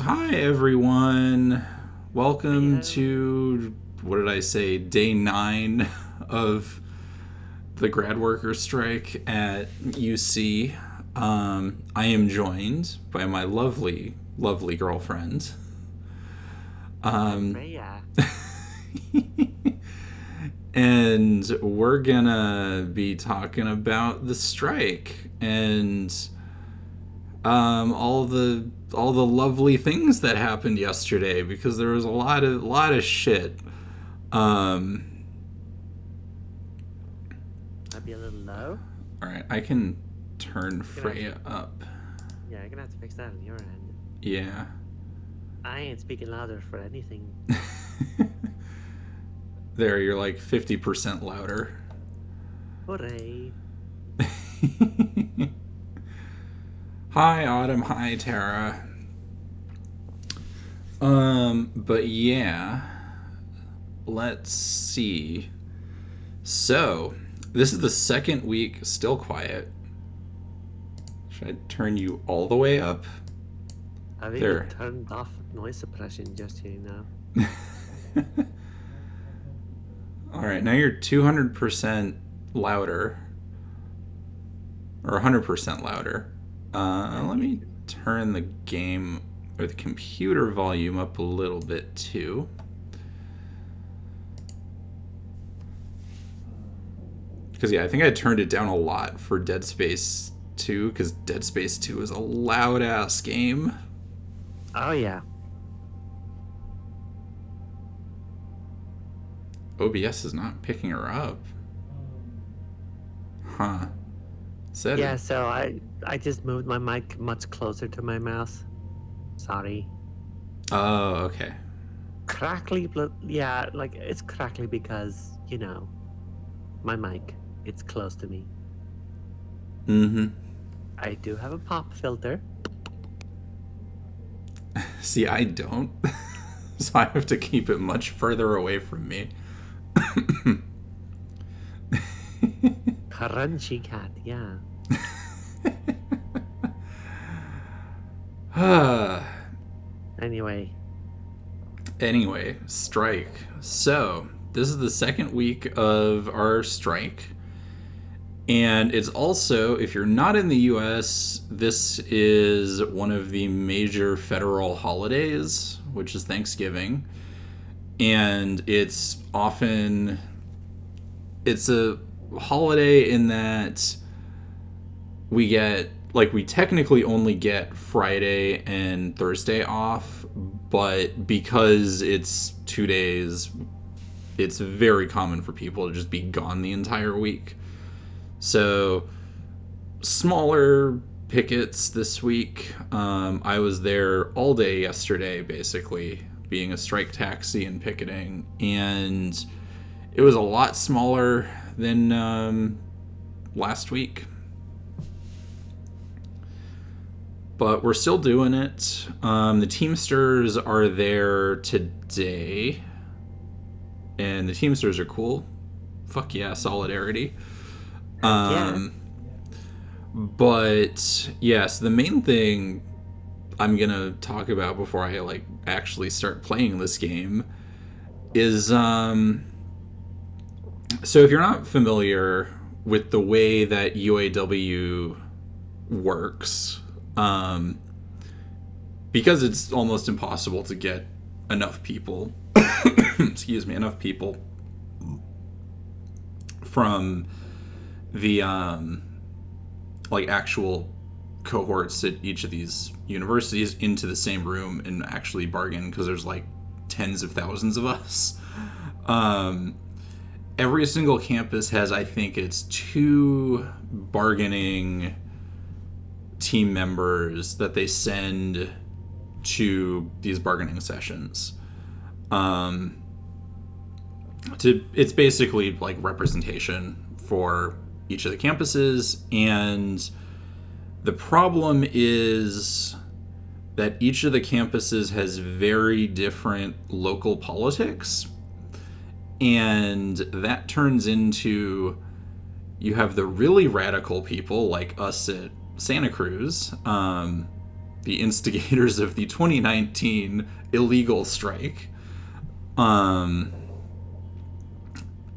Hi, everyone. Welcome Heyo. to, what did I say, day 9 of the grad worker strike at UC. I am joined by my lovely, lovely girlfriend. I'm Um, Freya. and we're gonna be talking about the strike and all the lovely things that happened yesterday because there was a lot of shit. Um, Might be a little low. all right, I can turn You're gonna have to, Freya up. yeah, you're gonna have to fix that on your end. Yeah. I ain't speaking louder for anything. There, you're like 50% louder. Hooray. Hi, Autumn. Hi, Tara. But yeah, let's see. So, this is the second week, still quiet. Should I turn you all the way up? I've even There. turned off noise suppression just here now. Alright, now you're 200% louder. Or 100% louder. Let Thank me you. turn the game or the computer volume up a little bit too. Because, yeah, I think I turned it down a lot for Dead Space 2, because Dead Space 2 is a loud ass game. Oh, yeah. OBS is not picking her up. Huh. Said it. Yeah, so I just moved my mic much closer to my mouth. Sorry. Oh, okay. Crackly, but yeah, like it's crackly because, my mic, it's close to me. Mm-hmm. I do have a pop filter. See, I don't. So I have to keep it much further away from me. Crunchy cat, yeah. Anyway, Anyway, strike. So, this is the second week of our strike. And it's also, if you're not in the US, this is one of the major federal holidays, which is Thanksgiving. And it's a holiday in that we technically only get Friday and Thursday off, but because it's 2 days, it's very common for people to just be gone the entire week. So, smaller pickets this week. I was there all day yesterday, basically, being a strike taxi and picketing, and it was a lot smaller than last week. But we're still doing it. The Teamsters are there today, and the Teamsters are cool. Fuck yeah, solidarity. heck yeah. But yes, the main thing I'm gonna talk about before I actually start playing this game is so if you're not familiar with the way that UAW works, um, because it's almost impossible to get enough people, excuse me, enough people from the actual cohorts at each of these universities into the same room and actually bargain, because there's like tens of thousands of us. Um, every single campus has, I think it's 2 bargaining team members that they send to these bargaining sessions. Um, it's basically like representation for each of the campuses, and the problem is that each of the campuses has very different local politics, and that turns into, you have the really radical people like us at Santa Cruz, the instigators of the 2019 illegal strike. And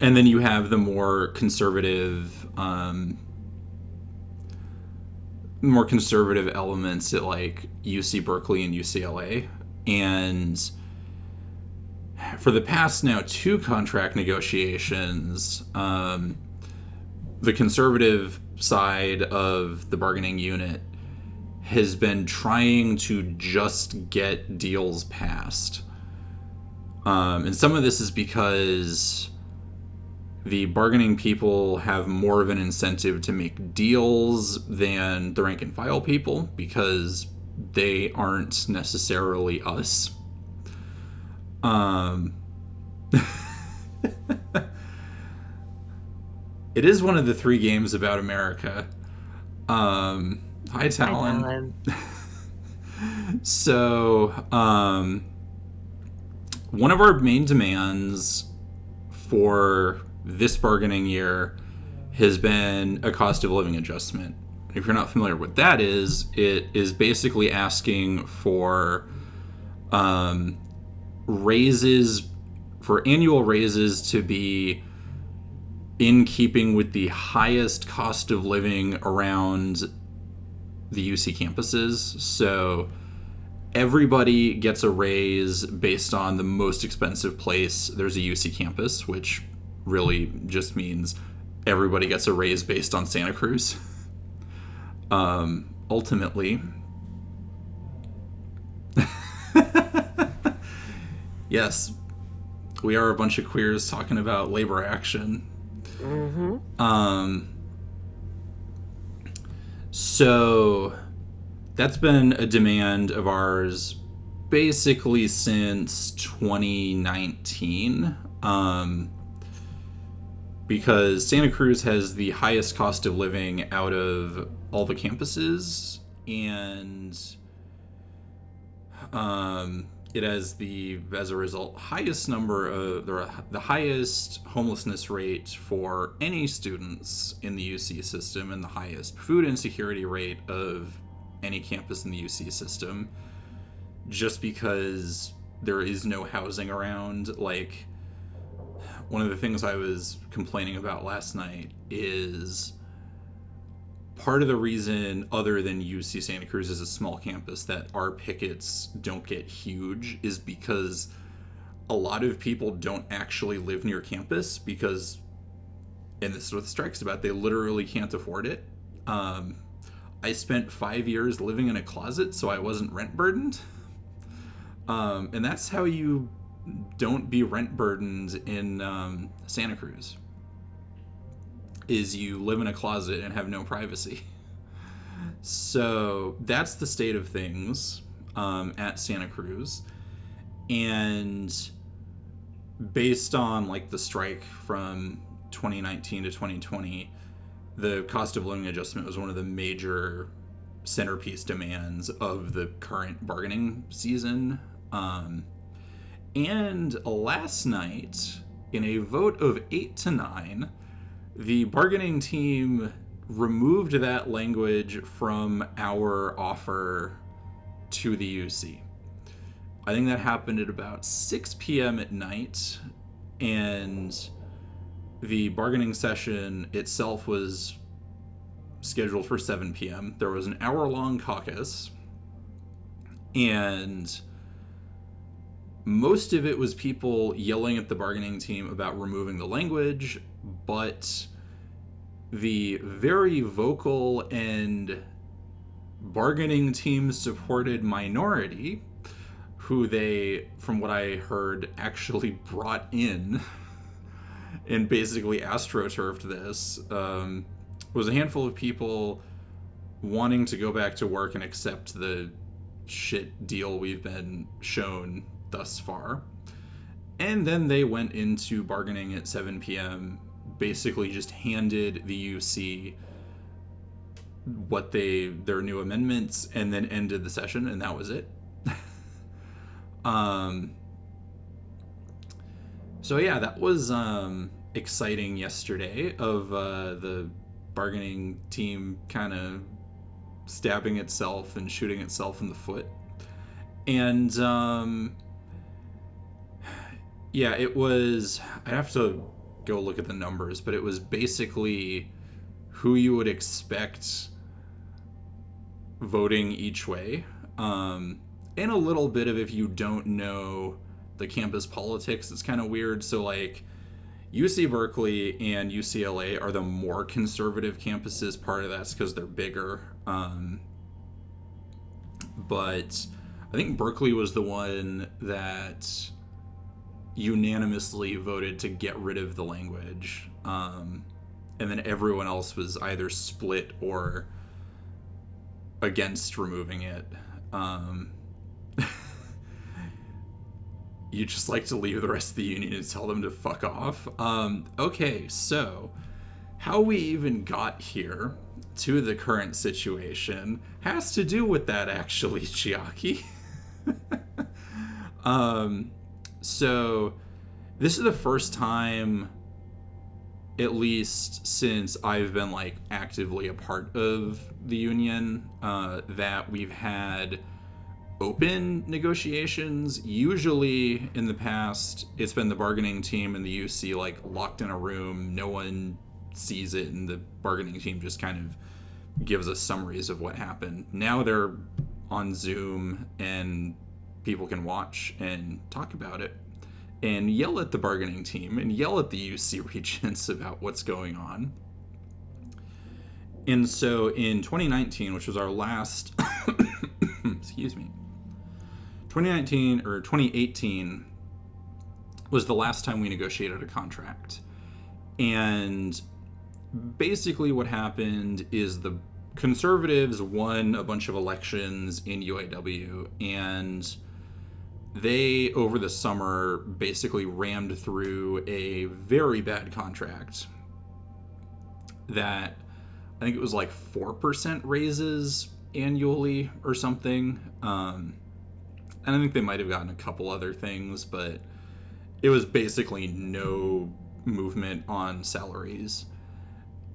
then you have the more conservative elements at like UC Berkeley and UCLA. And for the past now 2 contract negotiations, the conservative side of the bargaining unit has been trying to just get deals passed. And some of this is because the bargaining people have more of an incentive to make deals than the rank and file people because they aren't necessarily us. It is one of the 3 games about America. Hi, Talon. So, one of our main demands for this bargaining year has been a cost of living adjustment. If you're not familiar with what that is, it is basically asking for annual raises to be in keeping with the highest cost of living around the UC campuses. So everybody gets a raise based on the most expensive place there's a UC campus, which really just means everybody gets a raise based on Santa Cruz. Ultimately, yes, we are a bunch of queers talking about labor action. So that's been a demand of ours basically since 2019. Because Santa Cruz has the highest cost of living out of all the campuses, and it has as a result, highest number of the highest homelessness rate for any students in the UC system, and the highest food insecurity rate of any campus in the UC system, just because there is no housing around. Like, one of the things I was complaining about last night is part of the reason, other than UC Santa Cruz is a small campus, that our pickets don't get huge is because a lot of people don't actually live near campus because, and this is what the strike's about, they literally can't afford it. I spent 5 years living in a closet, so I wasn't rent burdened. And that's how you don't be rent burdened in Santa Cruz, is you live in a closet and have no privacy. So that's the state of things at Santa Cruz. And based on like the strike from 2019 to 2020, the cost of living adjustment was one of the major centerpiece demands of the current bargaining season. And last night, in a vote of 8-9, the bargaining team removed that language from our offer to the UC. I think that happened at about 6 p.m. at night, and the bargaining session itself was scheduled for 7 p.m. There was an hour-long caucus, and most of it was people yelling at the bargaining team about removing the language, but the very vocal and bargaining team supported minority, who they, from what I heard, actually brought in and basically astroturfed this, was a handful of people wanting to go back to work and accept the shit deal we've been shown thus far. And then they went into bargaining at 7 p.m., basically just handed the UC their new amendments, and then ended the session, and that was it. So yeah, that was exciting yesterday, of the bargaining team kind of stabbing itself and shooting itself in the foot. And yeah, it was, I have to go look at the numbers, but it was basically who you would expect voting each way. And a little bit of, if you don't know the campus politics, it's kind of weird. So like UC Berkeley and UCLA are the more conservative campuses. Part of that's because they're bigger. But I think Berkeley was the one that unanimously voted to get rid of the language. And then everyone else was either split or against removing it. You just like to leave the rest of the union and tell them to fuck off. Okay, so how we even got here to the current situation has to do with that, actually, Chiaki. So this is the first time, at least since I've been like actively a part of the union, that we've had open negotiations. Usually in the past, it's been the bargaining team and the UC like locked in a room. No one sees it, and the bargaining team just kind of gives us summaries of what happened. Now they're on Zoom and people can watch and talk about it and yell at the bargaining team and yell at the UC regents about what's going on. And so in 2019, which was our last excuse me, 2019 or 2018 was the last time we negotiated a contract. And basically what happened is the conservatives won a bunch of elections in UAW, and they, over the summer, basically rammed through a very bad contract that I think it was like 4% raises annually or something. And I think they might have gotten a couple other things, but it was basically no movement on salaries.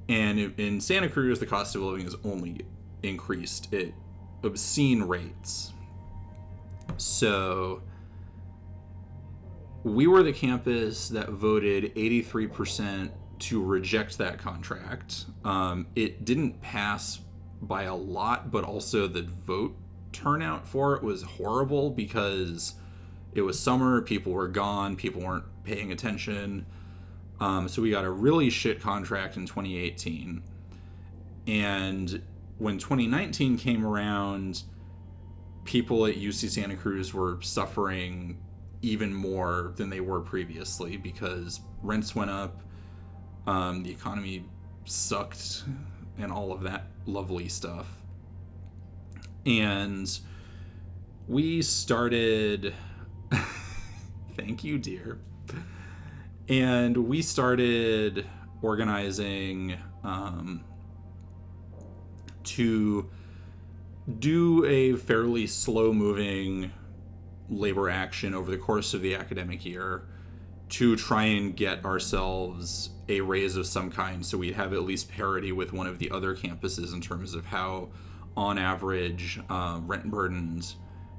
And in Santa Cruz, the cost of living has only increased at obscene rates. So we were the campus that voted 83% to reject that contract. It didn't pass by a lot, but also the vote turnout for it was horrible because it was summer, people were gone, people weren't paying attention. So we got a really shit contract in 2018. And when 2019 came around, people at UC Santa Cruz were suffering even more than they were previously because rents went up, the economy sucked, and all of that lovely stuff. And we started thank you, dear. And we started organizing to do a fairly slow-moving labor action over the course of the academic year to try and get ourselves a raise of some kind so we'd have at least parity with one of the other campuses in terms of how, on average, rent-burdened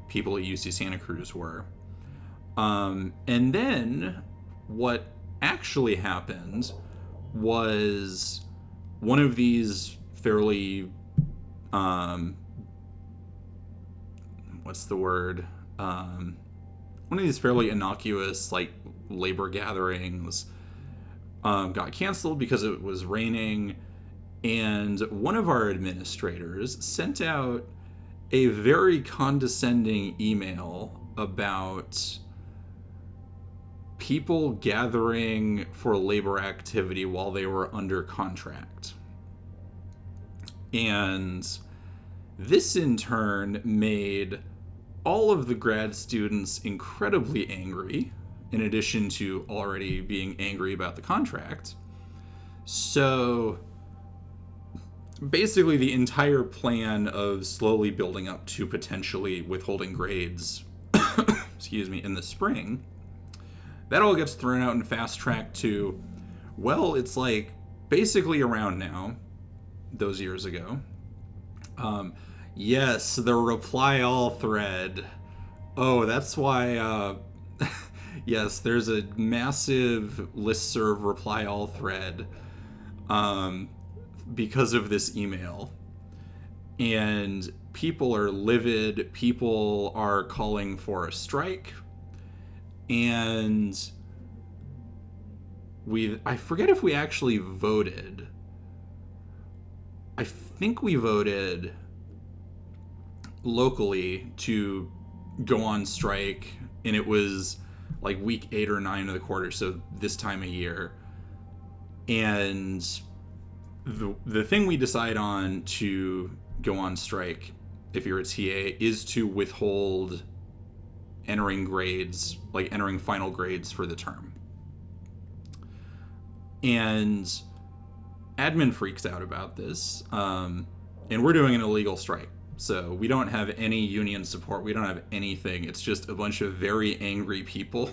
people at UC Santa Cruz were. And then what actually happened was one of these fairly one of these fairly innocuous like labor gatherings got canceled because it was raining, and one of our administrators sent out a very condescending email about people gathering for labor activity while they were under contract. And this in turn made all of the grad students incredibly angry, in addition to already being angry about the contract. So basically the entire plan of slowly building up to potentially withholding grades excuse me, in the spring, that all gets thrown out and fast-tracked to, well, it's like basically around now, those years ago. Yes, the reply all thread. Oh, that's why, yes, there's a massive listserv reply all thread um, because of this email. And people are livid. People are calling for a strike. And I forget if we actually voted. I think we voted locally to go on strike, and it was like week 8 or 9 of the quarter, so this time of year. And the thing we decide on to go on strike, if you're a TA, is to withhold entering grades, like entering final grades for the term. And admin freaks out about this, and we're doing an illegal strike. So we don't have any union support. We don't have anything. It's just a bunch of very angry people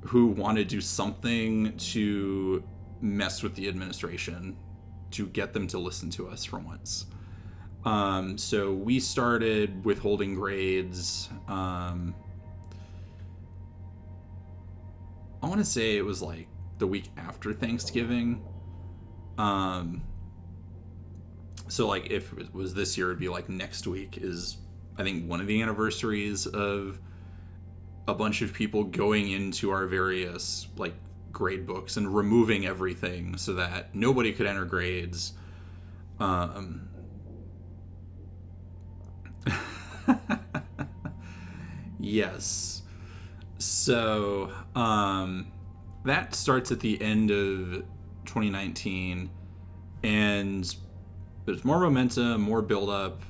who want to do something to mess with the administration to get them to listen to us for once. So we started withholding grades. I want to say it was like the week after Thanksgiving. So like if it was this year, it'd be like next week is, I think, one of the anniversaries of a bunch of people going into our various like grade books and removing everything so that nobody could enter grades. Yes. So that starts at the end of 2019, and there's more momentum, more build-up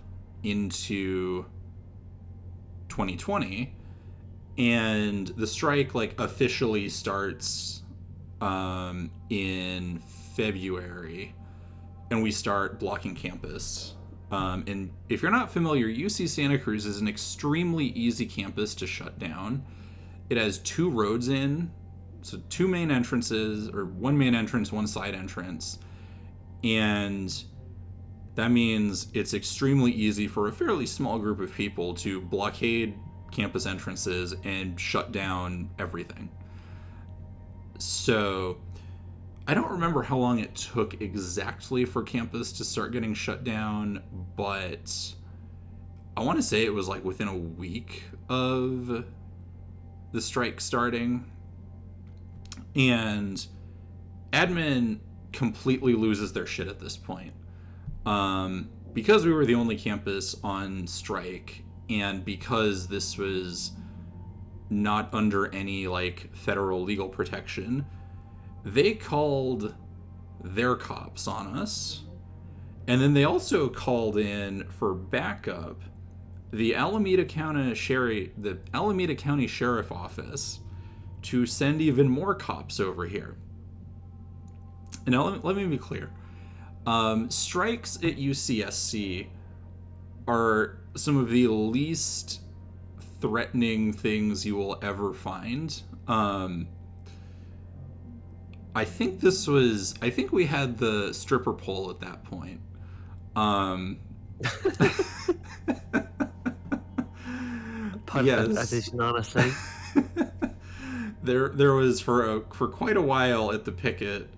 into 2020, and the strike like officially starts in February, and we start blocking campus. And if you're not familiar, UC Santa Cruz is an extremely easy campus to shut down. It has 2 roads in, so 2 main entrances, or 1 main entrance, 1 side entrance, and that means it's extremely easy for a fairly small group of people to blockade campus entrances and shut down everything. So I don't remember how long it took exactly for campus to start getting shut down, but I want to say it was like within a week of the strike starting. And admin completely loses their shit at this point. Because we were the only campus on strike, and because this was not under any like federal legal protection, they called their cops on us. And then they also called in for backup the Alameda County Sheriff Office to send even more cops over here. And now let me be clear. Strikes at UCSC are some of the least threatening things you will ever find. I think we had the stripper pole at that point. Perfect addition, honestly. There was for quite a while at the picket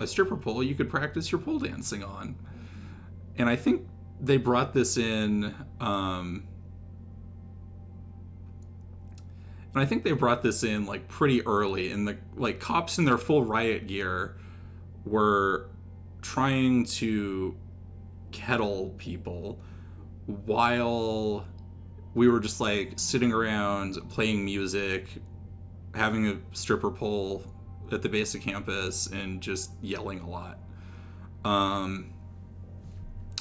a stripper pole you could practice your pole dancing on, and I think they brought this in. Like pretty early, and the like cops in their full riot gear were trying to kettle people while we were just like sitting around playing music, having a stripper pole at the base of campus, and just yelling a lot.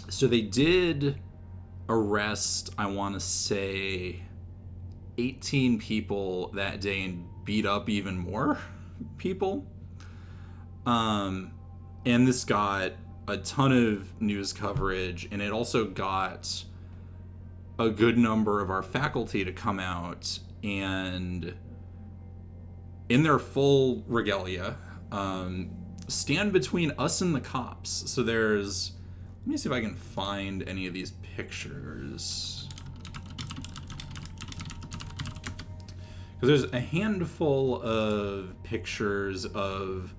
So they did arrest, I want to say, 18 people that day and beat up even more people. And this got a ton of news coverage, and it also got a good number of our faculty to come out and, in their full regalia, stand between us and the cops. So there's Let me see if I can find any of these pictures. Because there's a handful of pictures of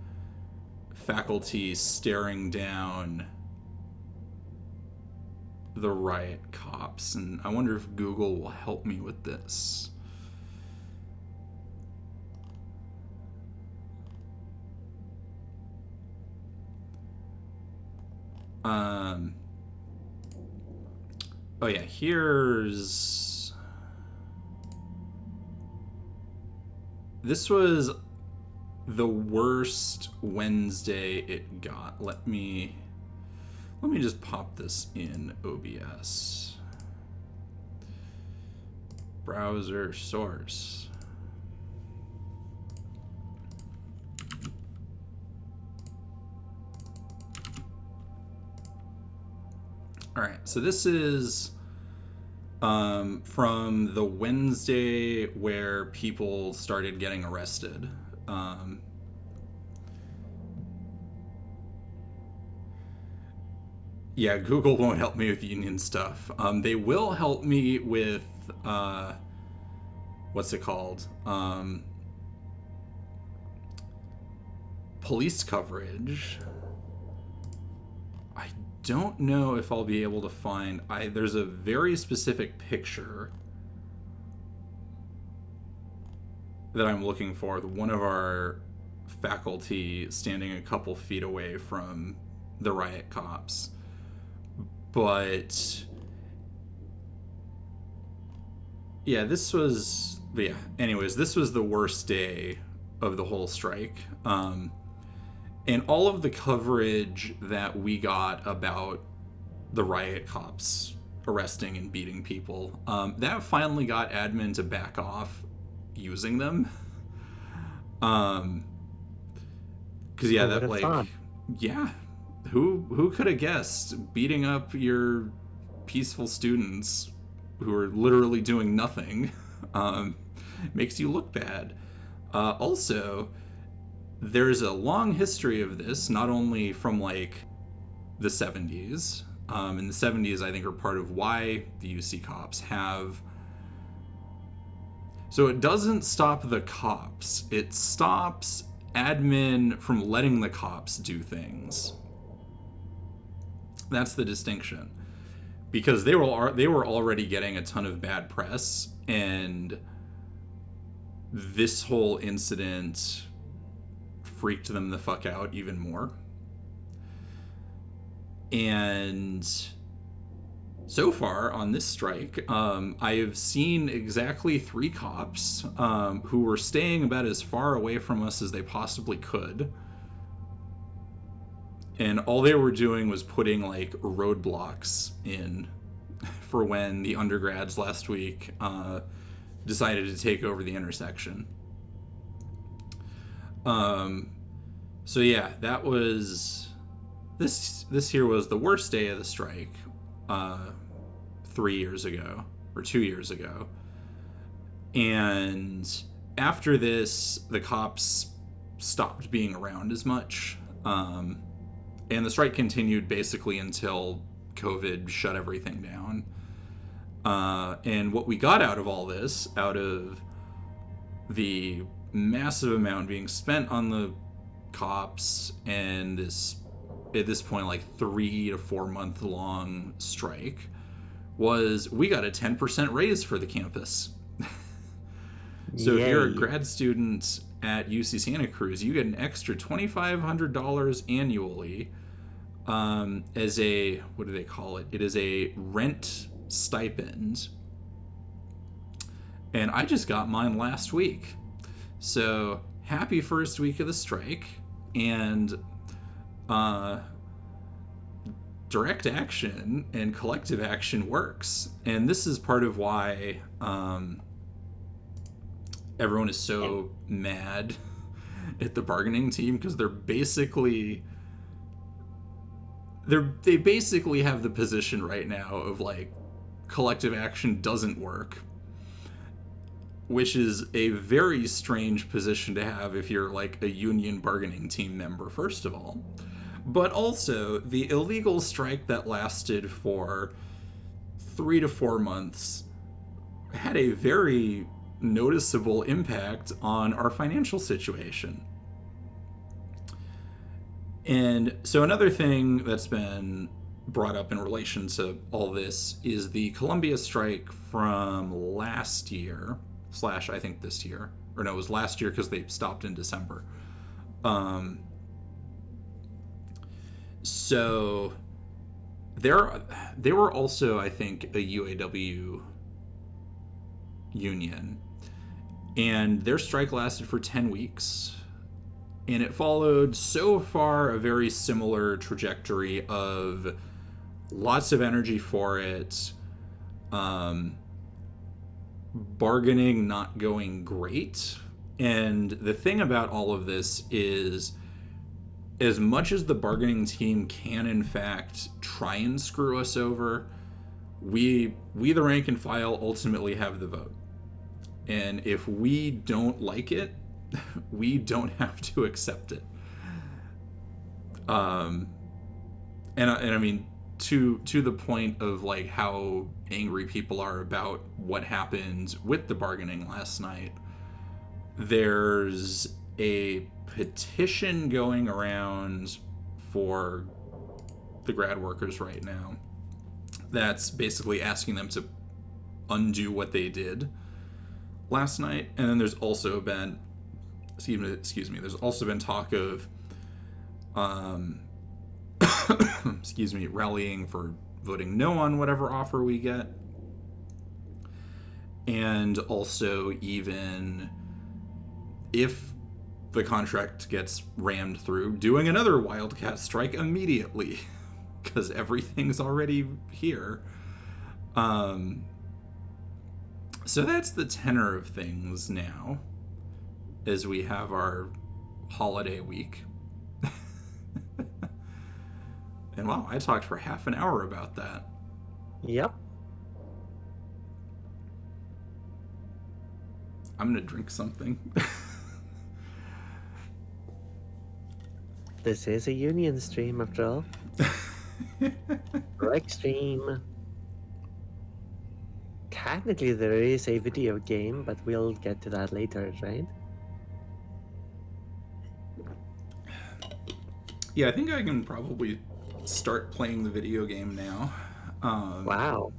faculty staring down the riot cops, and I wonder if Google will help me with this. Oh yeah, this was the worst Wednesday it got. Let me just pop this in OBS. Browser source. All right, so this is from the Wednesday where people started getting arrested. Yeah, Google won't help me with union stuff. They will help me with, what's it called? Police coverage. I don't know if I'll be able to find... there's a very specific picture that I'm looking for. One of our faculty standing a couple feet away from the riot cops. But yeah, this was the worst day of the whole strike. And all of the coverage that we got about the riot cops arresting and beating people, that finally got admin to back off using them. Because yeah, that like thought. Yeah. Who could have guessed beating up your peaceful students who are literally doing nothing makes you look bad. Also, there's a long history of this, not only from like the 70s. In the 70s, I think, are part of why the UC cops have... So it doesn't stop the cops. It stops admin from letting the cops do things. That's the distinction, because they were already getting a ton of bad press, and this whole incident freaked them the fuck out even more. And so far on this strike, I have seen exactly 3 cops who were staying about as far away from us as they possibly could. And all they were doing was putting like roadblocks in for when the undergrads last week decided to take over the intersection. So yeah, that was this here was the worst day of the strike 3 years ago or 2 years ago. And after this, the cops stopped being around as much. And the strike continued basically until COVID shut everything down. And what we got out of all this, out of the massive amount being spent on the cops and this, at this point, like 3 to 4 month long strike, was we got a 10% raise for the campus. So Yay. If you're a grad student at UC Santa Cruz, you get an extra $2,500 annually as a, what do they call it? It is a rent stipend. And I just got mine last week. So happy first week of the strike. And direct action and collective action works. And this is part of why everyone is so mad at the bargaining team, because they basically have the position right now of like collective action doesn't work, which is a very strange position to have if you're like a union bargaining team member, first of all. But also, the illegal strike that lasted for 3 to 4 months had a very noticeable impact on our financial situation. And so another thing that's been brought up in relation to all this is the Columbia strike from last year, slash, I think this year. Or no, it was last year because they stopped in December. So they were also, I think, a UAW union. And their strike lasted for 10 weeks. And it followed so far a very similar trajectory of lots of energy for it, bargaining not going great. And the thing about all of this is, as much as the bargaining team can in fact try and screw us over, we the rank and file ultimately have the vote. And if we don't like it, we don't have to accept it. And I mean, to the point of like how angry people are about what happened with the bargaining last night, there's a petition going around for the grad workers right now that's basically asking them to undo what they did last night. And then there's also been, excuse me, there's also been talk of rallying for voting no on whatever offer we get. And also, even if the contract gets rammed through, doing another wildcat strike immediately because everything's already here. So that's the tenor of things now as we have our holiday week. And wow, I talked for half an hour about that. Yep. I'm gonna drink something. This is a union stream, after all. Break stream. Technically, there is a video game, but we'll get to that later, right? Yeah, I think I can probably start playing the video game now. Wow.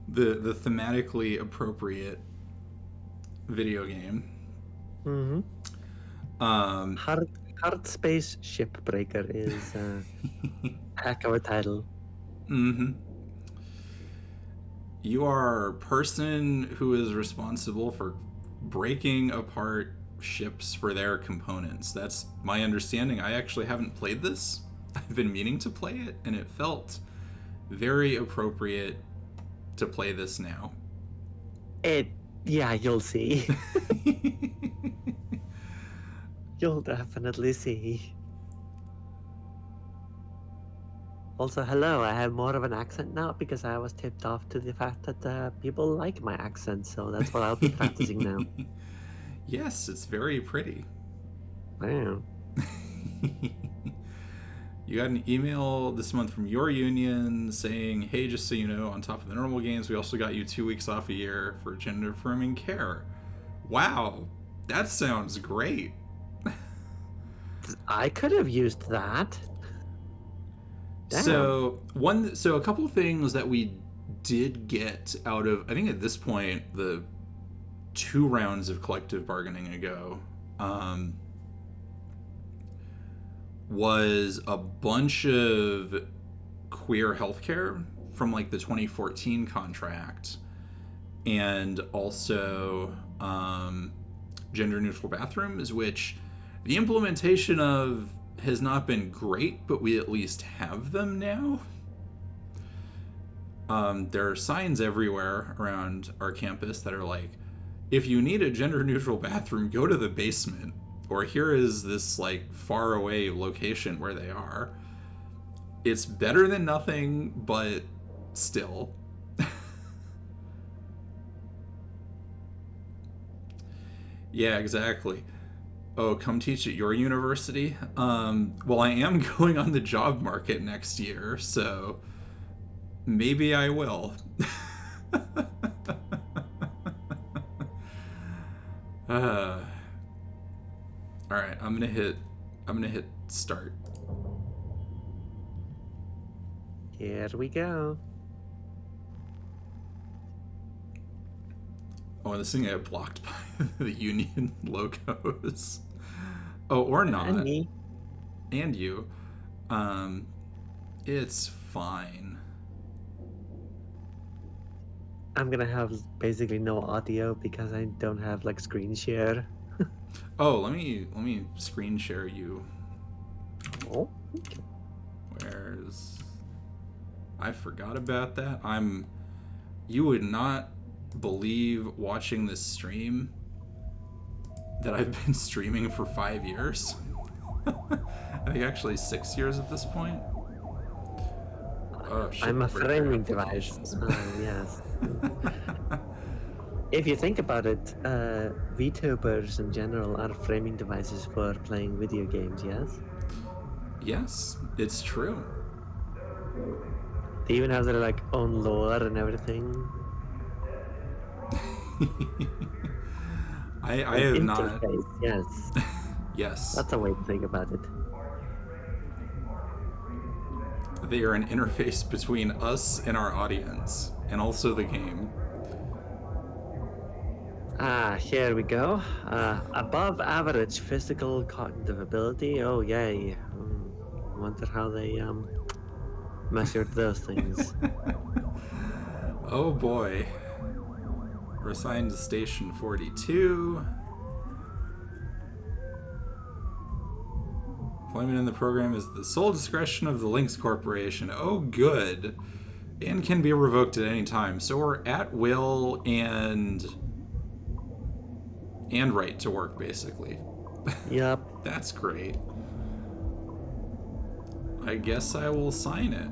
The thematically appropriate video game. Mm-hmm. Hard Space Shipbreaker is a heck of a title. Mm-hmm. You are a person who is responsible for breaking apart ships for their components. That's my understanding. I actually haven't played this. I've been meaning to play it, and it felt very appropriate to play this now. Yeah, you'll see. You'll definitely see. Also, hello, I have more of an accent now because I was tipped off to the fact that people like my accent, so that's what I'll be practicing now. Yes, it's very pretty. Wow. You got an email this month from your union saying, hey, just so you know, on top of the normal games, we also got you 2 weeks off a year for gender affirming care. Wow, that sounds great. I could have used that. Damn. So a couple things that we did get out of, I think at this point, the 2 rounds of collective bargaining ago, was a bunch of queer healthcare from like the 2014 contract, and also gender neutral bathrooms, which the implementation of has not been great, but we at least have them now. There are signs everywhere around our campus that are like, if you need a gender neutral bathroom, go to the basement. Or here is this like far away location where they are. It's better than nothing, but still. Yeah, exactly. Oh, come teach at your university? Well, I am going on the job market next year, so maybe I will. uh, all right, I'm gonna hit start. Here we go. Oh, this thing got blocked by the union logos. Oh, or not. And me. And you. Um, it's fine. I'm gonna have basically no audio because I don't have like screen share. Oh, let me screen share you. Oh. Where's I forgot about that. You would not believe watching this stream that I've been streaming for 5 years. I think actually 6 years at this point. Oh shit. I'm a framing device. Yes. If you think about it, VTubers in general are framing devices for playing video games, yes? Yes, it's true. They even have their like own lore and everything. I have not. Yes. Yes. That's a way to think about it. They are an interface between us and our audience, and also the game. Here we go. Above average physical cognitive ability. Oh, yay. Wonder how they measured those things. Oh boy. We're assigned to Station 42. Employment in the program is the sole discretion of the Lynx Corporation. Oh, good. And can be revoked at any time. So we're at will and right to work, basically. Yep. That's great. I guess I will sign it.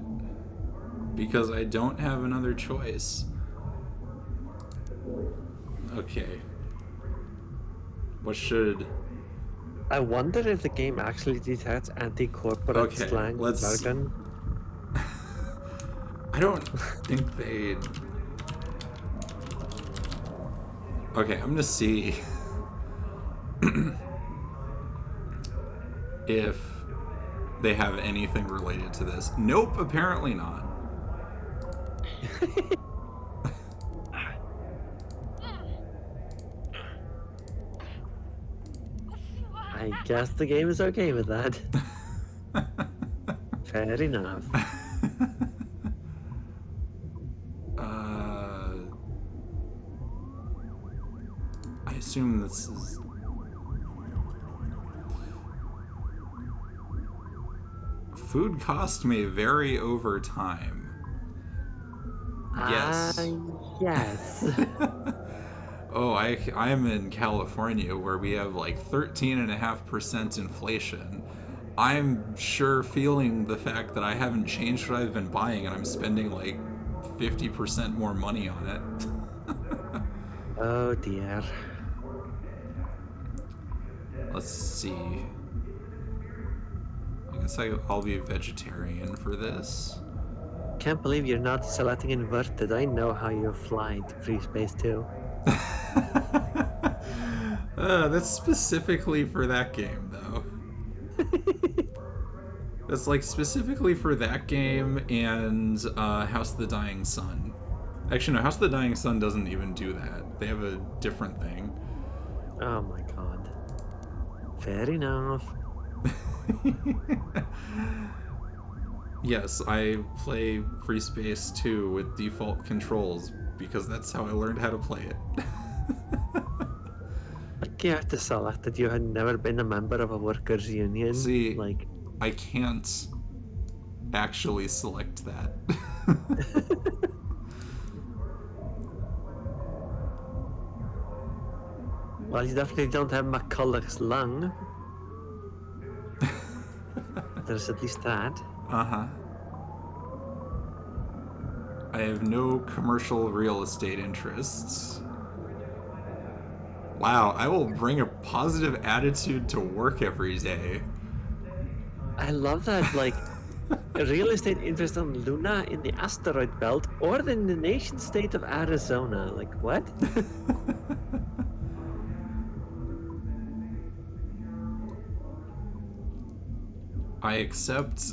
Because I don't have another choice. Okay. What should... I wonder if the game actually detects anti-corporate slang jargon. I don't think they'd... Okay, I'm gonna see if they have anything related to this. Nope, apparently not. I guess the game is okay with that. Fair enough. I assume this is... Food cost may vary over time. Yes. Yes. Oh, I'm in California where we have like 13.5% inflation. I'm sure feeling the fact that I haven't changed what I've been buying and I'm spending like 50% more money on it. Oh dear. Let's see. I guess I'll be a vegetarian for this. Can't believe you're not selecting inverted. I know how you fly to free space too. That's specifically for that game, though. That's like specifically for that game and House of the Dying Sun. Actually, no, House of the Dying Sun doesn't even do that. They have a different thing. Oh my god. Fair enough. Yes, I play Free Space 2 with default controls because that's how I learned how to play it. Like you have to select that you had never been a member of a workers' union. See, like I can't actually select that. Well, you definitely don't have McCulloch's lung. There's at least that. Uh-huh. I have no commercial real estate interests. Wow, I will bring a positive attitude to work every day. I love that, like, a real estate interest on Luna in the asteroid belt or in the nation state of Arizona. Like, what? I accept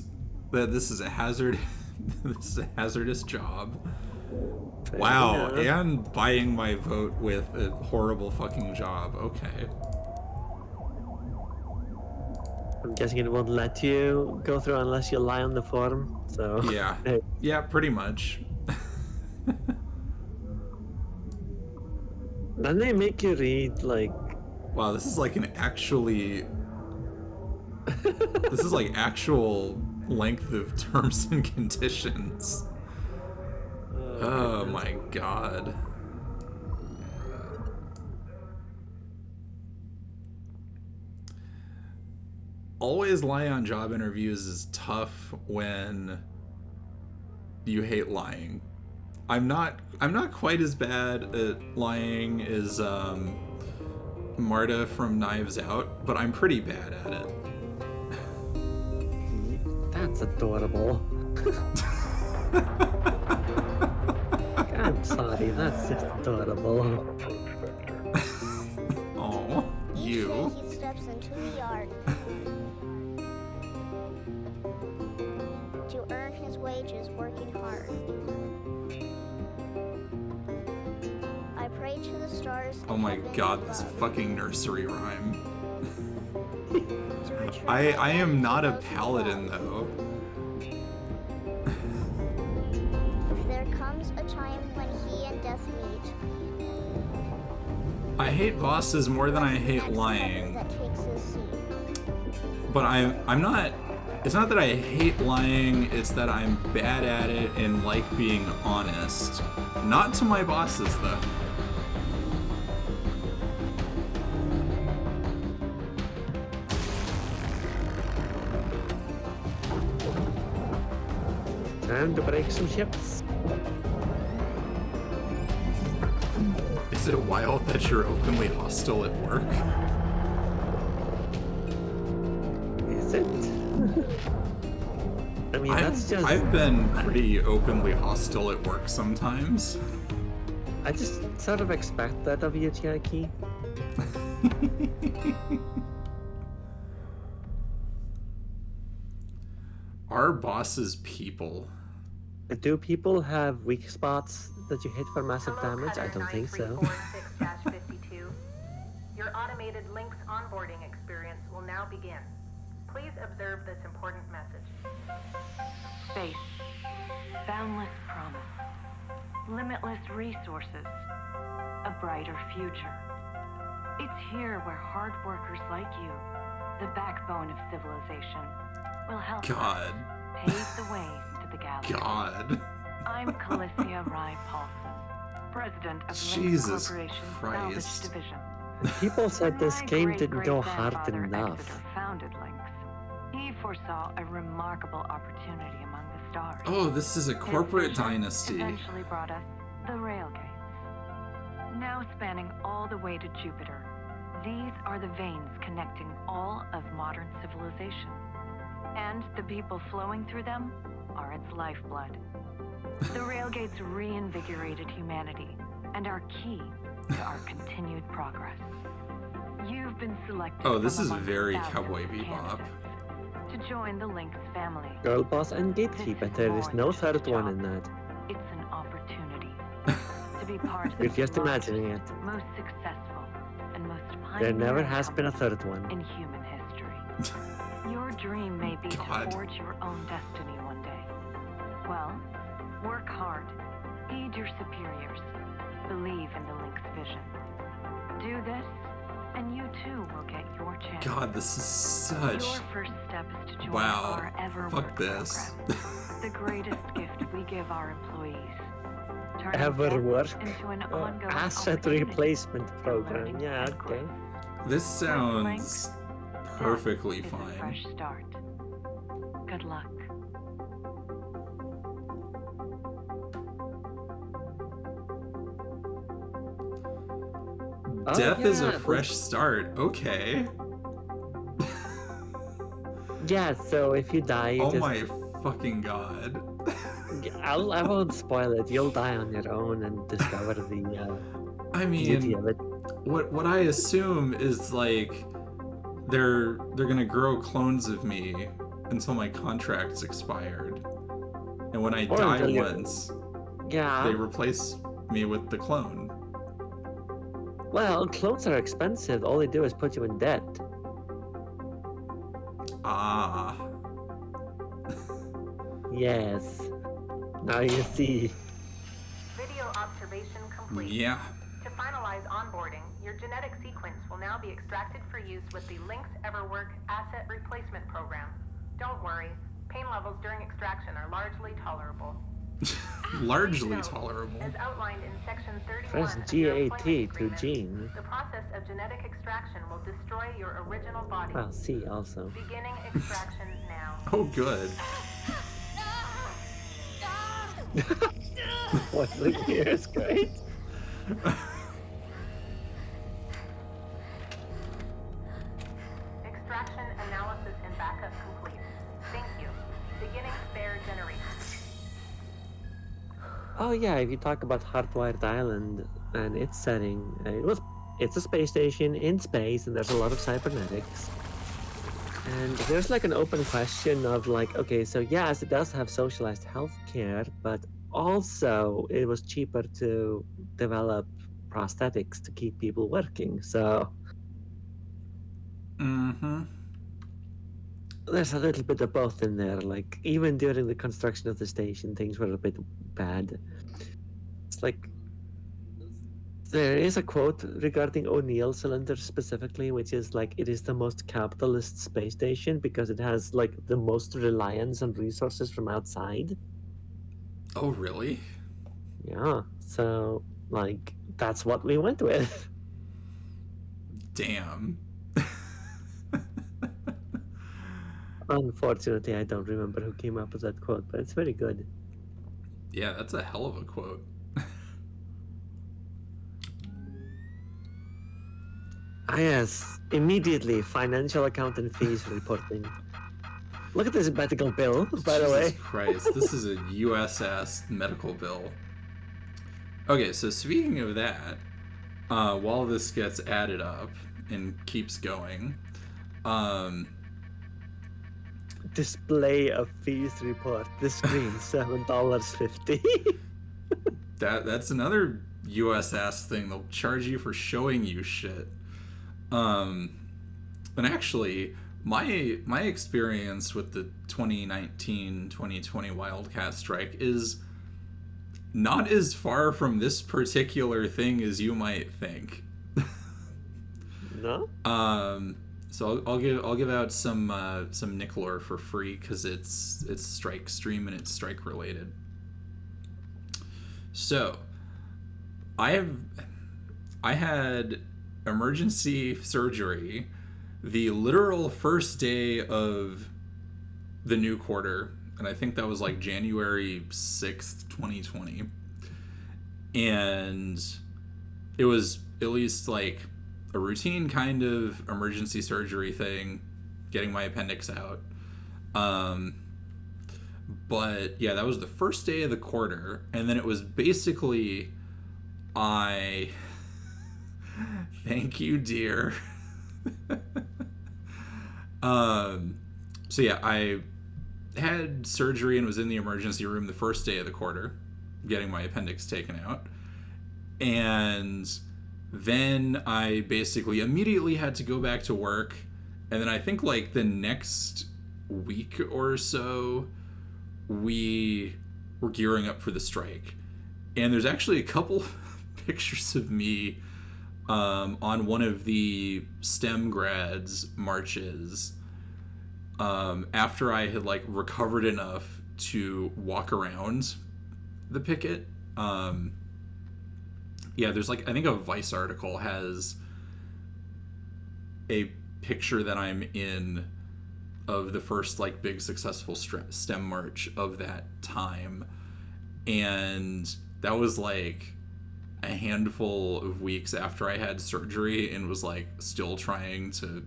that this is a hazard. This is a hazardous job. Fair Wow, enough. and buying my vote with a horrible fucking job. Okay. I'm guessing it won't let you go through unless you lie on the form. So, Yeah. hey, Yeah, pretty much. then they make you read, like, Wow, this is like an actually. This is like actual length of terms and conditions. oh, Oh goodness. my god. Always lie on job interviews is tough when you hate lying. I'm not quite as bad at lying as Marta from Knives Out, but I'm pretty bad at it. That's adorable. I'm sorry, that's just adorable. Oh, Each you. day he steps into the yard to earn his wages working hard. I pray to the stars Oh in my heaven god, this above fucking nursery rhyme. to return I my am money to not a those who paladin love. though. If there comes a time when he and death meet, I hate bosses more than I bless the hate next lying. beggar that takes his seat. But I'm not. It's not that I hate lying, it's that I'm bad at it and like being honest. Not to my bosses though. Time to break some ships. Is it wild that you're openly hostile at work? Is it? I mean, that's just. I've been pretty openly hostile at work sometimes. I just sort of expect that of you, Chiaki. Our bosses people. Do people have weak spots that you hit for massive damage? I don't think so. 9346-52. Your automated Lynx onboarding experience will now begin. Please observe this important message. Space. Boundless promise. Limitless resources. A brighter future. It's here where hard workers like you, the backbone of civilization, will help God. pave the way to the galaxy. God. I'm Calicia Rye Paulson, president of Jesus Lynx Corporation's Christ. Salvage Division. People said this My game didn't go hard great-great-grandfather enough. Exeter founded Lynx. He foresaw a remarkable opportunity among the stars. Oh, this is a His corporate vision dynasty. eventually brought us the railgates. Now spanning all the way to Jupiter, these are the veins connecting all of modern civilization. And the people flowing through them are its lifeblood. The railgates reinvigorated humanity and are key to our continued progress. You've been selected. Oh, this from is among very thousands Cowboy of Bebop. candidates to join the Lynx family. Girl boss and gatekeeper, there is no third one in that. It's an opportunity to be part of You're the just largest, imagining it. most successful, and most There never pioneering has been a company third one. in human history. Your dream may be God. to forge your own destiny one day. Well, work hard, heed your superiors, believe in the Lynx vision. Do this, and you too will get your chance. God, this is Your such. first step is to join Wow. our Ever Fuck Work this. program, the greatest gift we give our employees. Turning Ever death work? into an ongoing Asset opportunity replacement for program. learning Yeah, and okay. growth. This sounds Death perfectly is a fine. fresh start. Good luck. Death is a yeah. fresh start. Okay. Yeah, so if you die, you Oh just... my fucking god. I won't spoil it. You'll die on your own and discover the I beauty mean, of it. what I assume is like they're gonna grow clones of me until my contract's expired, and when I Or die until you- once, Yeah. they replace me with the clone. Well, clones are expensive. All they do is put you in debt. Ah. Yes. Now you see. Video observation complete. Yeah. To finalize onboarding, your genetic sequence will now be extracted for use with the Lynx Everwork Asset Replacement Program. Don't worry, pain levels during extraction are largely tolerable. Largely Note, tolerable. As outlined in Section 31 Press of your GAT employment to agreement, gene. the process of genetic extraction will destroy your original body. Well, C also. Beginning extraction now. Oh, good. Whistling here is great. Extraction analysis and backup complete. Thank you. Beginning spare generation. Oh yeah, if you talk about Hardwired Island and its setting, it's a space station in space, and there's a lot of cybernetics. And there's like an open question of like, okay, so yes, it does have socialized healthcare, but also it was cheaper to develop prosthetics to keep people working. So Mm-hmm. there's a little bit of both in there. Like even during the construction of the station, things were a bit bad. It's like there is a quote regarding O'Neill cylinder specifically, which is like it is the most capitalist space station because it has like the most reliance on resources from outside. Oh, really? Yeah, so like that's what we went with. Damn. Unfortunately, I don't remember who came up with that quote, but it's very good. Yeah, that's a hell of a quote. Ah, yes, immediately financial accountant fees reporting. Look at this medical bill, by the way. Jesus Christ, this is a USS medical bill. Okay, so speaking of that, while this gets added up and keeps going, Display a fees report. This screen $7.50. that's another USS thing. They'll charge you for showing you shit. And actually, my experience with the 2019-2020 Wildcat strike is not as far from this particular thing as you might think. No? So I'll give out some Nick lore for free because it's strike stream and it's strike related. So I had emergency surgery the literal first day of the new quarter, and I think that was like January 6th, 2020. And it was at least like a routine kind of emergency surgery thing, getting my appendix out. But yeah, that was the first day of the quarter, and then it was basically thank you, dear. So yeah, I had surgery and was in the emergency room the first day of the quarter, getting my appendix taken out. And then I basically immediately had to go back to work. And then I think like the next week or so, we were gearing up for the strike. And there's actually a couple pictures of me on one of the STEM grads marches after I had like recovered enough to walk around the picket. Yeah, there's like, I think a Vice article has a picture that I'm in of the first like big successful STEM march of that time. And that was like a handful of weeks after I had surgery and was like still trying to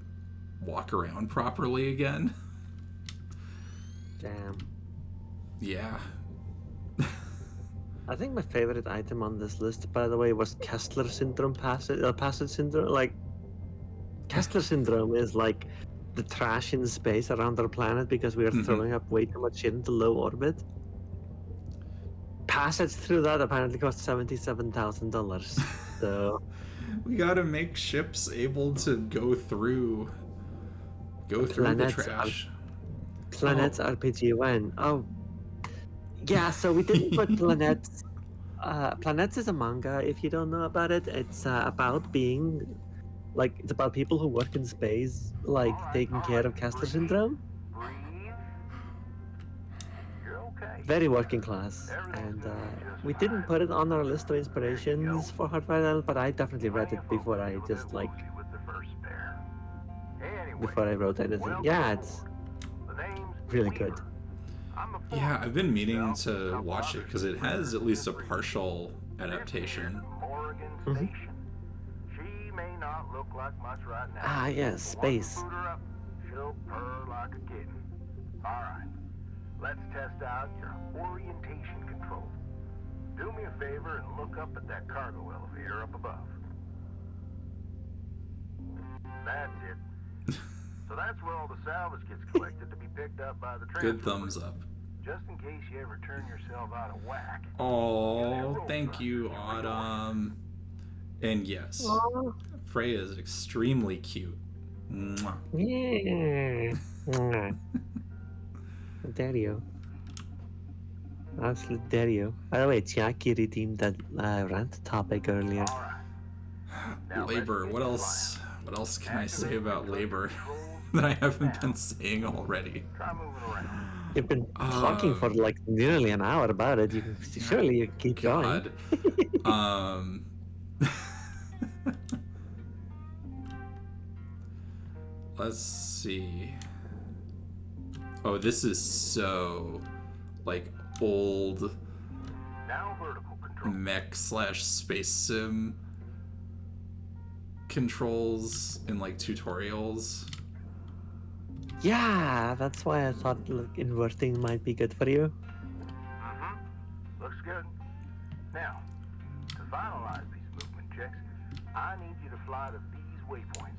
walk around properly again. Damn. Yeah. I think my favorite item on this list, by the way, was Kessler syndrome passage syndrome. Like, Kessler syndrome is like the trash in space around our planet because we are throwing up way too much shit into low orbit. Passage through that apparently costs $77,000. So We gotta make ships able to go through the Planets trash. Planets RPG-1. Oh, yeah. So we didn't put Planets. Planets is a manga. If you don't know about it, it's about being like it's about people who work in space, like taking care of Kessler syndrome. Very working class, and we didn't put it on our list of inspirations for Hardwired Island, but I definitely read it before I just like before I wrote anything. Yeah, it's really good. Yeah, I've been meaning to watch it because it has at least a partial adaptation. Mhm. She may not look like much right now. Ah, yes, space. Once we boot her up, she'll purr like a kitten. All right, let's test out your orientation control. Do me a favor and look up at that cargo elevator up above. That's it. So that's where all the salvage gets collected to be picked up by the transport. Good thumbs up. Just in case you ever turn yourself out of whack. Oh, thank you, Autumn. And yes, Freya is extremely cute. Mwah. Yeah. Mwah. Dare you. Absolutely dare you. By the way, Chiaki redeemed that rant topic earlier. All right. Now Labor. let's What get else? flying. What else can I say about labor that I haven't been saying already? Try moving around. You've been talking for like nearly an hour about it. You can surely you keep going. God. Let's see. Oh, this is so like old Now vertical control. mech / space sim controls in like tutorials. Yeah, that's why I thought inverting might be good for you. Mm-hmm. Looks good. Now, to finalize these movement checks, I need you to fly to these waypoints.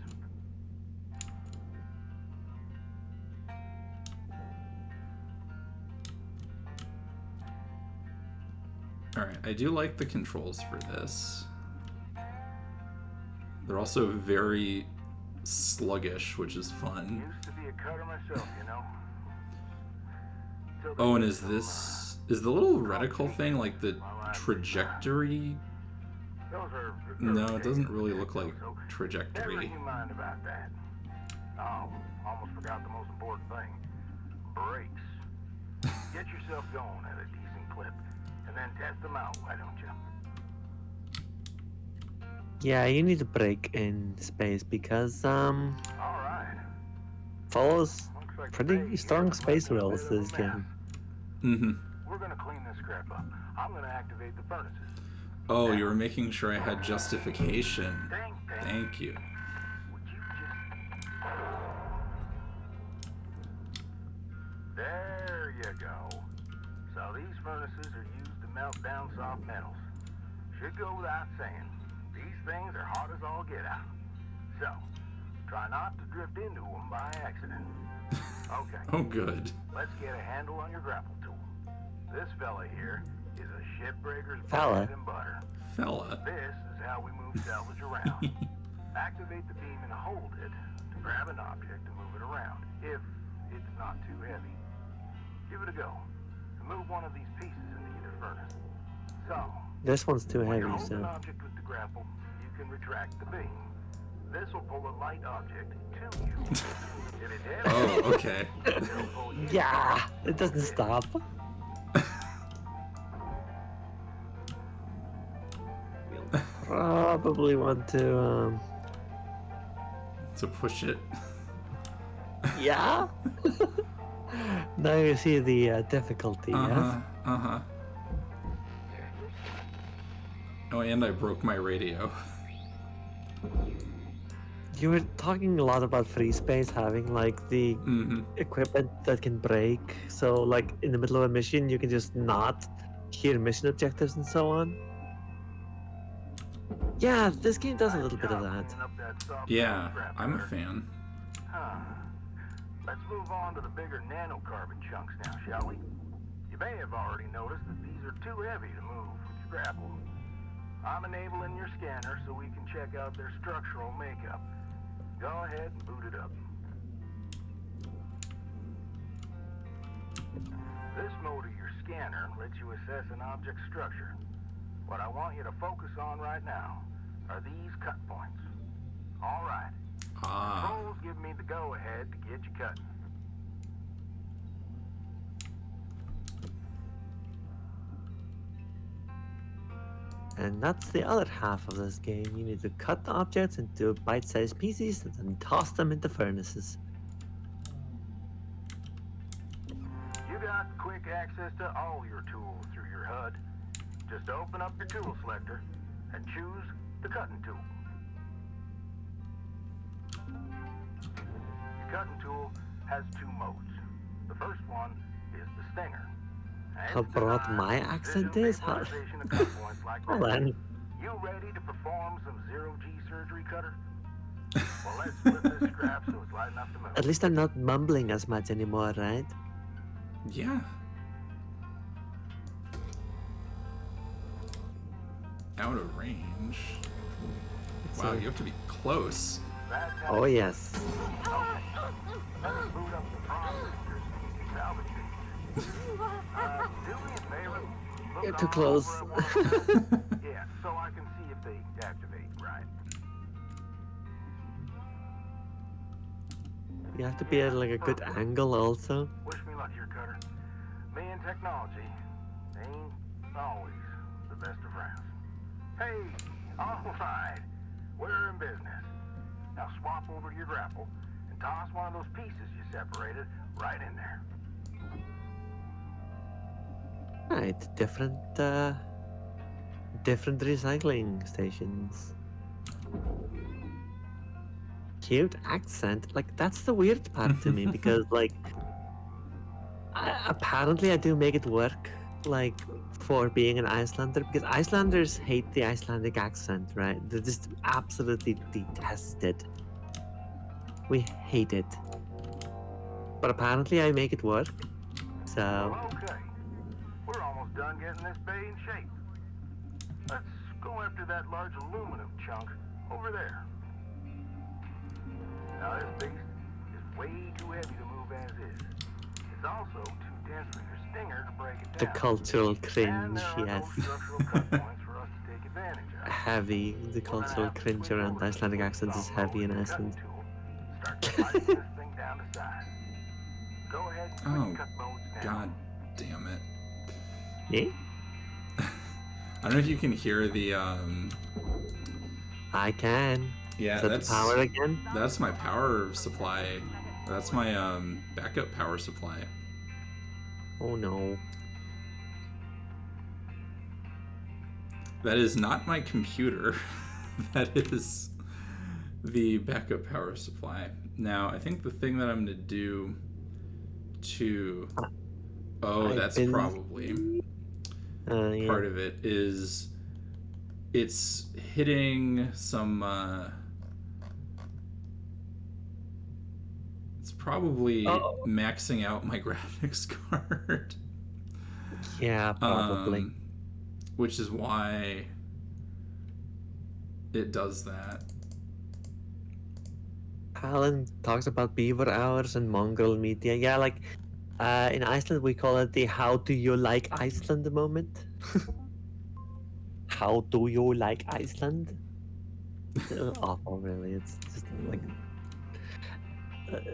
Alright, I do like the controls for this. They're also very sluggish, which is fun. Used to be a cutter myself, you know. Till Oh, and the- is the little reticle thing like the trajectory? Those are No, it doesn't really look like Never trajectory. you mind about that. Oh, almost forgot the most important thing. Brakes. Get yourself going at a decent clip, and then test them out, why don't you? Yeah, you need a break in space because All right. follows Looks like pretty today strong is space much rules better this than that. game. We're gonna clean this crap up. I'm gonna activate the furnaces. Oh, you were making sure I had justification. Dang, dang. Thank you. Would you just... There you go. So these furnaces are used to melt down soft metals. Should go without saying. These things are hot as all get out. So, try not to drift into them by accident. Okay, Oh, good. let's get a handle on your grapple tool. This fella here is a shipbreaker's Fella? bread and butter. Fella. This is how we move salvage around. Activate the beam and hold it to grab an object and move it around, if it's not too heavy. Give it a go, and move one of these pieces into either furnace. So, This one's too when you're heavy, holding an so object with the grapple, you can retract the beam. This will pull a light object to you. If it's heavy, Oh, okay. it'll pull you. yeah, it doesn't stop. Probably want to To push it. yeah. Now you see the difficulty. Uh Yes. huh. Uh huh. Oh, and I broke my radio. You were talking a lot about free space having like the equipment that can break. So like in the middle of a mission, you can just not hear mission objectives and so on. Yeah, this game does a little bit of that. Cleaning up that soft Yeah, scrap I'm a there. fan. Huh. Let's move on to the bigger nanocarbon chunks now, shall we? You may have already noticed that these are too heavy to move with your grapple. I'm enabling your scanner so we can check out their structural makeup. Go ahead and boot it up. This mode of your scanner lets you assess an object's structure. What I want you to focus on right now are these cut points. All right. Controls give me the go-ahead to get you cutting. And that's the other half of this game. You need to cut the objects into bite-sized pieces and then toss them into furnaces. You got quick access to all your tools through your HUD. Just open up your tool selector and choose the cutting tool. The cutting tool has two modes. The first one is the stinger. And How it's broad designed my for accent precision is? How... vaporization of cut points like Well this. then, You ready to perform some zero-G surgery, Cutter? Well, let's flip this scrap so it's light enough to move. at least I'm not mumbling as much anymore, right? Yeah. Out of range. Wow, you have to be close. That's how Oh yes. let's boot up the processors and salvage these. Do me a favor. Look You're too all close. over at one of them. Yeah, so I can see if they activate right. You have to be at like a good angle also. Wish me luck here, Cutter. Me and technology ain't always the best of friends. Hey, all right. We're in business. Now swap over to your grapple and toss one of those pieces you separated right in there. Right, different recycling stations. Cute accent, like that's the weird part to me because like apparently I do make it work like for being an Icelander because Icelanders hate the Icelandic accent, right? They just absolutely detest it. We hate it. But apparently I make it work. So Well, okay. We're almost done getting this bay in shape. Let's go after that large aluminum chunk over there. Now this beast is way too heavy to move as is. It's also too dense for your stinger to break it the down. cultural And cringe, there are no yes. structural cut points for us to take advantage of. Heavy. The cultural cringe around Icelandic accents is heavy in Iceland. Start sliding this thing down to size. Go ahead and Oh, switch cut modes now. God damn it. Yeah? I don't know if you can hear the I can. yeah, Is that that's the power again? that's my power supply. That's my backup power supply. Oh no. That is not my computer. That is the backup power supply. Now, I think the thing that I'm going to do to... Oh, I've that's been- probably Yeah. part of it is it's hitting some... it's probably Uh-oh. maxing out my graphics card. Yeah, probably. Which is why it does that. Alan talks about beaver hours and mongrel media. Yeah, like in Iceland we call it the "How do you like Iceland" moment. How do you like Iceland? It's awful, really. It's just like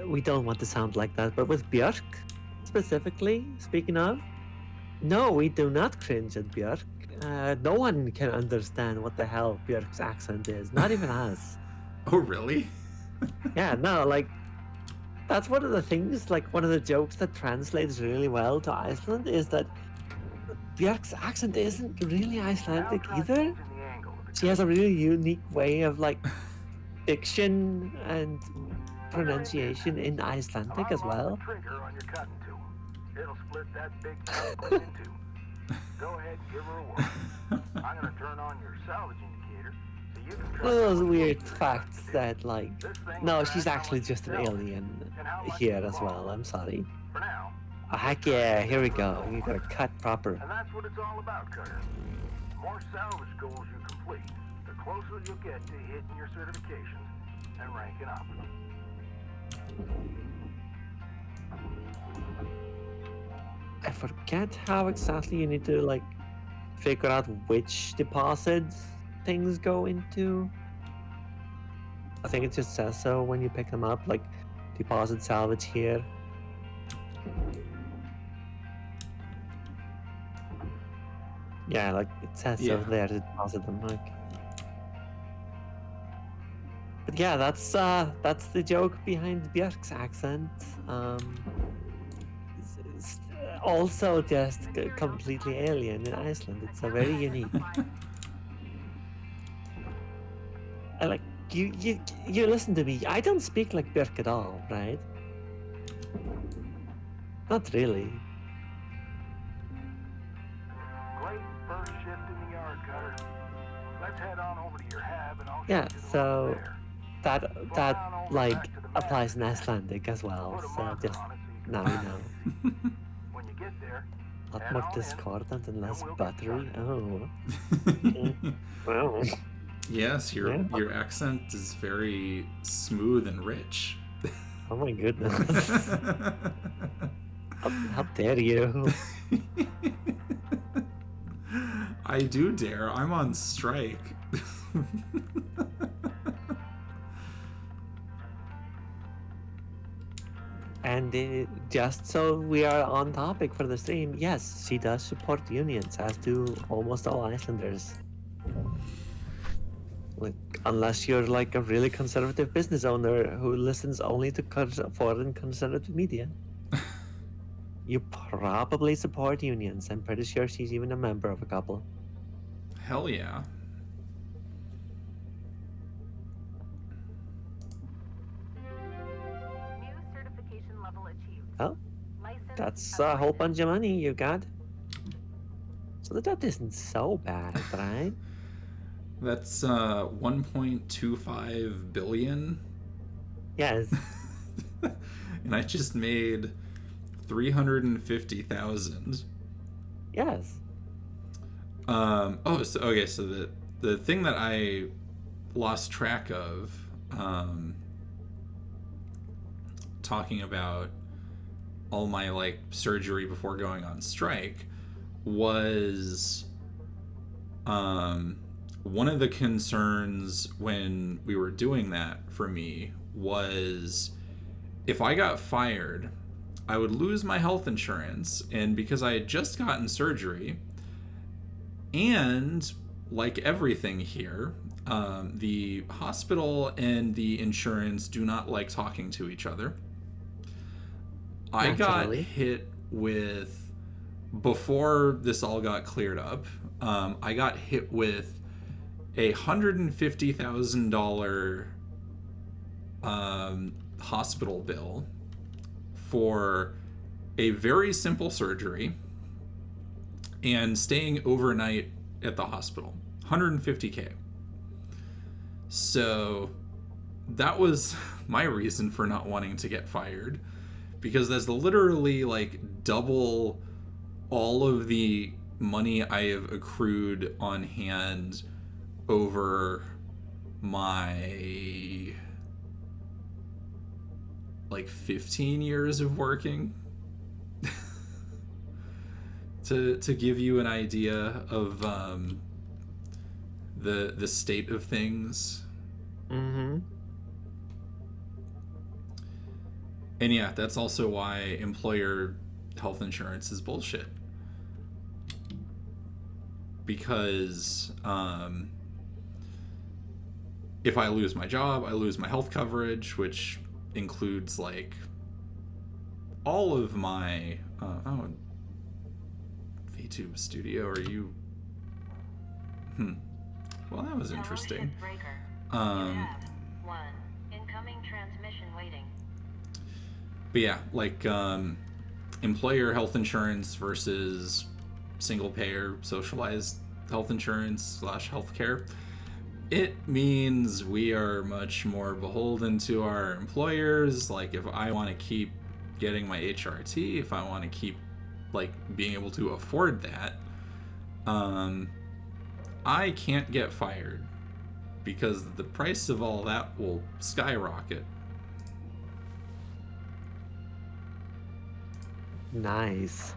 we don't want to sound like that, but with Björk specifically, speaking of, no, we do not cringe at Björk. No one can understand what the hell Björk's accent is, not even us. Oh, really? Yeah, no, like that's one of the things, like one of the jokes that translates really well to Iceland is that Björk's accent isn't really Icelandic Now try either. changing the She has a really unique way of like diction and pronunciation in Icelandic as well. Trigger on your cutting tool. It'll split that big son in two. Go ahead and give her a whirl. I'm gonna turn on your salvage indicator so you can One track of those how much weird work you're facts gonna do. that like, This thing no, will she's track how actually much just an you sell alien and how much here you as borrow. well. I'm sorry. For now, Oh, heck yeah, here we go. You gotta cut proper. and that's what it's all about, Cutter. The more salvage goals you complete, the closer you'll get to hitting your certifications and ranking up. I forget how exactly you need to like figure out which deposits things go into. I think it just says so when you pick them up, like deposit salvage here. Yeah, like it says so Yeah. there to deposit them. Like, but yeah, that's the joke behind Björk's accent. It's also just completely alien in Iceland. It's a very unique. I like you listen to me. I don't speak like Björk at all, right? Not really. Great first shift in the yard, Cutter. Let's head on over to your hab and I'll Yeah, show you the so ropes there. that like applies in Icelandic as well. Put a So marker just on it so you now can you know. When you get there, A lot head more on in, discordant and less we'll get buttery. started. Oh, well. Yes, your Yeah. your accent is very smooth and rich. Oh my goodness. How dare you? I do dare. I'm on strike. And just so we are on topic for the stream, yes, she does support unions, as do almost all Icelanders. Like, unless you're like a really conservative business owner who listens only to foreign conservative media, you probably support unions. I'm pretty sure she's even a member of a couple. Hell yeah. New certification level achieved. Oh, License that's a whole bunch of money you got. So the debt isn't so bad, right? That's 1.25 billion. Yes. And I just made 350,000. Yes. Oh, so okay, so the thing that I lost track of, talking about all my like surgery before going on strike, was one of the concerns when we were doing that for me was if I got fired, I would lose my health insurance, and because I had just gotten surgery, and like everything here, the hospital and the insurance do not like talking to each other. I got Naturally. hit with, before this all got cleared up, I got hit with a $150,000 hospital bill for a very simple surgery and staying overnight at the hospital. $150K. So that was my reason for not wanting to get fired, because that's literally like double all of the money I have accrued on hand over my like 15 years of working. to give you an idea of the state of things. Mm-hmm. And yeah, that's also why employer health insurance is bullshit. Because if I lose my job, I lose my health coverage, which includes like all of my VTube Studio. Are you Well, that was interesting. Hello, ship breaker. Um, You have one incoming transmission waiting. but yeah, like employer health insurance versus single payer socialized health insurance / healthcare. It means we are much more beholden to our employers. Like, if I want to keep getting my HRT, if I want to keep like being able to afford that, I can't get fired because the price of all that will skyrocket. Nice.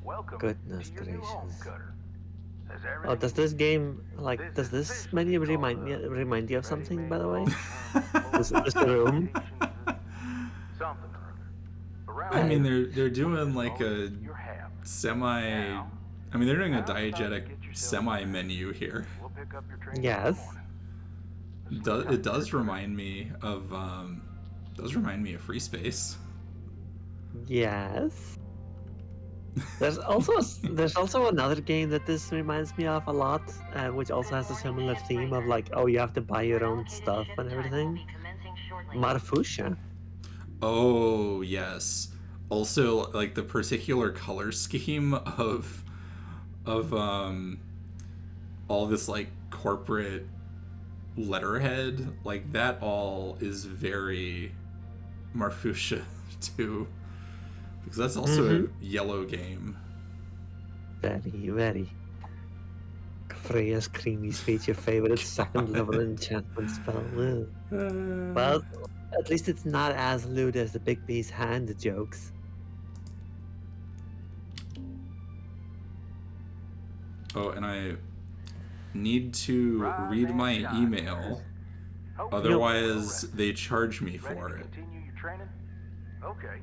Welcome Goodness to your new home, gracious. Cutter. Has Oh, everything does this game, like, does this menu remind you of something, by the way? This room? Something or other. Around I mean, here, they're doing like a you're half. semi. Now, I mean, they're doing a now's about to diegetic get yourself semi set. menu here. We'll pick up your train Yes. in the morning. It does remind me of Free Space. Yes. There's also another game that this reminds me of a lot, which also has a similar theme of like, oh, you have to buy your own stuff and everything. Marfusha. Oh yes. Also, like the particular color scheme of all this like corporate letterhead, like that all is very Marfusha too, because that's also a yellow game. Very, very. Freya's creamy speech, your favorite second level enchantment spell. Ugh. Well, at least it's not as lewd as the Big B's hand jokes. Oh, and I need to read my email, otherwise they charge me Ready for to it. continue your training? Okay.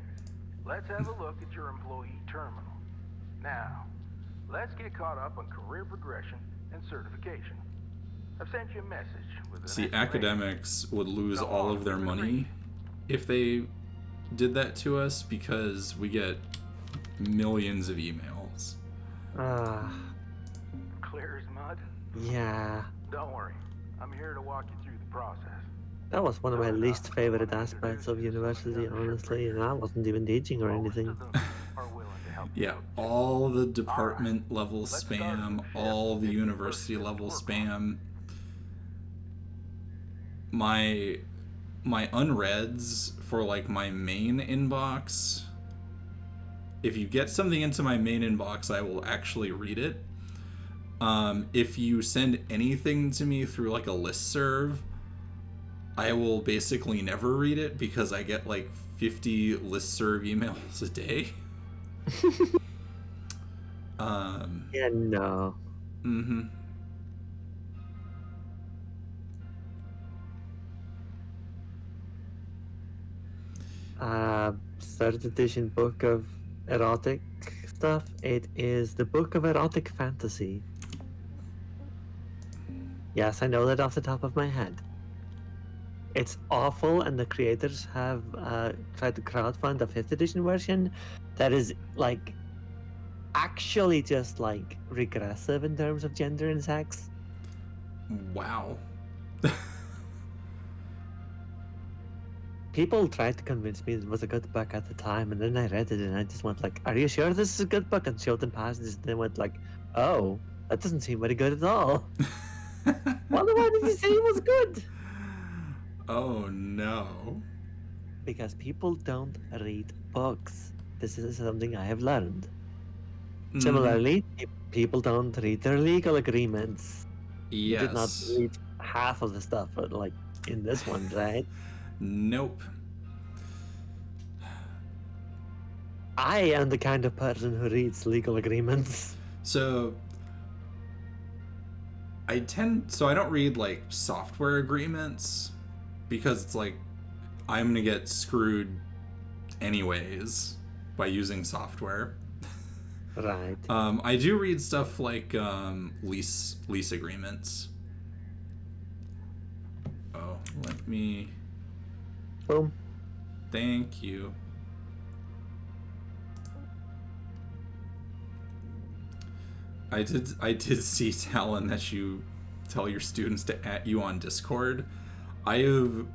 Let's have a look at your employee terminal. Now, let's get caught up on career progression and certification. I've sent you a message with an See, explanation. academics would lose all of their money if they did that to us, because we get millions of emails. Clear as mud? Yeah. Don't worry. I'm here to walk you through the process. That was one of my least favorite aspects of university, honestly, and I wasn't even teaching or anything. Most of them are willing to help you Yeah, out. all the department level spam, all the university level spam. My unreads for like my main inbox. If you get something into my main inbox, I will actually read it. If you send anything to me through like a listserv, I will basically never read it because I get like 50 listserv emails a day. Yeah, no. Mm-hmm. Third edition book of erotic stuff. It is the Book of Erotic Fantasy. Yes, I know that off the top of my head. It's awful, and the creators have tried to crowdfund a 5th edition version that is like actually just like regressive in terms of gender and sex. Wow. People tried to convince me it was a good book at the time, and then I read it and I just went like, "Are you sure this is a good book?" And showed them passages, and they went like, "Oh, that doesn't seem very good at all." Well, why did you say it was good? Oh no. Because people don't read books. This is something I have learned. Similarly, people don't read their legal agreements. Yes. You did not read half of the stuff, like in this one, right? Nope. I am the kind of person who reads legal agreements. So I don't read like software agreements because it's like I'm gonna get screwed anyways by using software. Right. I do read stuff like lease agreements. Oh, let me. Boom. Thank you. I did see, Talon, that you tell your students to at you on Discord. I have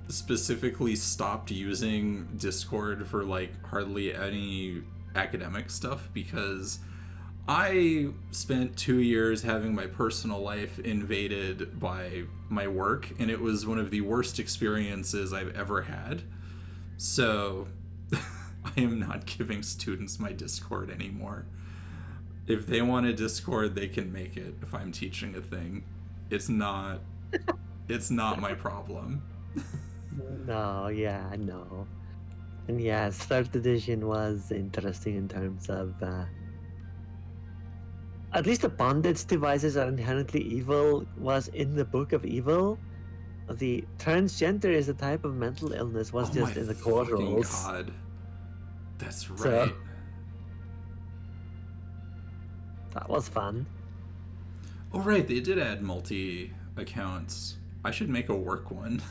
specifically stopped using Discord for like hardly any academic stuff because I spent 2 years having my personal life invaded by my work, and it was one of the worst experiences I've ever had. So I am not giving students my Discord anymore. If they want a Discord, they can make it if I'm teaching a thing. It's not my problem. No, yeah, no. And yes, third edition was interesting in terms of at least the bondage devices are inherently evil was in the Book of Evil. The transgender is a type of mental illness was Oh my just in the core fucking rules. god. That's right. So- That was fun. Oh right, they did add multi accounts. I should make a work one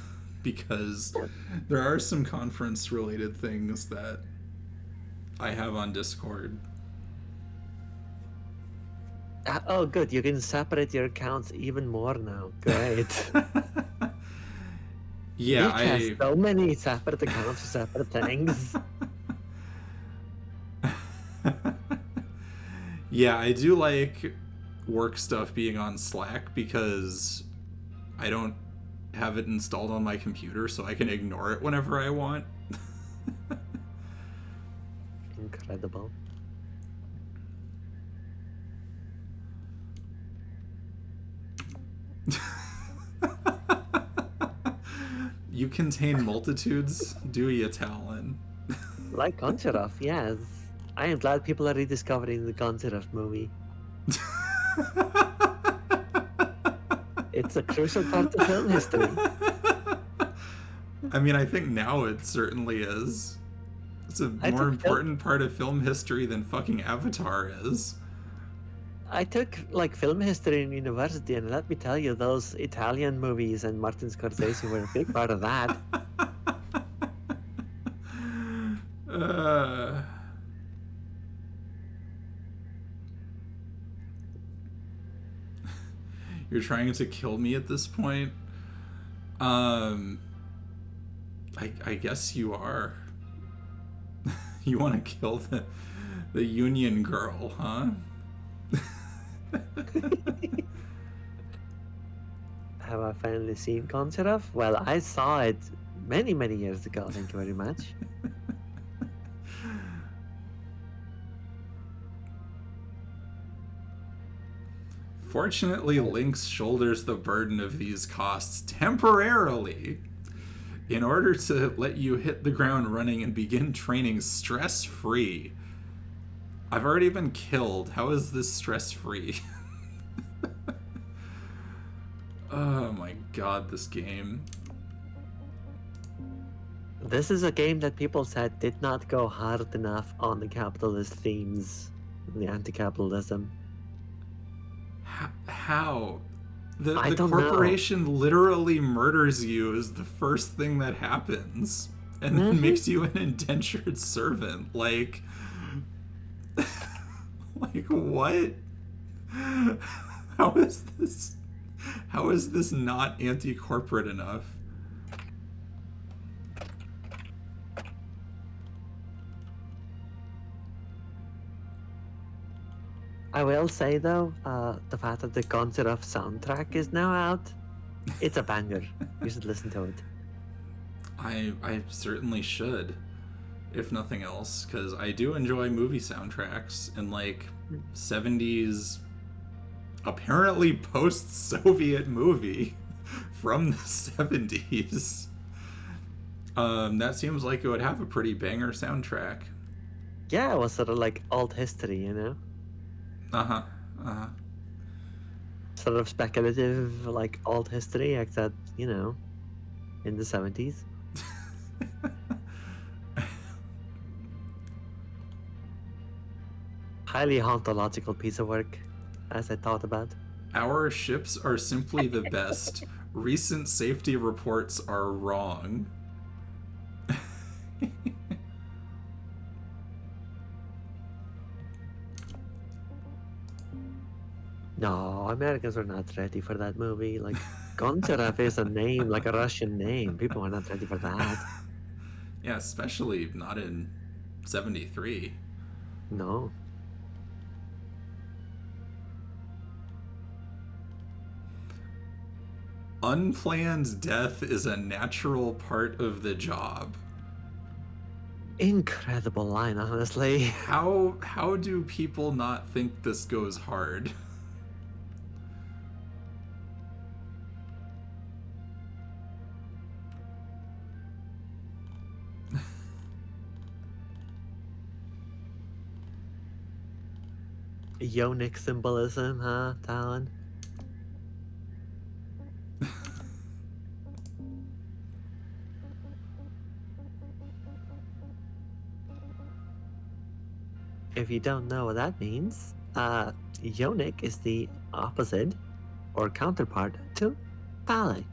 because there are some conference related things that I have on Discord. Oh, good. You can separate your accounts even more now. Great. Yeah, Nick has so many separate accounts for separate things. Yeah, I do like work stuff being on Slack because I don't have it installed on my computer, so I can ignore it whenever I want. Incredible. You contain multitudes, do you, Talon? Like Goncharov, yes. I am glad people are rediscovering the Goncharov movie. It's a crucial part of film history. I mean, I think now it certainly is. It's a I more took important part of film history than fucking Avatar is. I took like film history in university, and let me tell you, those Italian movies and Martin Scorsese were a big part of that. You're trying to kill me at this point? I guess you are. You want to kill the Union girl, huh? Have I finally seen Goncharov? Well, I saw it many, many years ago. Thank you very much. Fortunately, Lynx shoulders the burden of these costs temporarily in order to let you hit the ground running and begin training stress-free. I've already been killed. How is this stress-free? Oh my god, this game. This is a game that people said did not go hard enough on the capitalist themes, the anti-capitalism. How? The I don't know. corporation literally murders you is the first thing that happens, and then makes you an indentured servant. Like what? How is this? How is this not anti-corporate enough? I will say though, the fact that the Goncharov soundtrack is now out, it's a banger. You should listen to it. I certainly should, if nothing else, because I do enjoy movie soundtracks and like 70s, apparently post-Soviet movie from the 70s. That seems like it would have a pretty banger soundtrack. Yeah, it was sort of like alt history, you know? Sort of speculative, like alt history, except, you know, in the 70s. Highly ontological piece of work, as I thought about. Our ships are simply the best. Recent safety reports are wrong. Oh, Americans are not ready for that movie. Like, Goncharov is a name, like a Russian name. People are not ready for that. Yeah, especially not in 73. No. Unplanned death is a natural part of the job. Incredible line, honestly. How do people not think this goes hard? Ionic symbolism, huh, Talon? If you don't know what that means, Ionic is the opposite or counterpart to phallic.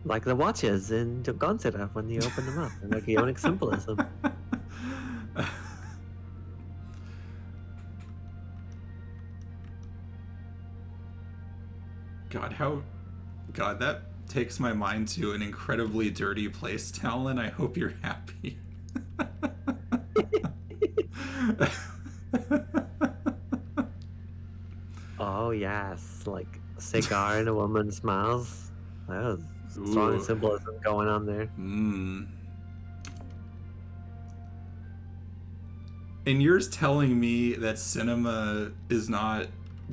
Like the watches in Goncharov when you open them up, like Ionic symbolism. God, that takes my mind to an incredibly dirty place, Talon. I hope you're happy. Oh yes, like cigar in a woman's mouth. That was strong Ooh. symbolism going on there. And you're telling me that cinema is not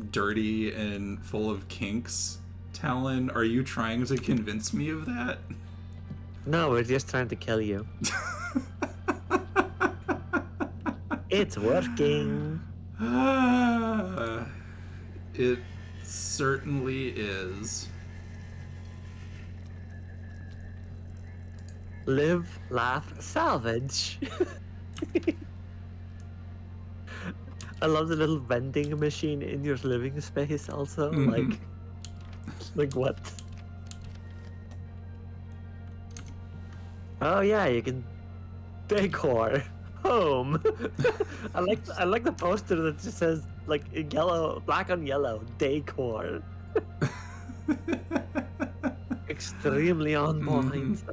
dirty and full of kinks, Talon? Are you trying to convince me of that? No, we're just trying to kill you. It's working. It certainly is. Live, laugh, salvage. I love the little vending machine in your living space also. Like what? Oh yeah, you can decor home. I like the poster that just says like in yellow, black on yellow, decor. Extremely on point.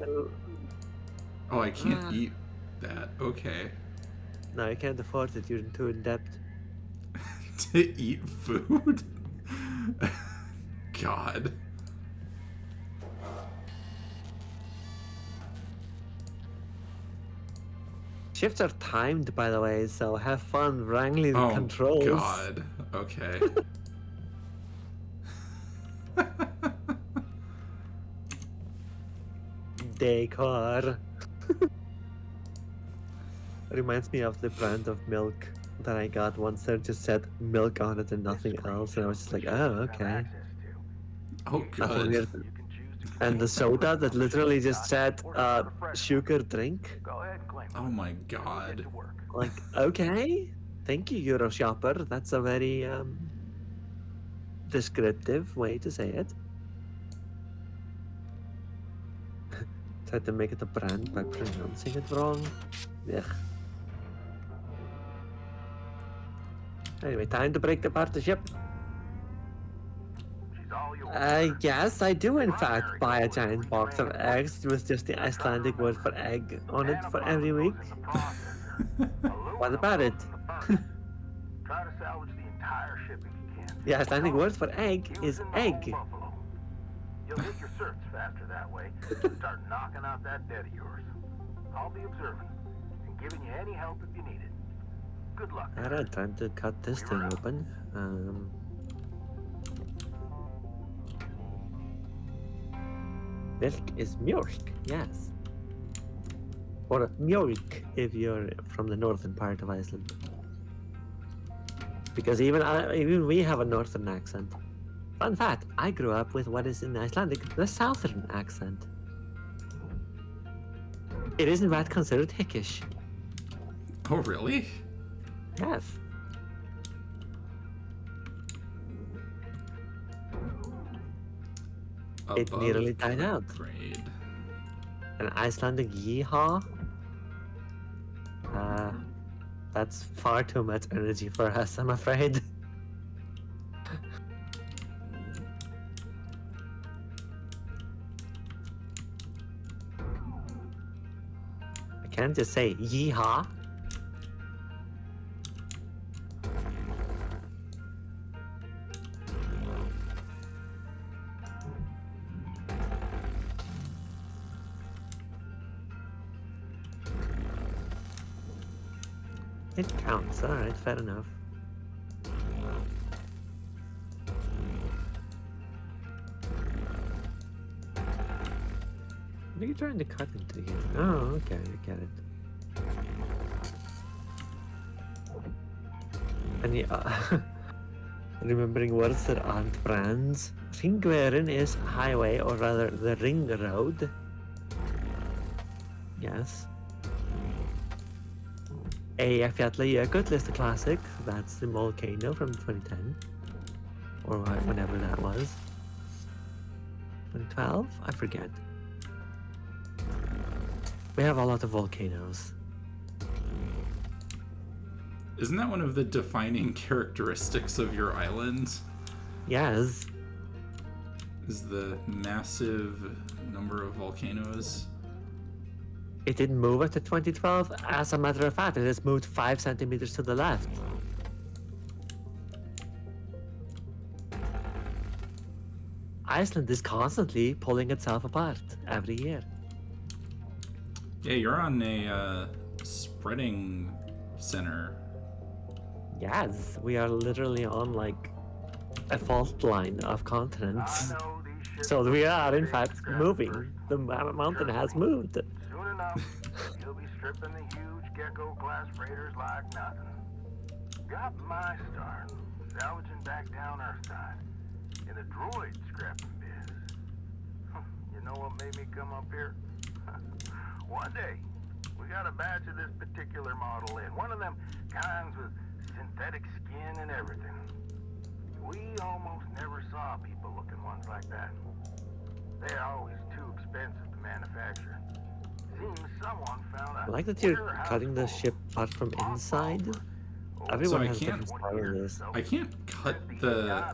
Oh, I can't eat that. Okay. No, you can't afford it. You're too in debt. To eat food? God. Shifts are timed, by the way, so have fun wrangling the controls. Oh, God. Okay. Decor. Reminds me of the brand of milk that I got once. There just said milk on it and nothing else, and I was just like, oh, okay. Oh, Nothing good. weird. And the soda that literally just said sugar drink. Oh my God. Like, okay, thank you, Euro Shopper. That's a very descriptive way to say it. Tried to make it a brand by pronouncing it wrong. Ugh. Anyway, time to break apart the ship. Yes, I do in fact buy a giant box of eggs with just the Icelandic word for egg on it for every week. What about it? Try to salvage the entire ship if you can. The Icelandic word for egg is egg. You'll get your certs faster that way. Start knocking out that debt of yours. I'll be observing and giving you any help if you need it. Good luck. Alright, time to cut this thing open. Milk is milk, yes. Or mjölk if you're from the northern part of Iceland. Because even we have a northern accent. Fun fact, I grew up with what is in Icelandic the southern accent. It is in fact considered Hickish. Oh, really? Yes. It nearly died out. Grade. An Icelandic yeehaw? That's far too much energy for us, I'm afraid. can't just say yeehaw. It counts, alright, fair enough. What are you trying to cut into here? Oh, okay, I get it. And yeah, remembering words that aren't brands. Ringverin is highway, or rather the ring road. Yes. Eyjafjallajökull is the classic. That's the volcano from 2010. Or whenever that was. 2012? I forget. We have a lot of volcanoes. Isn't that one of the defining characteristics of your island? Yes. Is the massive number of volcanoes? It didn't move after 2012. As a matter of fact, it has moved 5 centimeters to the left. Iceland is constantly pulling itself apart every year. Yeah, you're on a spreading center. Yes, we are literally on like a fault line of I continents. know these ships So we are, in big fact, scrap moving. first. The mountain has moved. Soon enough, you'll be stripping the huge gecko-class freighters like nothing. Got my start salvaging back down Earthside in the droid scrapping biz. You know what made me come up here? One day, we got a batch of this particular model in. One of them kinds with synthetic skin and everything. We almost never saw people looking ones like that. They're always too expensive to manufacture. Seems someone found a I like that you're warehouse cutting the full ship apart from inside. of Everyone I has a can't- different style in this. I can't cut the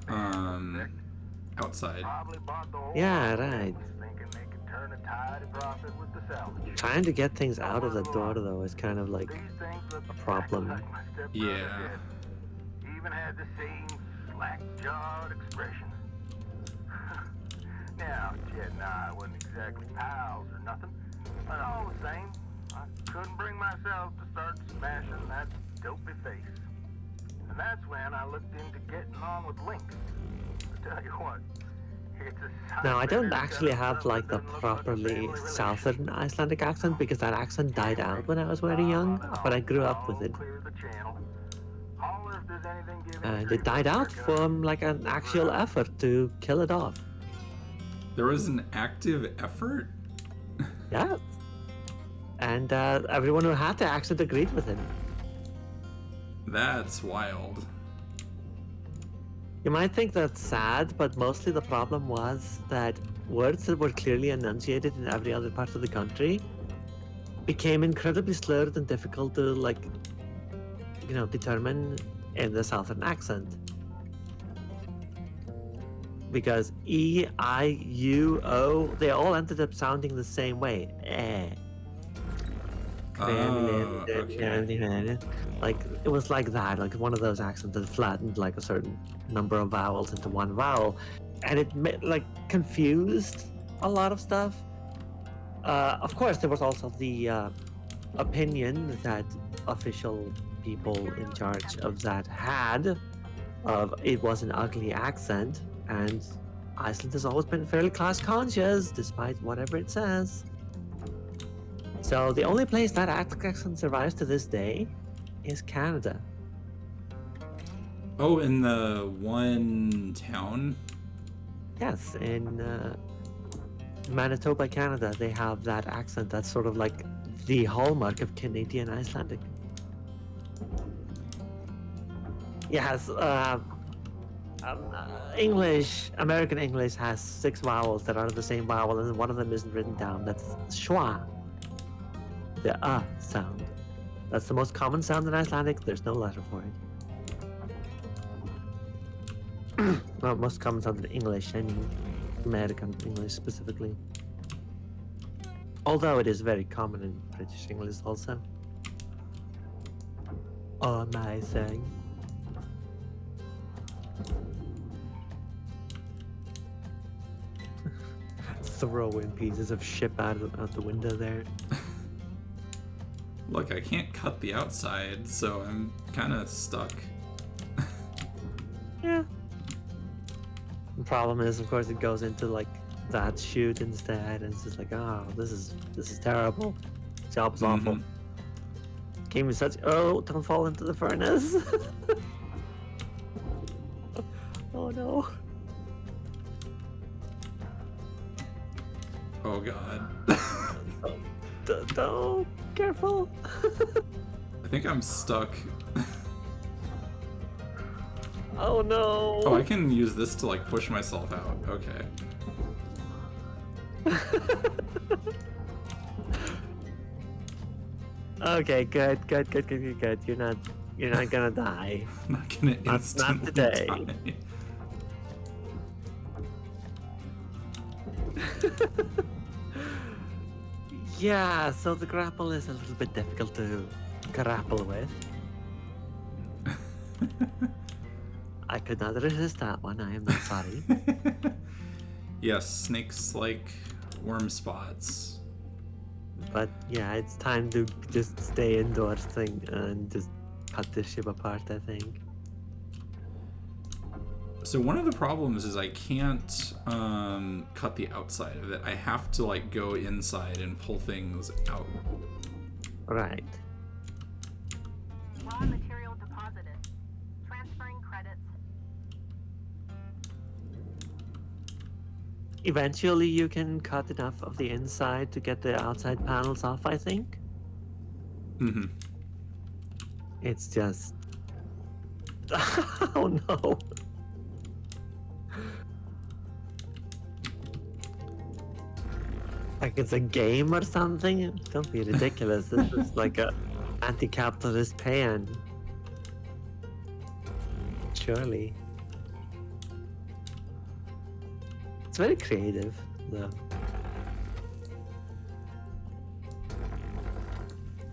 outside. Probably bought the whole Yeah, lot, right. thinking they could turn a tidy profit with the salvage. Trying to get things out of the door, though, is kind of like These things look a problem. exactly like my stepbrother Yeah. did. Even had the same slack-jawed expression. Now, Jed and I wasn't exactly pals or nothing, but all the same, I couldn't bring myself to start smashing that dopey face. And that's when I looked into getting on with Lynx. I tell you what, it's a Now, I don't sight actually better have than like the doesn't look like a properly family relation. southern Icelandic accent because that accent died out when I was very young, but I grew up with it. Clear the channel. Holler if there's anything giving And you it died out grief, Rebecca. from like an actual effort to kill it off. There was an active effort? Yeah. And everyone who had the accent agreed with him. That's wild. You might think that's sad, but mostly the problem was that words that were clearly enunciated in every other part of the country became incredibly slurred and difficult to, like, you know, determine in the southern accent. Because E, I, U, O, they all ended up sounding the same way. Oh, okay. Like, it was like that, like one of those accents that flattened like a certain number of vowels into one vowel. And it like confused a lot of stuff. Of course, there was also the opinion that official people in charge of that had of it was an ugly accent, and Iceland has always been fairly class conscious despite whatever it says. So the only place that accent survives to this day is Canada. Oh, in the one town? Yes, in Manitoba, Canada, they have that accent that's sort of like the hallmark of Canadian Icelandic. Yes, English, American English has 6 vowels that are the same vowel, and one of them isn't written down. That's schwa, the sound. That's the most common sound in Icelandic. There's no letter for it. Well, most common sound in English, I mean American English specifically. Although it is very common in British English also. Amazing. Throwing pieces of ship out the window there. Look, I can't cut the outside, so I'm kind of stuck. Yeah. The problem is, of course, it goes into like that chute instead, and it's just like, oh, this is terrible. Job's awful. Game is such. Oh, don't fall into the furnace. Oh no. Oh god. Don't. Careful. I think I'm stuck. Oh no. Oh, I can use this to like push myself out. Okay. Okay, good. You're not gonna die. I'm not gonna Not instantly today. die. Yeah, so the grapple is a little bit difficult to grapple with. I could not resist that one, I am not sorry. Yes, snakes like worm spots. But yeah, it's time to just stay indoors thing and just cut this ship apart, I think. So one of the problems is I can't cut the outside of it. I have to like go inside and pull things out. Right. Raw material deposited. Transferring credits. Eventually you can cut enough of the inside to get the outside panels off, I think. Mm-hmm. It's just... Oh no. Like it's a game or something? Don't be ridiculous. This is like a anti-capitalist pan. Surely. It's very creative, though.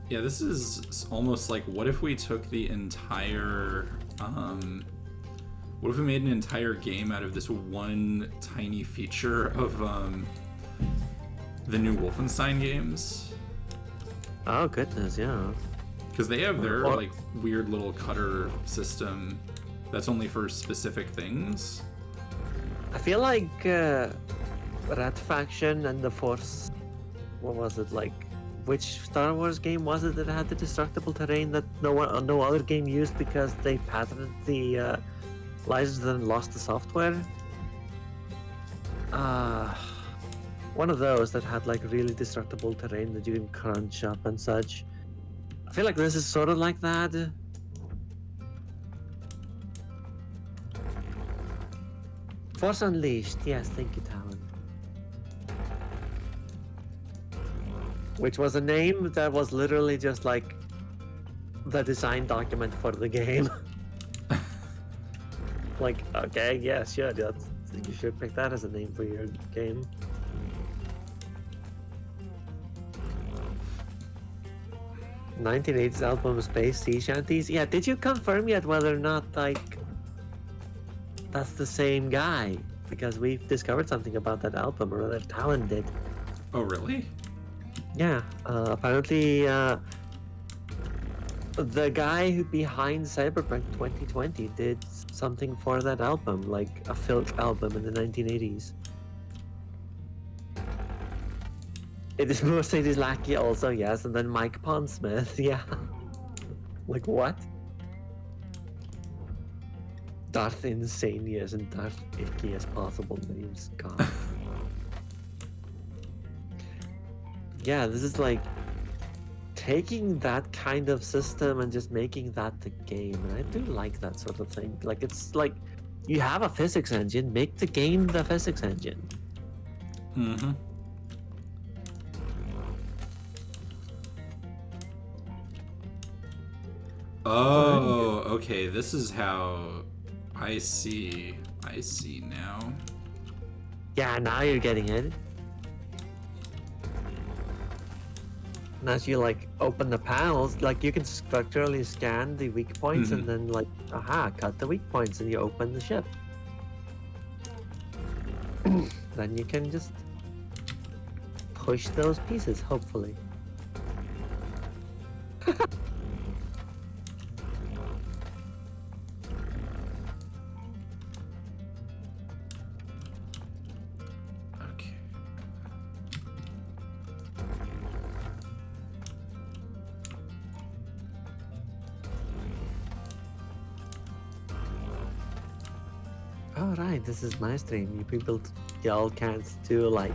Yeah, this is almost like, what if we took the entire, what if we made an entire game out of this one tiny feature of, the new Wolfenstein games? Oh goodness, yeah. Because they have their, like, weird little cutter system that's only for specific things. I feel like Red Faction and the Force... What was it, like... Which Star Wars game was it that had the destructible terrain that no other game used because they patented the license and lost the software? One of those that had like really destructible terrain that you can crunch up and such. I feel like this is sort of like that. Force Unleashed, yes, thank you, Talon. Which was a name that was literally just like the design document for the game. Like, okay, yeah, sure, you should pick that as a name for your game. '1980s album Space Sea Shanties. Yeah, did you confirm yet whether or not like that's the same guy? Because we've discovered something about that album, or rather Talon did. Oh, really? Yeah, apparently the guy who behind Cyberpunk 2020 did something for that album, like a Filk album in the 1980s. It is Mercedes Lackey also, yes, and then Mike Pondsmith, yeah. Like what? Darth Insanius and Darth Icky as possible names, god. Yeah, this is like taking that kind of system and just making that the game, and I do like that sort of thing. Like it's like you have a physics engine, make the game the physics engine. Mm-hmm. Oh, okay, this is how I see now. Yeah, now you're getting it. And as you like open the panels, like you can structurally scan the weak points and then like, aha, cut the weak points and you open the ship. Then you can just push those pieces, hopefully. Okay. Oh right, this is my stream. You people, y'all can't do like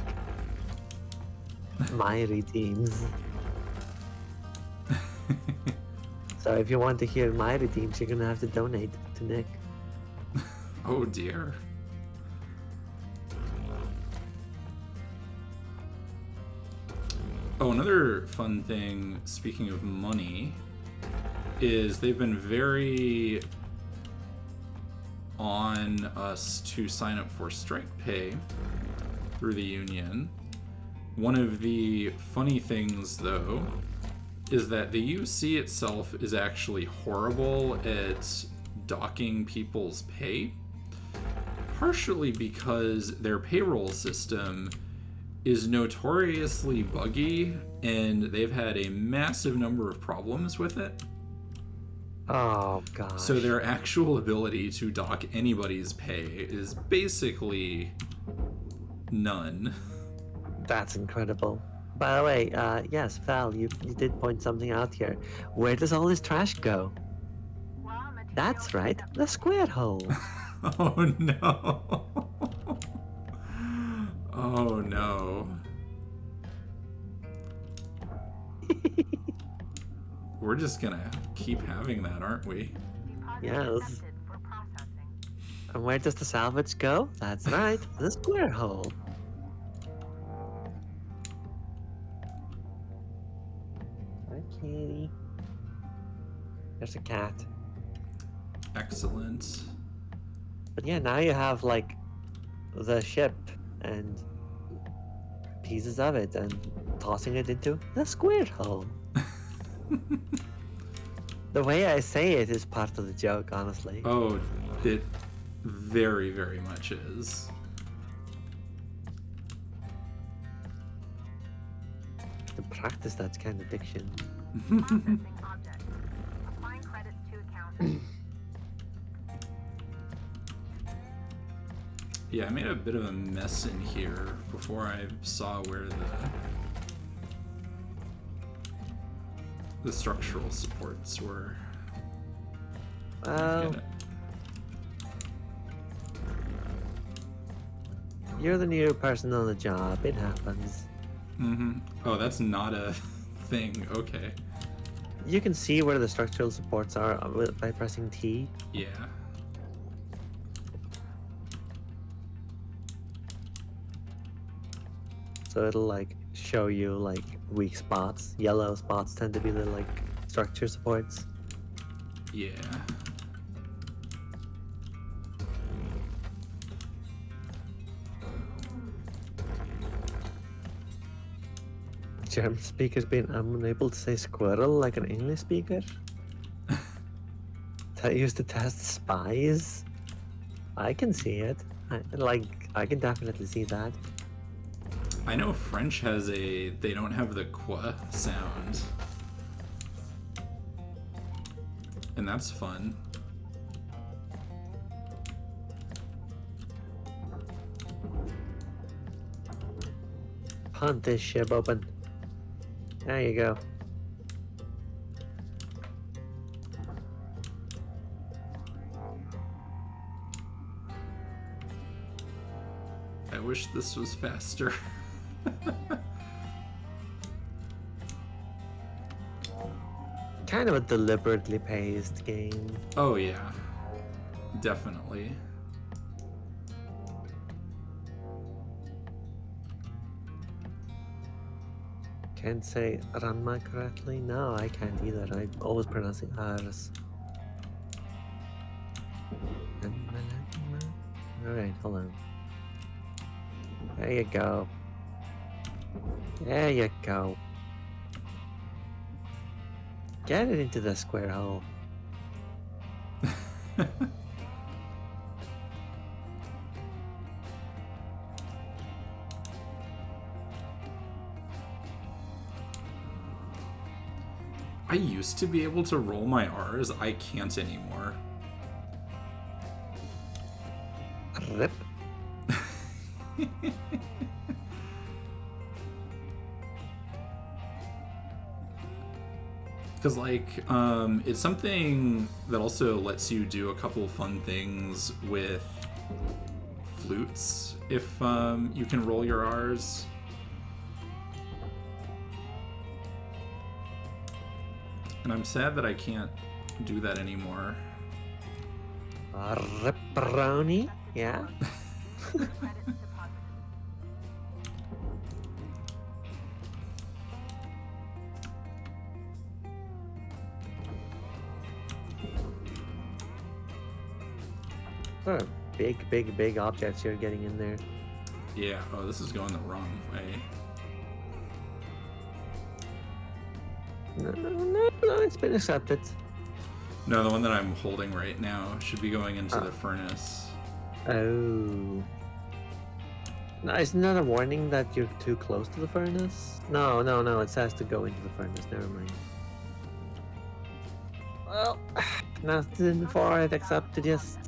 my redeems. So if you want to hear my redeems, you're gonna have to donate to Nick. Oh dear. Oh, another fun thing, speaking of money, is they've been very on us to sign up for strike pay through the union. One of the funny things, though, is that the UC itself is actually horrible at docking people's pay, partially because their payroll system is notoriously buggy and they've had a massive number of problems with it. Oh gosh. So their actual ability to dock anybody's pay is basically none. That's incredible. By the way, yes, Val, you did point something out here. Where does all this trash go? Raw material That's right, the square hole. Oh no. Oh no. We're just gonna keep having that, aren't we? deposit Yes. accepted for processing. And where does the salvage go? That's right, the square hole. Hi, kitty. There's a cat. Excellent. But yeah, now you have like the ship and pieces of it and tossing it into the square hole. The way I say it is part of the joke, honestly. Oh, it very, very much is. To practice that kind of diction. Processing object. Applying credits to account. Yeah, I made a bit of a mess in here before I saw where the structural supports were. Well, Get it. you're the new person on the job. It happens. Oh, that's not a thing. Okay. You can see where the structural supports are by pressing T. Yeah. So it'll like show you like weak spots. Yellow spots tend to be the like structure supports. Yeah. German speakers being unable to say squirrel like an English speaker. That used to test spies. I can see it. I can definitely see that. I know French has they don't have the qua sound. And that's fun. Punt this ship open. There you go. I wish this was faster. Kind of a deliberately paced game. Oh yeah. Definitely. Can't say Ranma correctly? No, I can't either. I'm always pronouncing R's. Alright, hold on. There you go. There you go. Get it into the square hole. I used to be able to roll my R's. I can't anymore. Rip. Because, like, it's something that also lets you do a couple fun things with flutes if you can roll your R's. And I'm sad that I can't do that anymore. Ripperoni? Yeah? Credits deposited. What are big objects you're getting in there. Yeah, oh, this is going the wrong way. No, it's been accepted. No, the one that I'm holding right now should be going into the furnace. Oh. No, isn't that a warning that you're too close to the furnace? No, it says to go into the furnace, never mind. Well, nothing before it except to just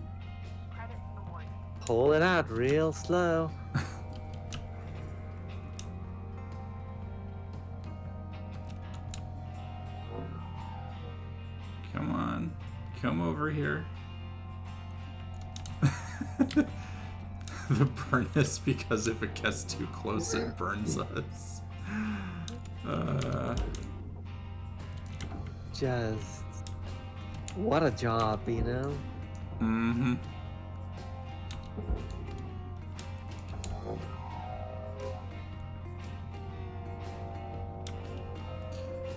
Credits awarded. pull it out real slow. Come on. Come over here. The furnace, because if it gets too close, it burns us. Just... what a job, you know? Mm-hmm.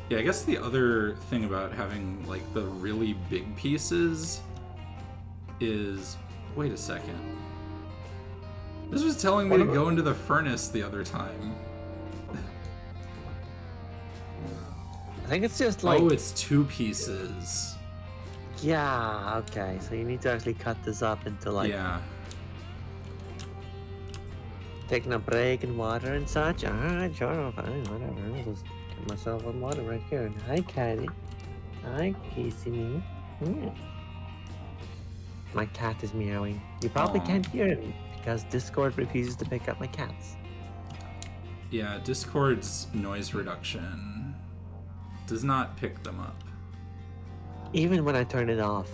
Yeah, I guess the other thing about having, like, the really big pieces is... Wait a second. This was telling me to go into the furnace the other time. I think it's just like... Oh, it's 2 pieces. yeah, okay, so you need to actually cut this up into like... Yeah. taking a break and water and such. Alright, sure, fine, whatever. I'll just get myself some water right here. Hi, Caddy. Hi, Kissy me. Yeah. My cat is meowing. You probably Aw. can't hear him because Discord refuses to pick up my cats. Yeah, Discord's noise reduction does not pick them up. Even when I turn it off.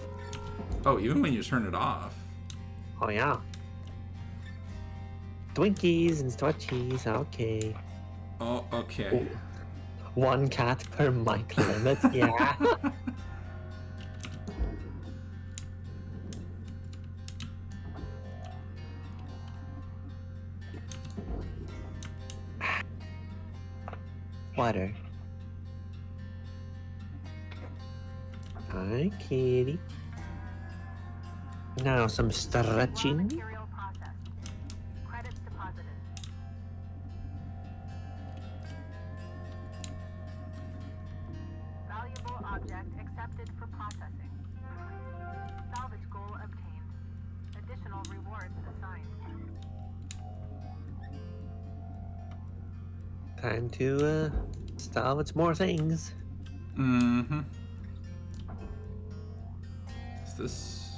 Oh, even when you turn it off. Oh, yeah. Twinkies and Stretchies, okay. Oh, okay. One cat per mic limit, yeah. Water. Hi, kitty. Now some Raw stretching. material processed. Credits deposited. Valuable object accepted for processing. Salvage goal obtained. Additional rewards assigned. Time to salvage more things. Mm-hmm. Is this...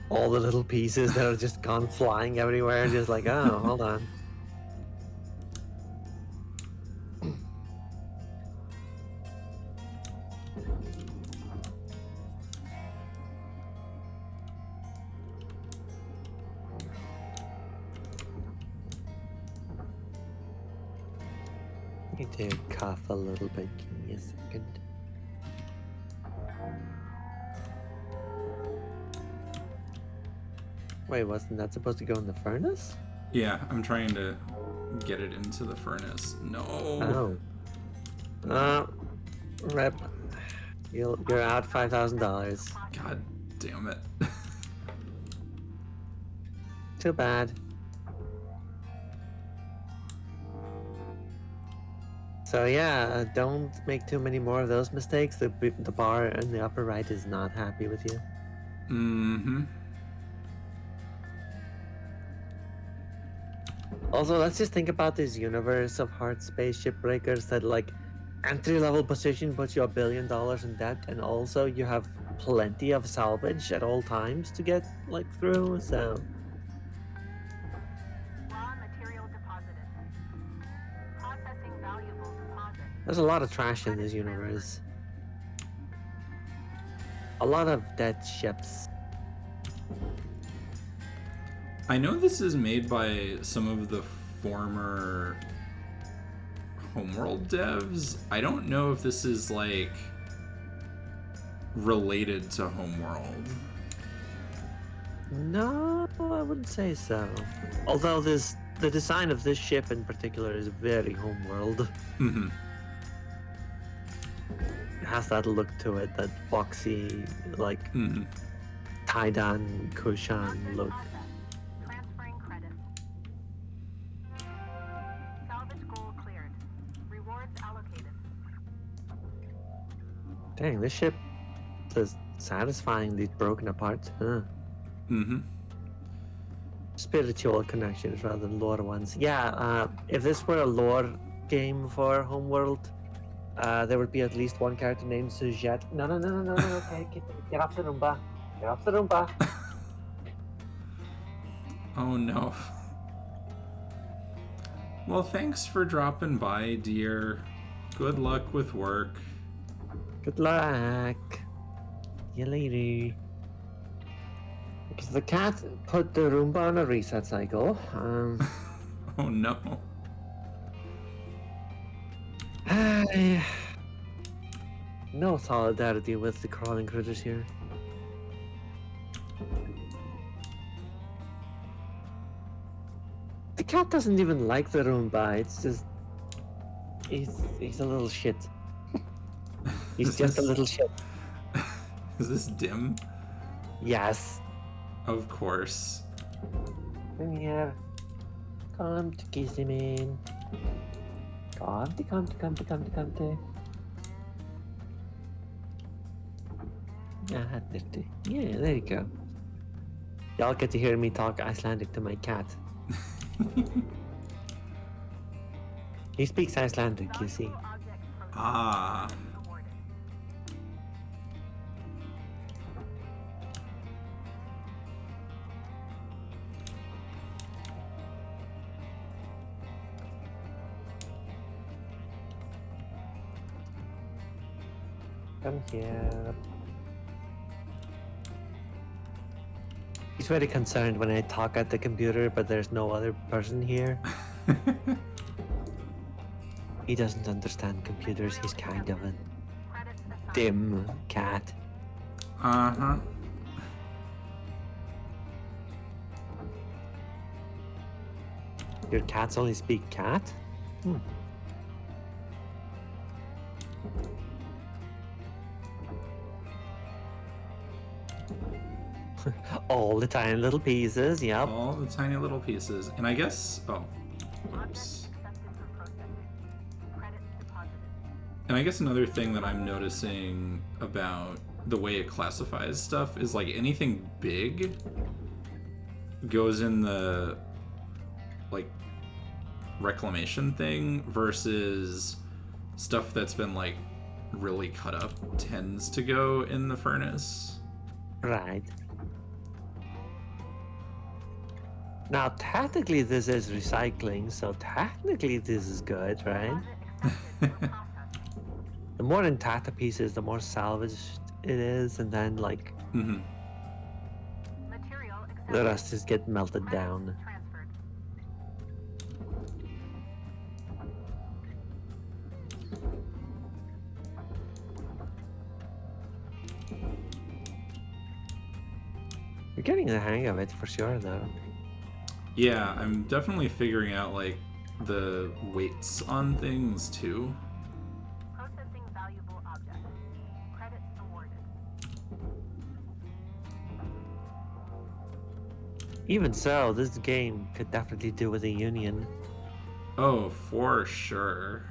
All the little pieces that are just gone flying everywhere, just like, oh, hold on. Need to cough a little bit. Give me a second. Wait, wasn't that supposed to go in the furnace? Yeah, I'm trying to get it into the furnace. No. Oh. Rep. You're out $5,000. God damn it. Too bad. So yeah, don't make too many more of those mistakes. The bar in the upper right is not happy with you. Mm-hmm. Also, let's just think about this universe of hard space shipbreakers that like entry-level position puts you $1 billion in debt, and also you have plenty of salvage at all times to get like through. So Raw material deposited. Processing valuable deposit. there's a lot of trash in this universe. A lot of dead ships. I know this is made by some of the former Homeworld devs. I don't know if this is like related to Homeworld. No, I wouldn't say so. Although the design of this ship in particular is very homeworld. Mm-hmm. It has that look to it, that boxy, like Mm-hmm. Taidan Kushan look. Transferring credits. Salvage goal cleared. Rewards allocated. Dang, this ship is satisfyingly broken apart, huh? Mm-hmm. Spiritual connections rather than lore ones. Yeah, if this were a lore game for Homeworld, there would be at least one character named Sujette. No, okay, get off the Roomba. Get off the Roomba. Oh no. Well, thanks for dropping by, dear. Good luck with work. Good luck. See you later. Because the cat put the Roomba on a reset cycle. Oh no. No solidarity with the crawling critters here. The cat doesn't even like the Roomba. It's just he's a little shit. He's Is just a this- little shit. Is this dim? Yes. Of course. Come here. Come to kiss him in. Come to. Yeah, there you go. Y'all get to hear me talk Icelandic to my cat. He speaks Icelandic, you see. Valuable object processed. Ah. Awarded. Come here. He's very concerned when I talk at the computer, but there's no other person here. He doesn't understand computers. He's kind of a Credits assigned. dim cat. Uh-huh. Your cats only speak cat? All the tiny little pieces, yep. All the tiny little pieces. And I guess... Oh. Object Whoops. accepted for processing. Credits deposited. And I guess another thing that I'm noticing about the way it classifies stuff is like anything big goes in the like reclamation thing versus stuff that's been like really cut up tends to go in the furnace. Right. Now, technically, this is recycling, so technically, this is good, right? Deposit accepted for processing. The more intact a piece is, the more salvaged it is, and then, like, Mm-hmm. Material accepted. the rest just get melted Credits down. transferred. You're getting the hang of it for sure, though. Yeah, I'm definitely figuring out like the weights on things too. Processing valuable object. Credits awarded. Even so, this game could definitely do with a union. Oh, for sure.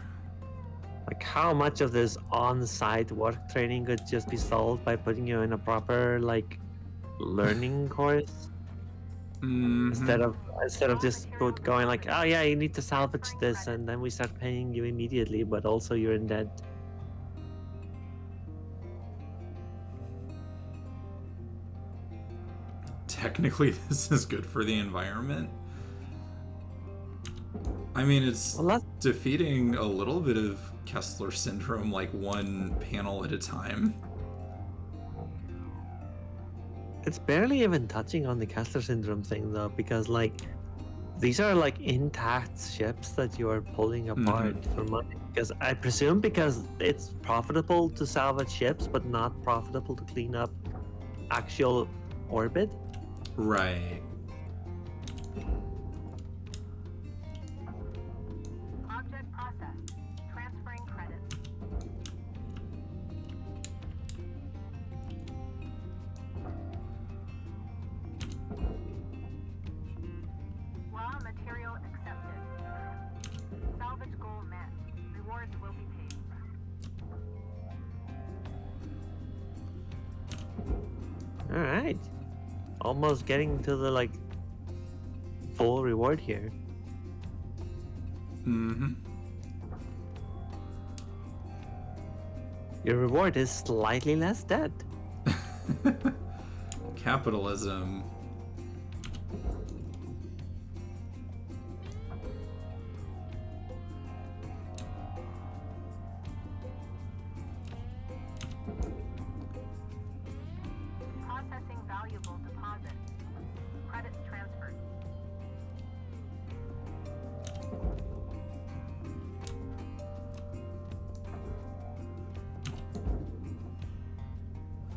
Like how much of this on-site work training could just be solved by putting you in a proper like learning course instead of just going like, oh yeah, you need to salvage this, and then we start paying you immediately, but also you're in debt. Technically, this is good for the environment. I mean, it's defeating a little bit of Kessler syndrome, like one panel at a time. It's barely even touching on the Kessler syndrome thing though, because like these are like intact ships that you are pulling apart for money. Because I presume because it's profitable to salvage ships, but not profitable to clean up actual orbit. Right. Object processed. Transferring credits. Raw material accepted. Salvage goal met. Rewards will be paid. All right, almost getting to the like full reward here. Your reward is slightly less debt. Capitalism. Processing valuable deposit. Credits transferred.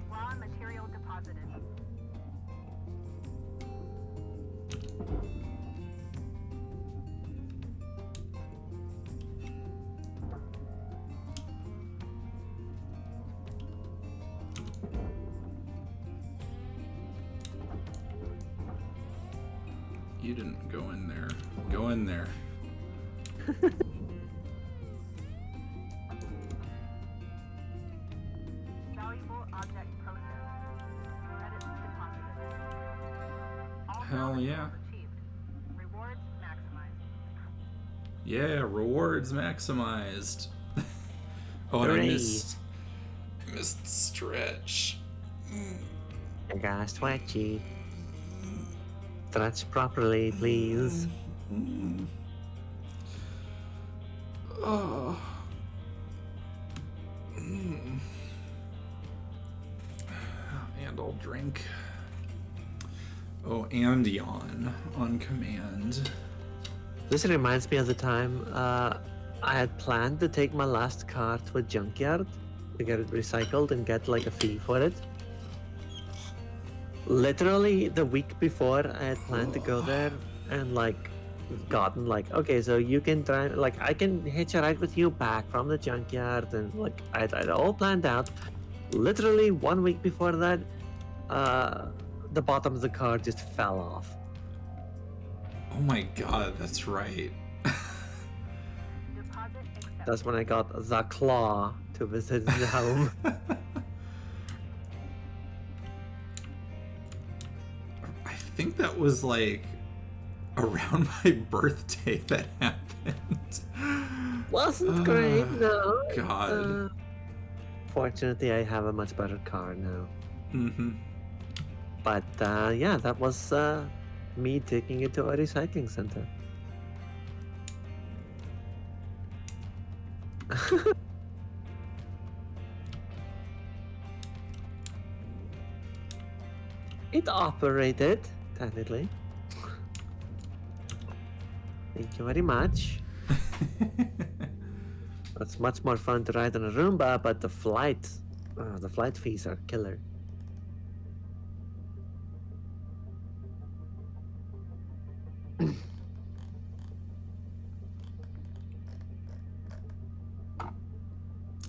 Raw material deposited. You didn't go in there. Go in there. Valuable object processed. Credits deposited. All Hell salvage yeah. goals achieved. Rewards maximized. Yeah, rewards maximized. Oh, and I Hooray. missed stretch. I got stretchy. Stretch properly, please. Oh. And I'll drink. Oh, and yawn on command. This reminds me of the time I had planned to take my last car to a junkyard to get it recycled and get like a fee for it. Literally the week before, I had planned to go there and like gotten like, okay, so you can try, like I can hitch a ride with you back from the junkyard, and like I'd all planned out. Literally 1 week before that, the bottom of the car just fell off. Oh my god, that's right. Deposit accepted. That's when I got the claw to visit the home. I think that was like around my birthday that happened. Wasn't great, no. God. Fortunately, I have a much better car now. Mm-hmm. But yeah, that was me taking it to a recycling center. It operated, technically. Thank you very much. It's much more fun to ride on a Roomba, but the flight fees are killer.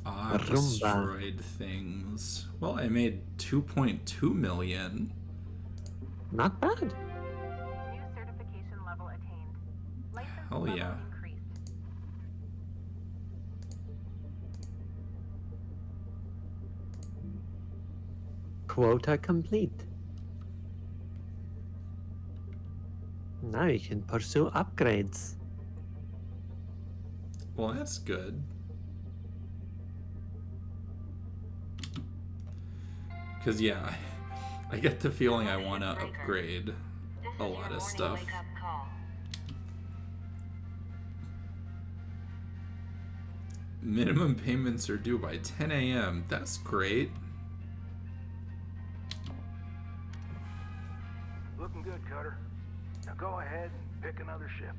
I destroyed things. Well, I made 2.2 million. Not bad. New certification level attained. License Hell level yeah. increased. Quota complete. Now you can pursue upgrades. Well, that's good. Because, yeah, I get the feeling I want to upgrade a lot of stuff. Minimum payments are due by 10 a.m. That's great. Looking good, Cutter. Now go ahead and pick another ship.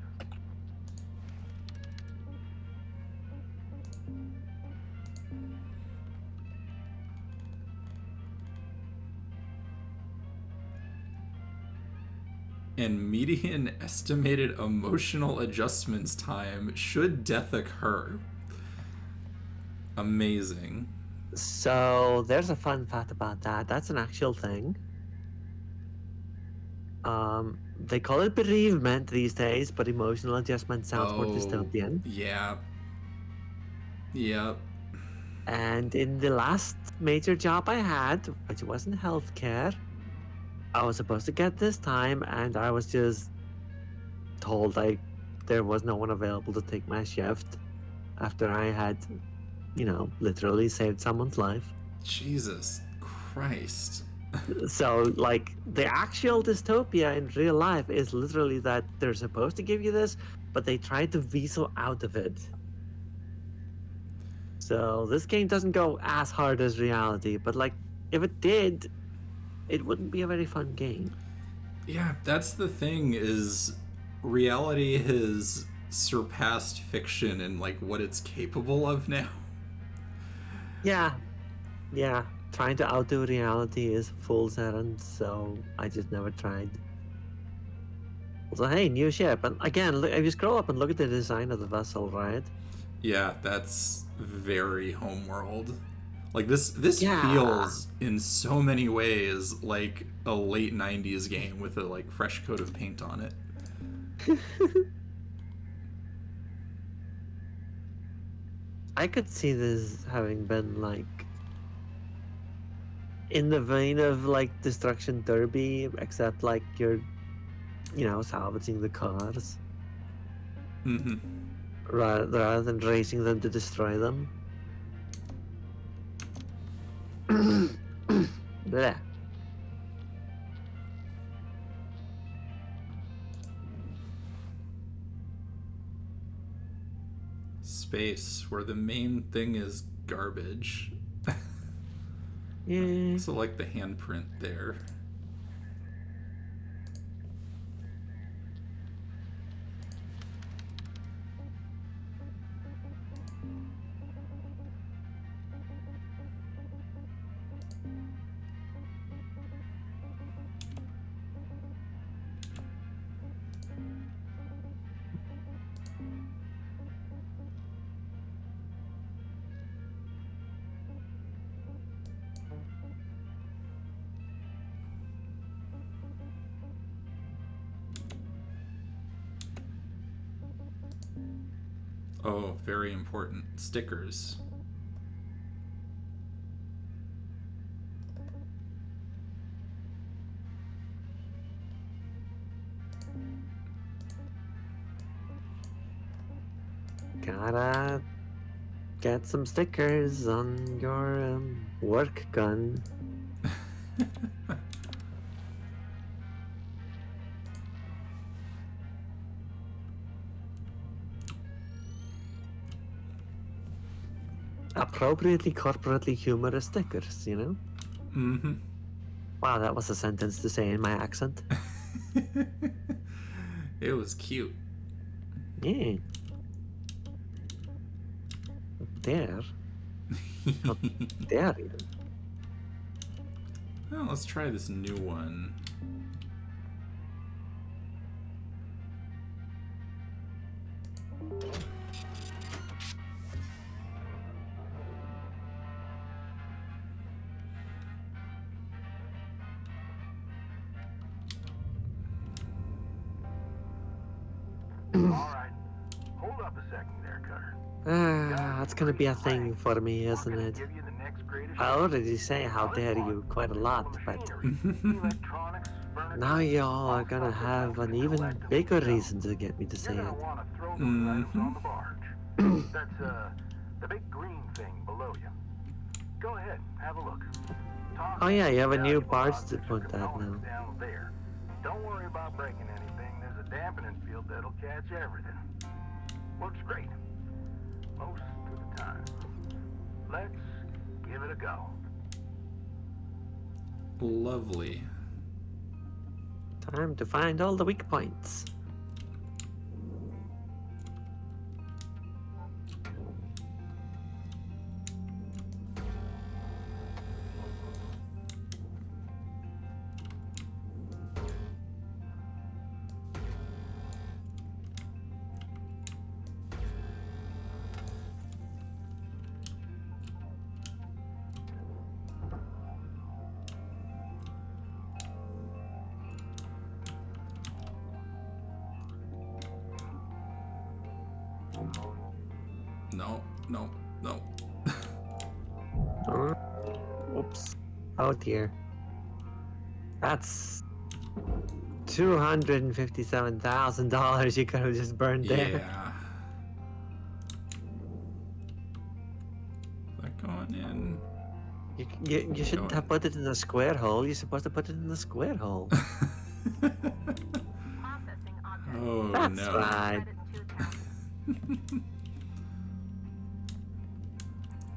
And median estimated emotional adjustments time should death occur. Amazing. So there's a fun fact about that. That's an actual thing. They call it bereavement these days, but emotional adjustment sounds more dystopian. Yeah. Yep. And in the last major job I had, which was in healthcare, I was supposed to get this time, and I was just told like there was no one available to take my shift after I had, literally saved someone's life. Jesus Christ. So, like, the actual dystopia in real life is literally that they're supposed to give you this, but they try to weasel out of it. So, this game doesn't go as hard as reality, but, like, if it did, it wouldn't be a very fun game. Yeah, that's the thing, is reality has surpassed fiction and, like, what it's capable of now. Yeah. Trying to outdo reality is fool's errand, so I just never tried. So, hey, new ship. And again, look, if you scroll up and look at the design of the vessel, right? Yeah, that's very homeworld. Like, this Yeah. feels in so many ways like a late 90s game with a, like, fresh coat of paint on it. I could see this having been, like, in the vein of, like, Destruction Derby, except, like, you're, salvaging the cars Mm-hmm. rather than racing them to destroy them. Bleh. Space, where the main thing is garbage. Yeah. So, like, the handprint there. Oh, very important. Stickers. Gotta get some stickers on your work gun. Appropriately corporately humorous stickers, Mm-hmm. Wow, that was a sentence to say in my accent. It was cute. Yeah. There. How dare you? Well, let's try this new one. All right. Hold up a second there, Cutter. That's gonna be a thing for me, isn't We're gonna it? give you the next greatest I already say how dare you quite a lot, but Electronics, furniture, now y'all are gonna have an even bigger reason to get me to say you're it. gonna want to throw those items on the barge. That's the big green thing below you. Go ahead, have a look. Toss Oh yeah, you have a new valuable barge to objects or point at components now. down there. Don't worry about breaking anything. There's a dampening field that'll catch everything. Works great. Most of the time. Let's give it a go. Lovely. Time to find all the weak points. No, no, no. Oh, whoops. Oh dear. That's $257,000 you could have just burned there. Yeah. Is that going in? You shouldn't have put it in the square hole. You're supposed to put it in the square hole. Processing object. Oh That's no. right. Credits to account.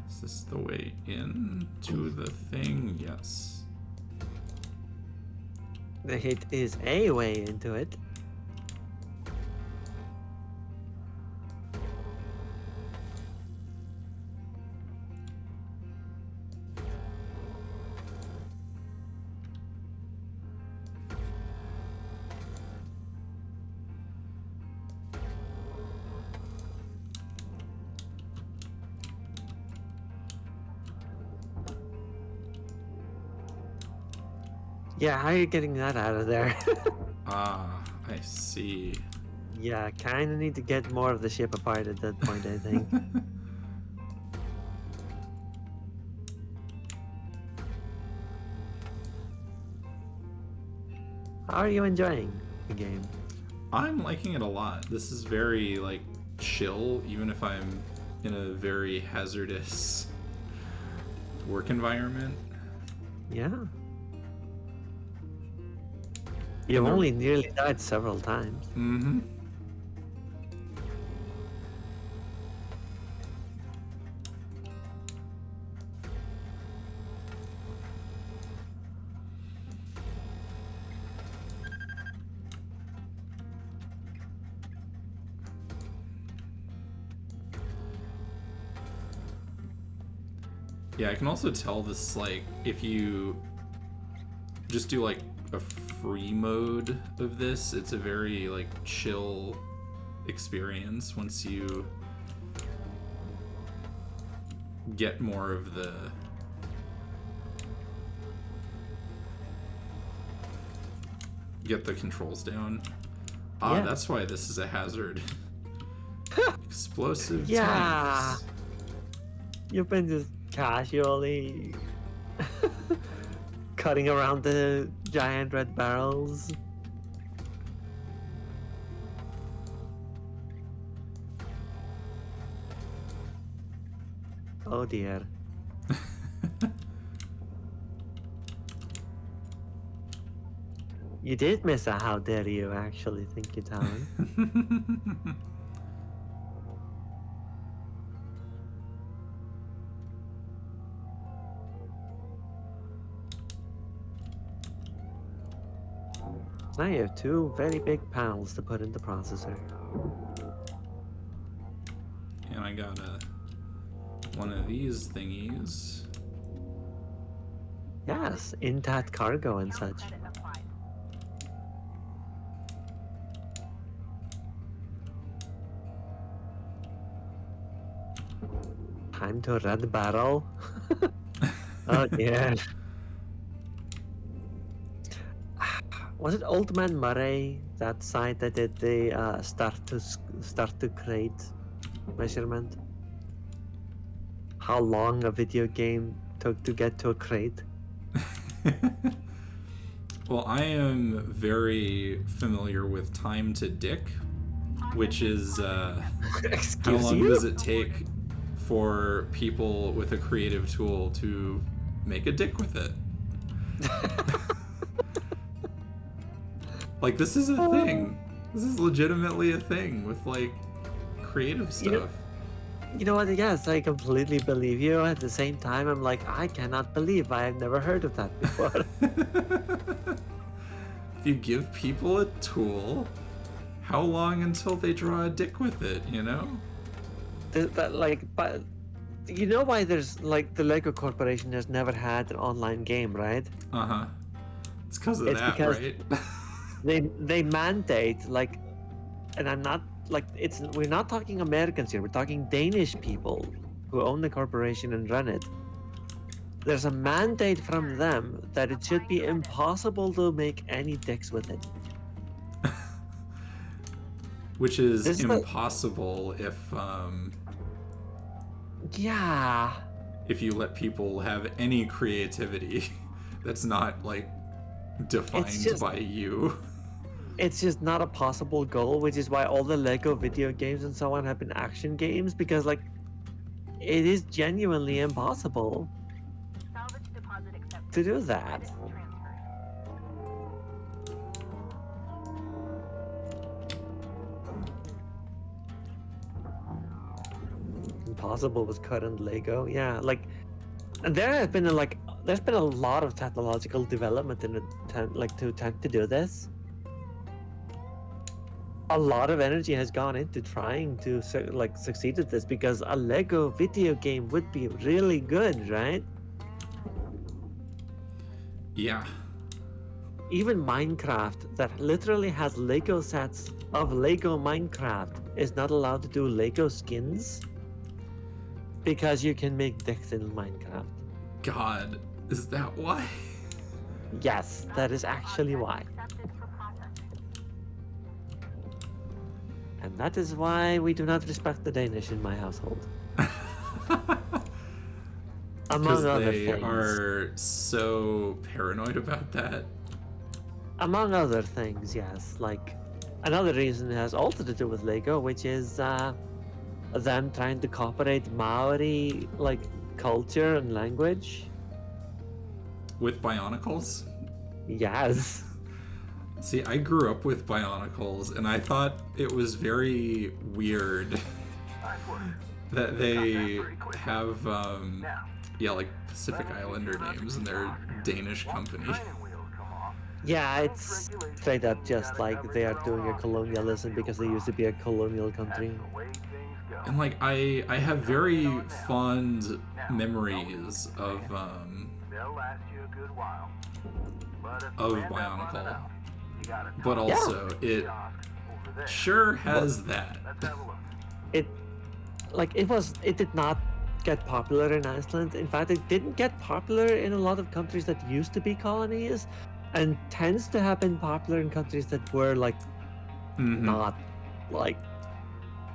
Is this the way in to the thing? Yes. It is a way into it. Yeah, how are you getting that out of there? Ah, I see. Yeah, kind of need to get more of the ship apart at that point, I think. How are you enjoying the game? I'm liking it a lot. This is very like chill, even if I'm in a very hazardous work environment. Yeah. You've And the- only nearly died several times. Mm-hmm. Yeah, I can also tell this, like, if you just do, like, a free mode of this, it's a very, like, chill experience once you get more of the... get the controls down. Ah, Yeah. that's why this is a hazard. Explosive Yeah. tanks. You've been just casually cutting around the giant red barrels. Oh dear. You did miss a how dare you actually, thank you, Talon. Now you have two very big panels to put in the processor. And I got one of these thingies. Yes, intact cargo and Account such. credit applied. Time to red barrel. Oh dear. Was it Old Man Murray, that site that did the start to crate measurement? How long a video game took to get to a crate. Well, I am very familiar with time to dick, which is how Excuse long you? does it take for people with a creative tool to make a dick with it? Like, this is a thing. This is legitimately a thing with, like, creative You know- stuff. You know what? Yes, I completely believe you. At the same time, I'm like, I cannot believe I have never heard of that before. If you give people a tool, how long until they draw a dick with it, you know? But you know why there's like the Lego Corporation has never had an online game, right? Uh-huh. It's because of It's that, because- right? They mandate like, and I'm not like we're not talking Americans here. We're talking Danish people who own the corporation and run it. There's a mandate from them that it should be impossible to make any dicks with it. Which is This is the- impossible Yeah. if you let people have any creativity that's not, like, defined just- by you. It's just not a possible goal, which is why all the Lego video games and so on have been action games, because like it is genuinely impossible Salvage deposit accepted. to do that. Credits transferred. Impossible with current Lego, yeah. Like, and there's been a lot of technological development in to attempt to do this. A lot of energy has gone into trying to succeed at this because a Lego video game would be really good, right? Yeah. Even Minecraft, that literally has Lego sets of Lego Minecraft, is not allowed to do Lego skins because you can make dicks in Minecraft. God, is that why? Yes, that is actually why. Accepted for processing. And that is why we do not respect the Danish in my household. Because Among other they things. are so paranoid about that. Among other things, yes. Like, another reason has also to do with Lego, which is them trying to cooperate Maori, like, culture and language. With Bionicles? Yes. See, I grew up with Bionicles, and I thought it was very weird Nice work. that they have, Now, yeah, like Pacific Islander names, and they're a Danish company. training wheels come off. Yeah, it's straight up just like they are doing a colonialism because they used to be a colonial country. The way things go. And, like, I have very fond memories of They'll last you a good while. But if Of you end up Bionicle. running out, you gotta but talk also to it the kiosk over there. sure has that. Let's have a look. It did not get popular in Iceland. In fact, it didn't get popular in a lot of countries that used to be colonies, and tends to have been popular in countries that were like Mhm. not like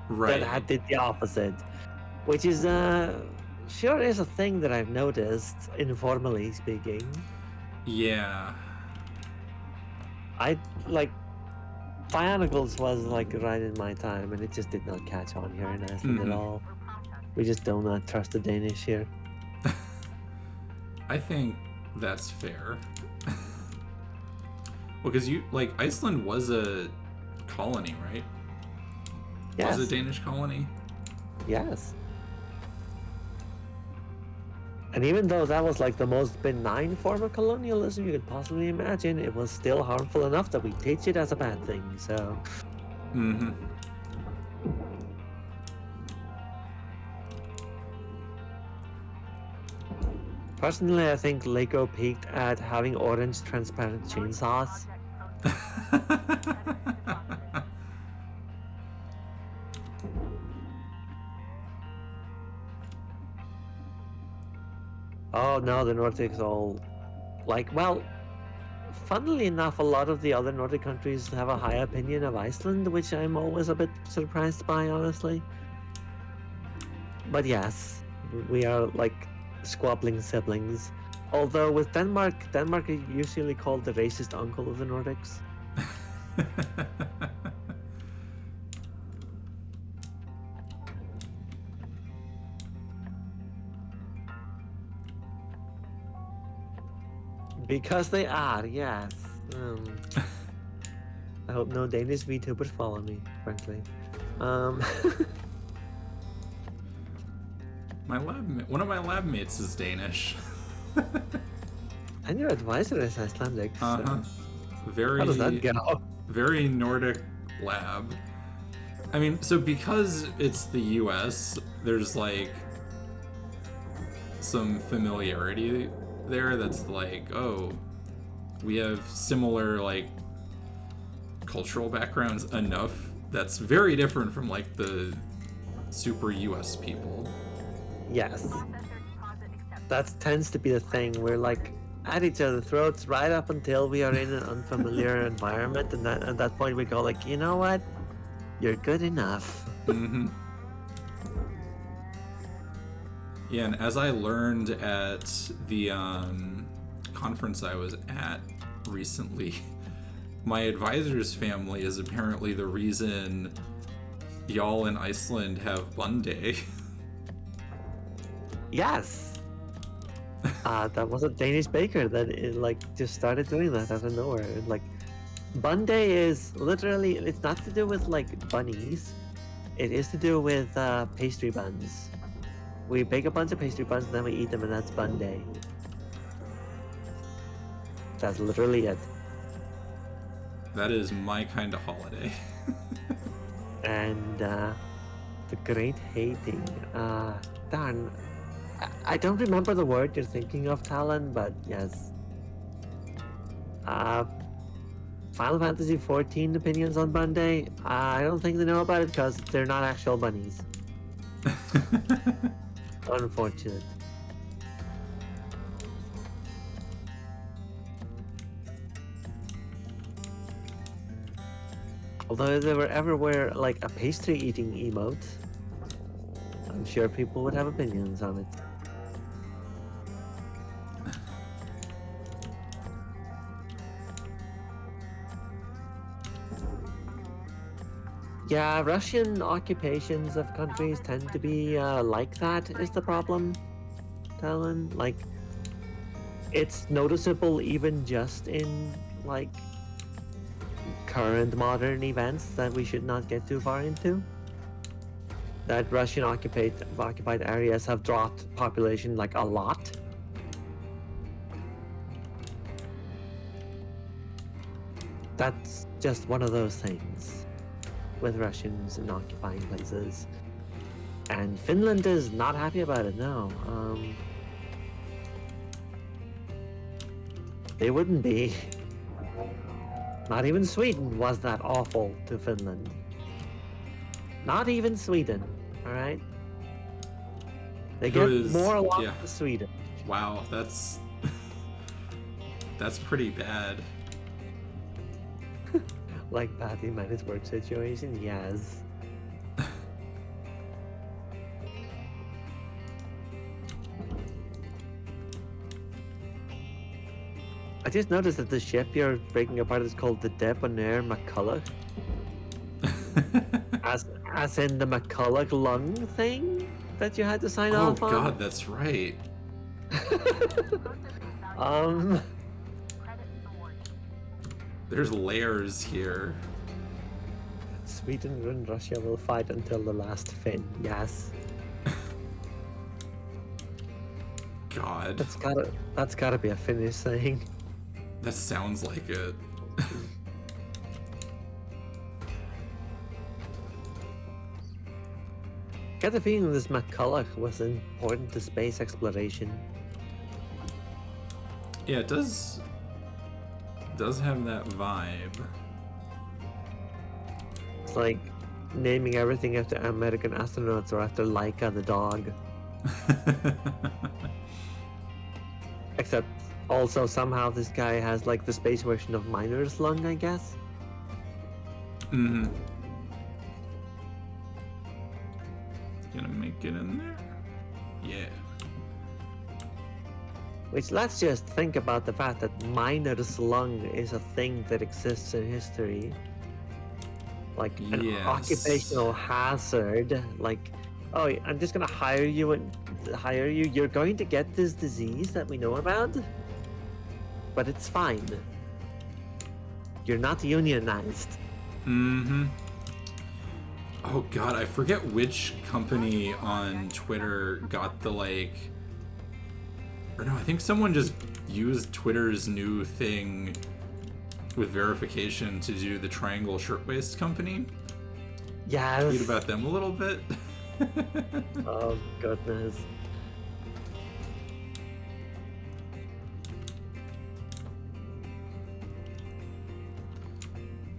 Right. that had did the opposite, which is sure is a thing that I've noticed, informally speaking. Yeah. I like Bionicles was like right in my time, and it just did not catch on here in Iceland Mhm. at all. For processing. We just do not trust the Danish here. I think that's fair. Well, because Iceland was a colony, right? Yes. Was a Danish colony? Yes. And even though that was like the most benign form of colonialism you could possibly imagine, it was still harmful enough that we teach it as a bad thing. So, Mm-hmm. personally, I think Lego peaked at having orange transparent chainsaws. Oh no, the Nordics all like, well, funnily enough, a lot of the other Nordic countries have a high opinion of Iceland, which I'm always a bit surprised by, honestly. But yes, we are like squabbling siblings. Although with Denmark is usually called the racist uncle of the Nordics. Because they are, yes. I hope no Danish VTubers follow me, frankly. One of my lab mates is Danish. And your advisor is Icelandic. So Very, how does that go? very Nordic lab. I mean, so because it's the US, there's like some familiarity there that's like, oh, we have similar like cultural backgrounds enough that's very different from like the super US people. Yes. That tends to be the thing. We're like at each other's throats right up until we are in an unfamiliar environment, and at that point we go like, you know what? You're good enough. Mm-hmm. Yeah, and as I learned at the conference I was at recently, my advisor's family is apparently the reason y'all in Iceland have Bun Day. Yes. That was a Danish baker that just started doing that out of nowhere. Like, Bun Day is literally, it's not to do with like bunnies. It is to do with pastry buns. We bake a bunch of pastry buns and then we eat them, and that's Bun Day. That's literally it. That is my kind of holiday. And the Great Hating. Darn. I don't remember the word you're thinking of, Talon, but yes. Final Fantasy XIV opinions on Bun Day? I don't think they know about it because they're not actual bunnies. Unfortunate. Although if they were ever wear like a pastry eating emote, I'm sure people would have opinions on it. Yeah, Russian occupations of countries tend to be like that is the problem, Talon. Like, it's noticeable even just in, like, current modern events that we should not get too far into. That Russian occupied areas have dropped population, like, a lot. That's just one of those things with Russians in occupying places. And Finland is not happy about it, no. They wouldn't be. Not even Sweden was that awful to Finland. Not even Sweden, alright? They get more along with Sweden. Wow, that's pretty bad. Like Patty Man's work situation, yes. I just noticed that the ship you're breaking apart is called the Debonair McCulloch. as in the McCulloch lung thing that you had to sign off on? Oh god, that's right. There's layers here. Sweden and Russia will fight until the last Finn, yes. God. That's gotta be a Finnish saying. That sounds like it. Get the feeling this McCulloch was important to space exploration. Yeah, it does have that vibe. It's like naming everything after American astronauts or after Laika the dog. Except also somehow this guy has like the space version of Miner's lung, I guess. Mm-hmm. Gonna make it in there? Yeah. Which, let's just think about the fact that miner's lung is a thing that exists in history. Like an Yes. occupational hazard. Like, oh, I'm just gonna hire you and hire you. You're going to get this disease that we know about, but it's fine. You're not unionized. Mm-hmm. Oh god, I forget which company on Twitter got the like... Or no, I think someone just used Twitter's new thing with verification to do the Triangle Shirtwaist Company. Yes. Read about them a little bit. Oh, goodness.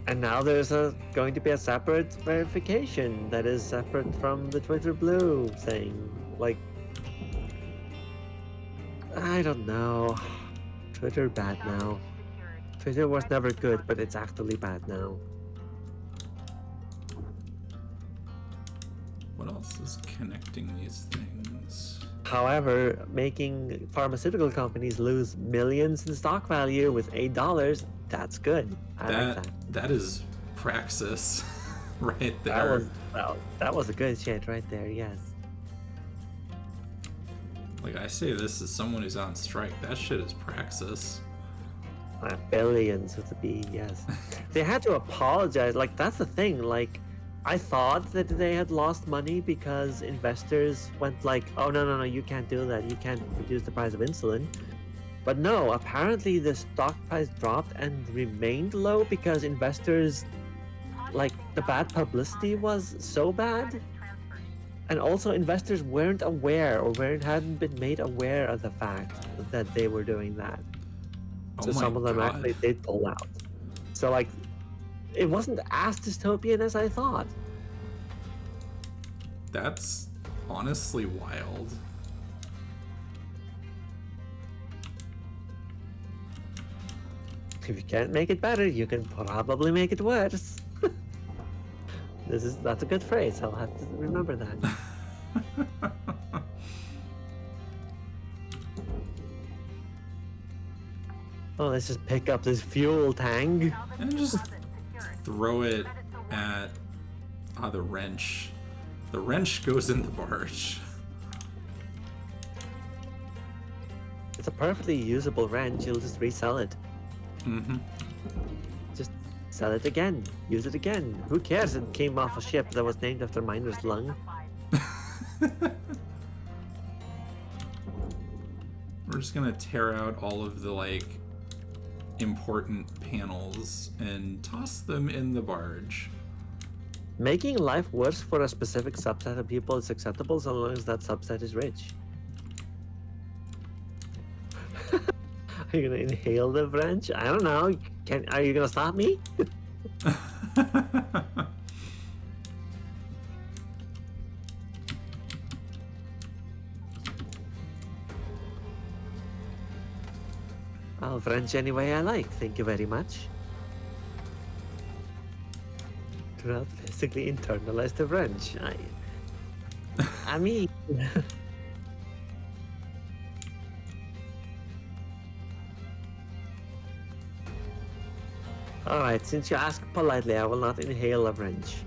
And now there's going to be a separate verification that is separate from the Twitter Blue saying, like, I don't know. Twitter bad now. Twitter was never good, but it's actually bad now. What else is connecting these things? However, making pharmaceutical companies lose millions in stock value with $8, that's good. I like that. That is praxis right there. That was a good shit right there, yes. Like, I say this as someone who's on strike. That shit is praxis. Billions with a B, yes. They had to apologize. Like, that's the thing. Like, I thought that they had lost money because investors went like, oh, no, you can't do that. You can't reduce the price of insulin. But no, apparently the stock price dropped and remained low because investors, like, the bad publicity was so bad. And also investors weren't aware or hadn't been made aware of the fact that they were doing that. So some of them actually did pull out. So, like, it wasn't as dystopian as I thought. That's honestly wild. If you can't make it better, you can probably make it worse. That's a good phrase. I'll have to remember that. Oh, let's just pick up this fuel tank. And just throw it at the wrench. The wrench goes in the barge. It's a perfectly usable wrench. You'll just resell it. Mm-hmm. Just sell it again. Use it again. Who cares? It came off a ship that was named after miner's lung. We're just gonna tear out all of the, like, important panels and toss them in the barge. Making life worse for a specific subset of people is acceptable so long as that subset is rich. Are you gonna inhale the wrench? I don't know. Are you gonna stop me? I'll wrench any way I like. Thank you very much. Do not physically internalize the wrench. I mean... Alright, since you ask politely, I will not inhale a wrench.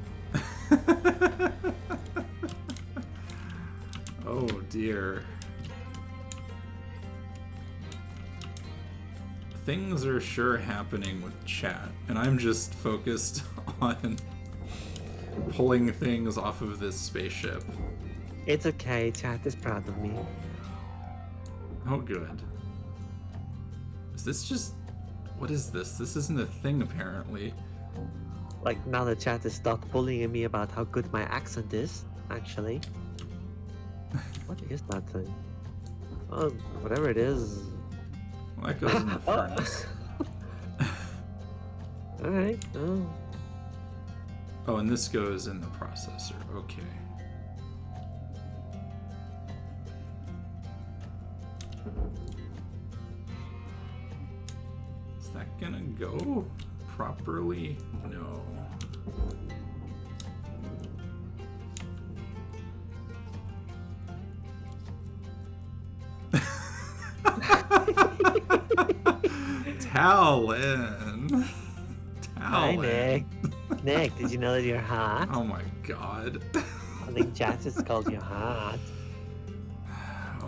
Oh dear. Things are sure happening with chat, and I'm just focused on pulling things off of this spaceship. It's okay, chat is proud of me. Oh good. Is this just... What is this? This isn't a thing, apparently. Like, now the chat is stopped bullying me about how good my accent is, actually. What is that thing? Oh, whatever it is. Well, that goes in the furnace. Alright, oh. Oh, and this goes in the processor. Okay. Is that gonna go properly? No. Talon. Hi, Talon. Nick. Nick, did you know that you're hot? Oh my god. I think Chat just called you hot.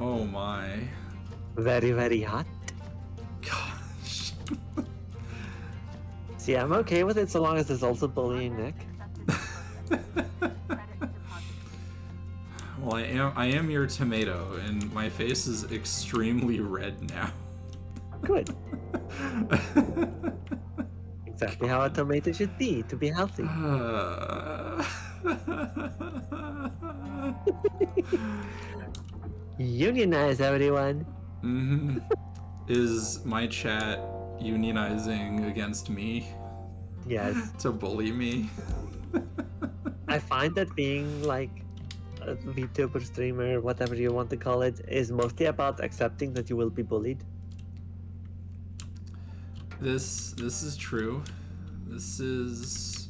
Oh my. Very, very hot. Gosh. See, I'm okay with it so long as it's also bullying Nick. Well, I am your tomato, and my face is extremely red now. Good. Exactly how a tomato should be to be healthy. Unionize, everyone. Mm-hmm. Is my chat unionizing against me Yes. to bully me? I find that being like a VTuber streamer, whatever you want to call it, is mostly about accepting that you will be bullied. This is true. This is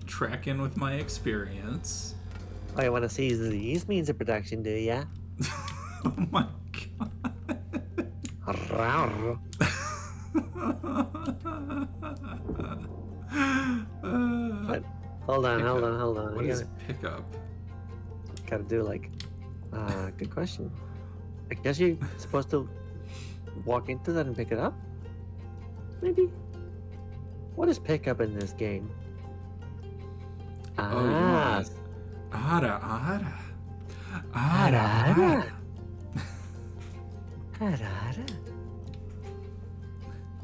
tracking with my experience. Oh, you want to see these means of production, do ya? Oh my god. Rawr. But hold on. What You is pickup? gotta do like, good question. I guess you're supposed to walk into that and pick it up? Maybe? What is pickup in this game? Oh, you Ah, want Ara. Ara. Ara.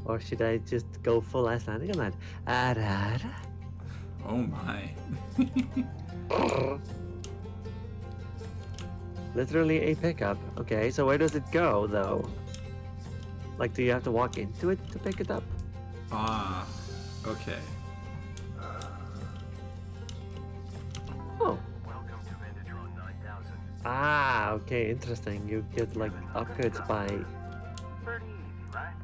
Or should I just go full Icelandic on that? Ara. Oh my. Literally a pickup. Okay, so where does it go though? Like, do you have to walk into it to pick it up? Ah. Okay. Oh. Welcome to Vendatron 9000. Ah, okay, interesting. You get like upgrades by. Pretty easy, right?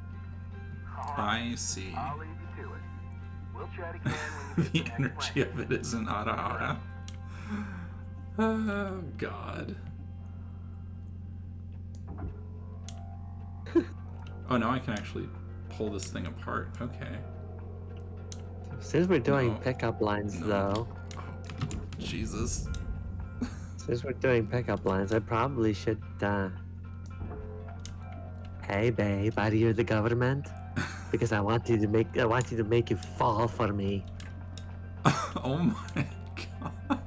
I see. I'll leave you to it. We'll chat again when you The get to the next energy planet. of it is an ara. Oh god. Oh, now I can actually pull this thing apart. Okay. Since we're doing No. pickup lines No. though, Jesus. since we're doing pickup lines, I probably should. Hey, babe, are you the government? Because I want you to make you fall for me. Oh my god.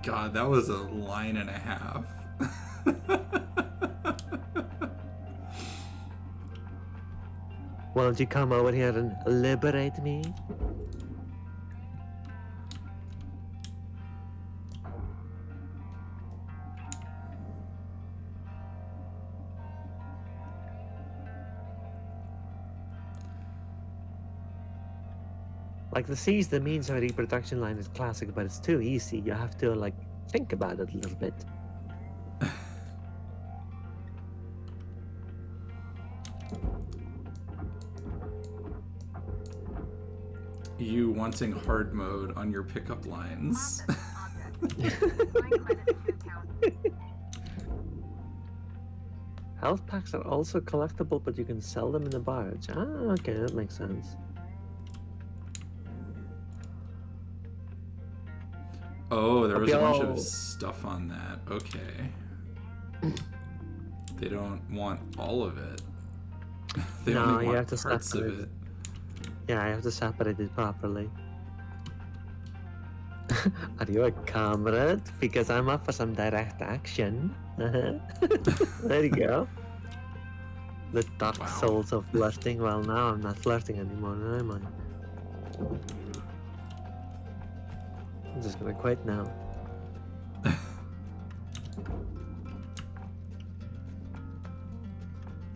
God, that was a line and a half. Won't you come over here and liberate me? Like the C's, the means of a reproduction line is classic, but it's too easy. You have to like think about it a little bit. You wanting hard mode on your pickup lines. Health packs are also collectible, but you can sell them in the barge. Ah, okay, that makes sense. Oh, there was a bunch Yo. of stuff on that. Okay. They don't want all of it. They No, only you want have to parts of separate it. Yeah, I have to separate it properly. Are you a comrade? Because I'm up for some direct action. There you go. The dark Wow. souls of flirting. Well, now I'm not flirting anymore, am I? I'm just gonna quit now.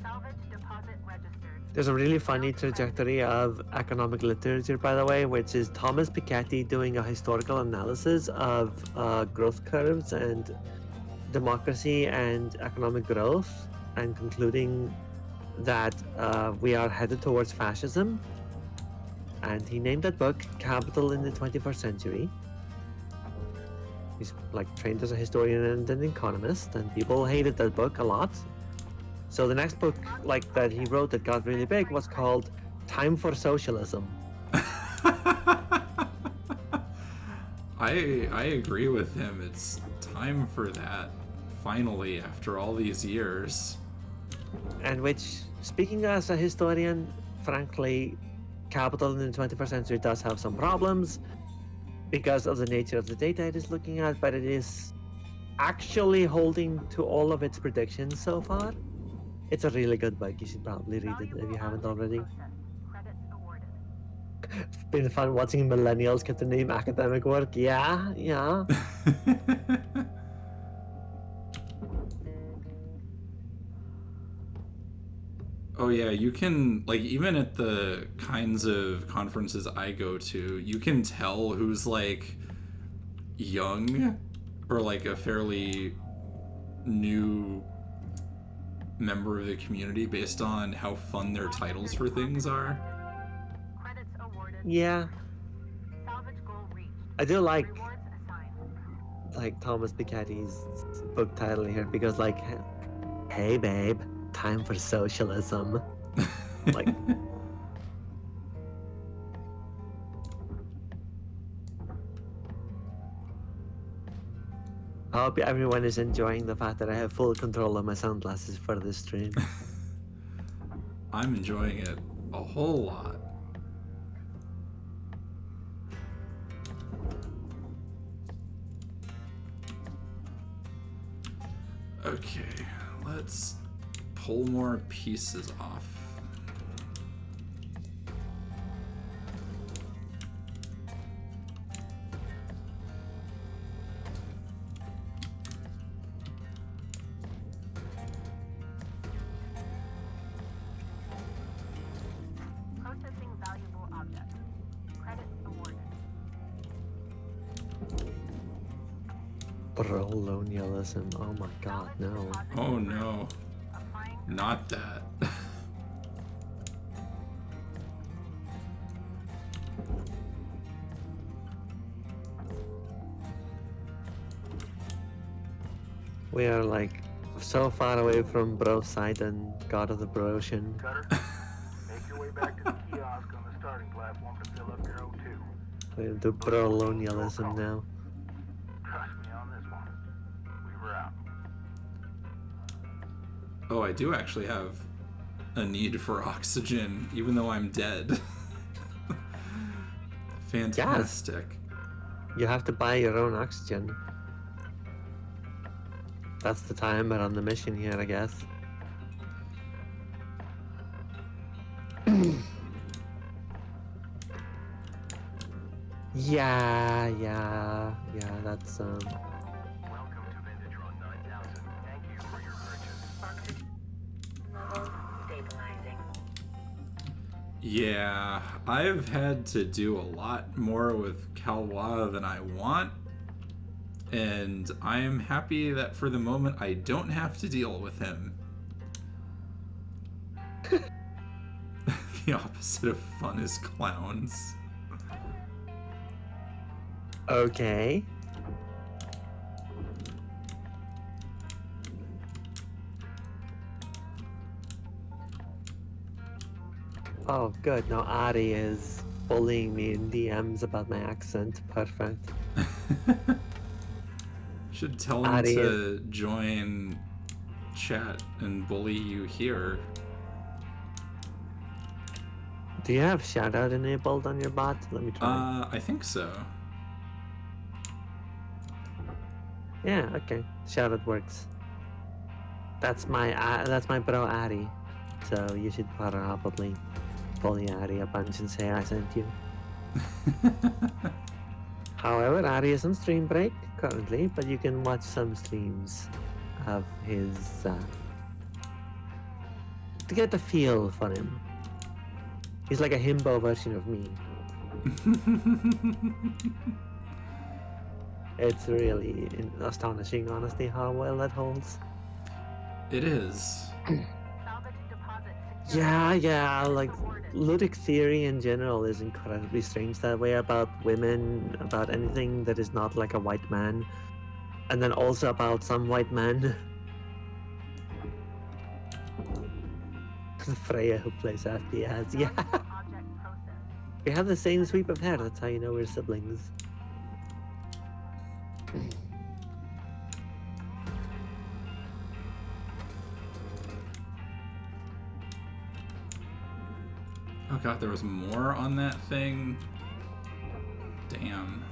Salvage deposit registered. There's a really funny trajectory of economic literature, by the way, which is Thomas Piketty doing a historical analysis of growth curves and democracy and economic growth, and concluding that we are headed towards fascism. And he named that book Capital in the 21st Century. He's like trained as a historian and an economist, and people hated that book a lot. So the next book like that he wrote that got really big was called Time for Socialism. I agree with him. It's time for that. Finally, after all these years. And which, speaking as a historian, frankly, capital in the 21st century does have some problems because of the nature of the data it is looking at, but it is actually holding to all of its predictions so far. It's a really good book. You should probably read it if you haven't already. Credits awarded. It's been fun watching millennials get to name academic work. Yeah. Oh yeah, you can, like, even at the kinds of conferences I go to, you can tell who's like young or like a fairly new member of the community based on how fun their titles for things are. Credits awarded. Yeah. Salvage goal reached. I do like Rewards assigned. Thomas Piketty's book title here because like, hey babe, time for socialism. Like, I hope everyone is enjoying the fact that I have full control of my sunglasses for this stream. I'm enjoying it a whole lot. Okay, let's pull more pieces off. Processing valuable objects. Credits awarded. Colonialism. Oh my god, no. Oh no, Applying. not that. We are like so far away from Poseidon, god of the Ocean. Cutter, make your way back to the kiosk on the starting platform to fill up your O2. We do colonialism now. Trust me on this one. We were out. Oh, I do actually have a need for oxygen, even though I'm dead. Fantastic. You have to buy your own oxygen. That's the timer on the mission here, I guess. Yeah, that's Welcome to Vintage Run 9000. Thank you for your purchase. Level stabilizing. Yeah, I've had to do a lot more with Calwa than I want, and I am happy that for the moment I don't have to deal with him. The opposite of fun is clowns. okay. Oh, good. Now Ari is bullying me in DMs about my accent. Perfect. Should tell him Ari to join chat and bully you here. Do you have shoutout enabled on your bot? Let me try. I think so. Yeah, okay. Shoutout works. That's my bro Ari. So you should probably bully Ari a bunch and say I sent you. However, Ari is on stream break currently, but you can watch some streams of his to get the feel for him. He's like a himbo version of me. It's really astonishing, honestly, how well that holds. It is. Salvage deposit secured. Yeah, like ludic theory in general is incredibly strange that way about women, about anything that is not like a white man, and then also about some white men. Freya who plays FPS. Yeah. Object processed. We have the same sweep of hair. That's how you know we're siblings. Oh god, there was more on that thing. Damn.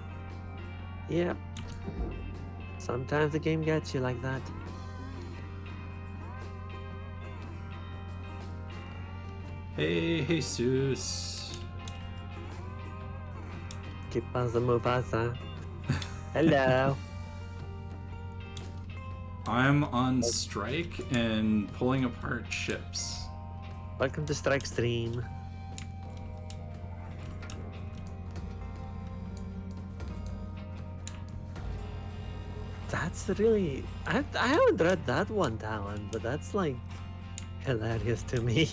Yep. Sometimes the game gets you like that. Hey, Jesus. Que pasa, Mufasa? Hello. I'm on strike and pulling apart ships. Welcome to Strike Stream. That's really... I haven't read that one, Talon, but that's like hilarious to me.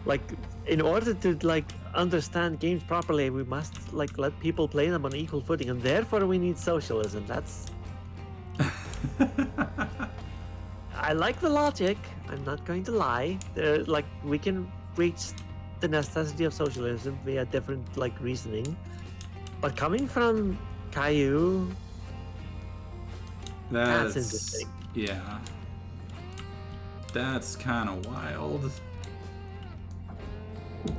Like, in order to like understand games properly, we must like let people play them on equal footing, and therefore we need socialism. That's... I like the logic. I'm not going to lie. Like, we can reach the necessity of socialism via different like reasoning, but coming from Caillou, that's interesting. Yeah. That's kind of wild. Oh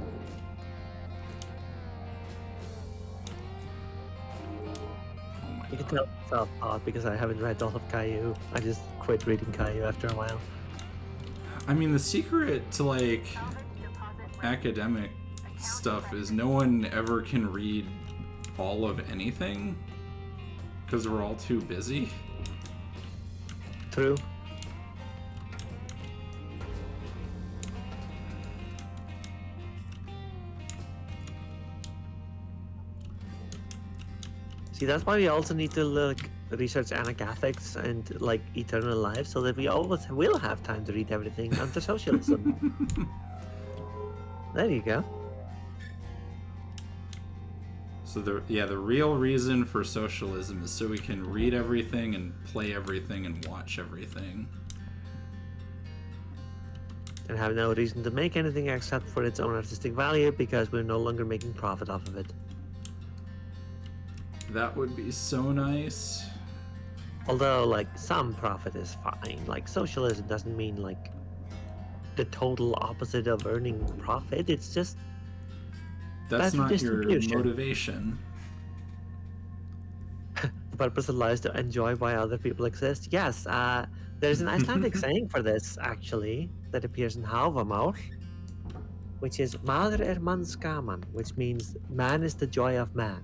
my You can god. tell it's self-taught because I haven't read all of Caillou. I just quit reading Caillou after a while. I mean, the secret to like Salvage deposit. academic stuff is no one ever can read all of anything because we're all too busy. True. See, that's why we also need to like research anarchathics and like eternal life, so that we always will have time to read everything under socialism. There you go. So the real reason for socialism is so we can read everything and play everything and watch everything. And have no reason to make anything except for its own artistic value because we're no longer making profit off of it. That would be so nice. Although, like, some profit is fine. Like, socialism doesn't mean, like, the total opposite of earning profit. It's just That's better not your distribution. motivation. The purpose of life is to enjoy why other people exist. Yes, there's an Icelandic saying for this, actually, that appears in Hávamál, which is Maður manns gaman, which means man is the joy of man.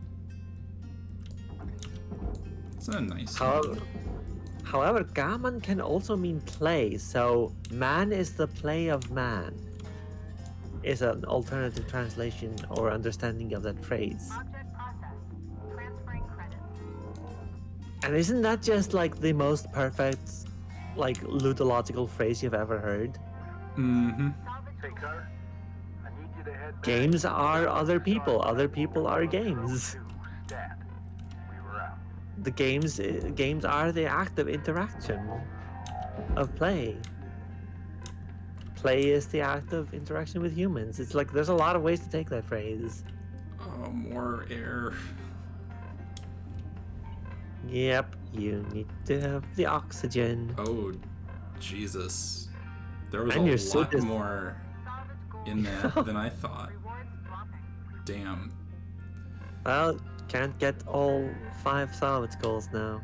It's a nice However, gaman can also mean play, so man is the play of man is an alternative translation or understanding of that phrase. Object processed. Transferring credits. And isn't that just like the most perfect, like, ludological phrase you've ever heard? Mm-hmm. Salvage. Hey, Carter, I need you to head back. Games are other people are games. Stat. We were out. The games are the act of interaction, of play. Play is the act of interaction with humans. It's like there's a lot of ways to take that phrase. Oh, more air. Yep, you need to have the oxygen. Oh, Jesus. There was And your a suit lot is- more Salvage gold. in that than I thought. Rewards dropping. Damn. Well, can't get all 5 salvage goals now.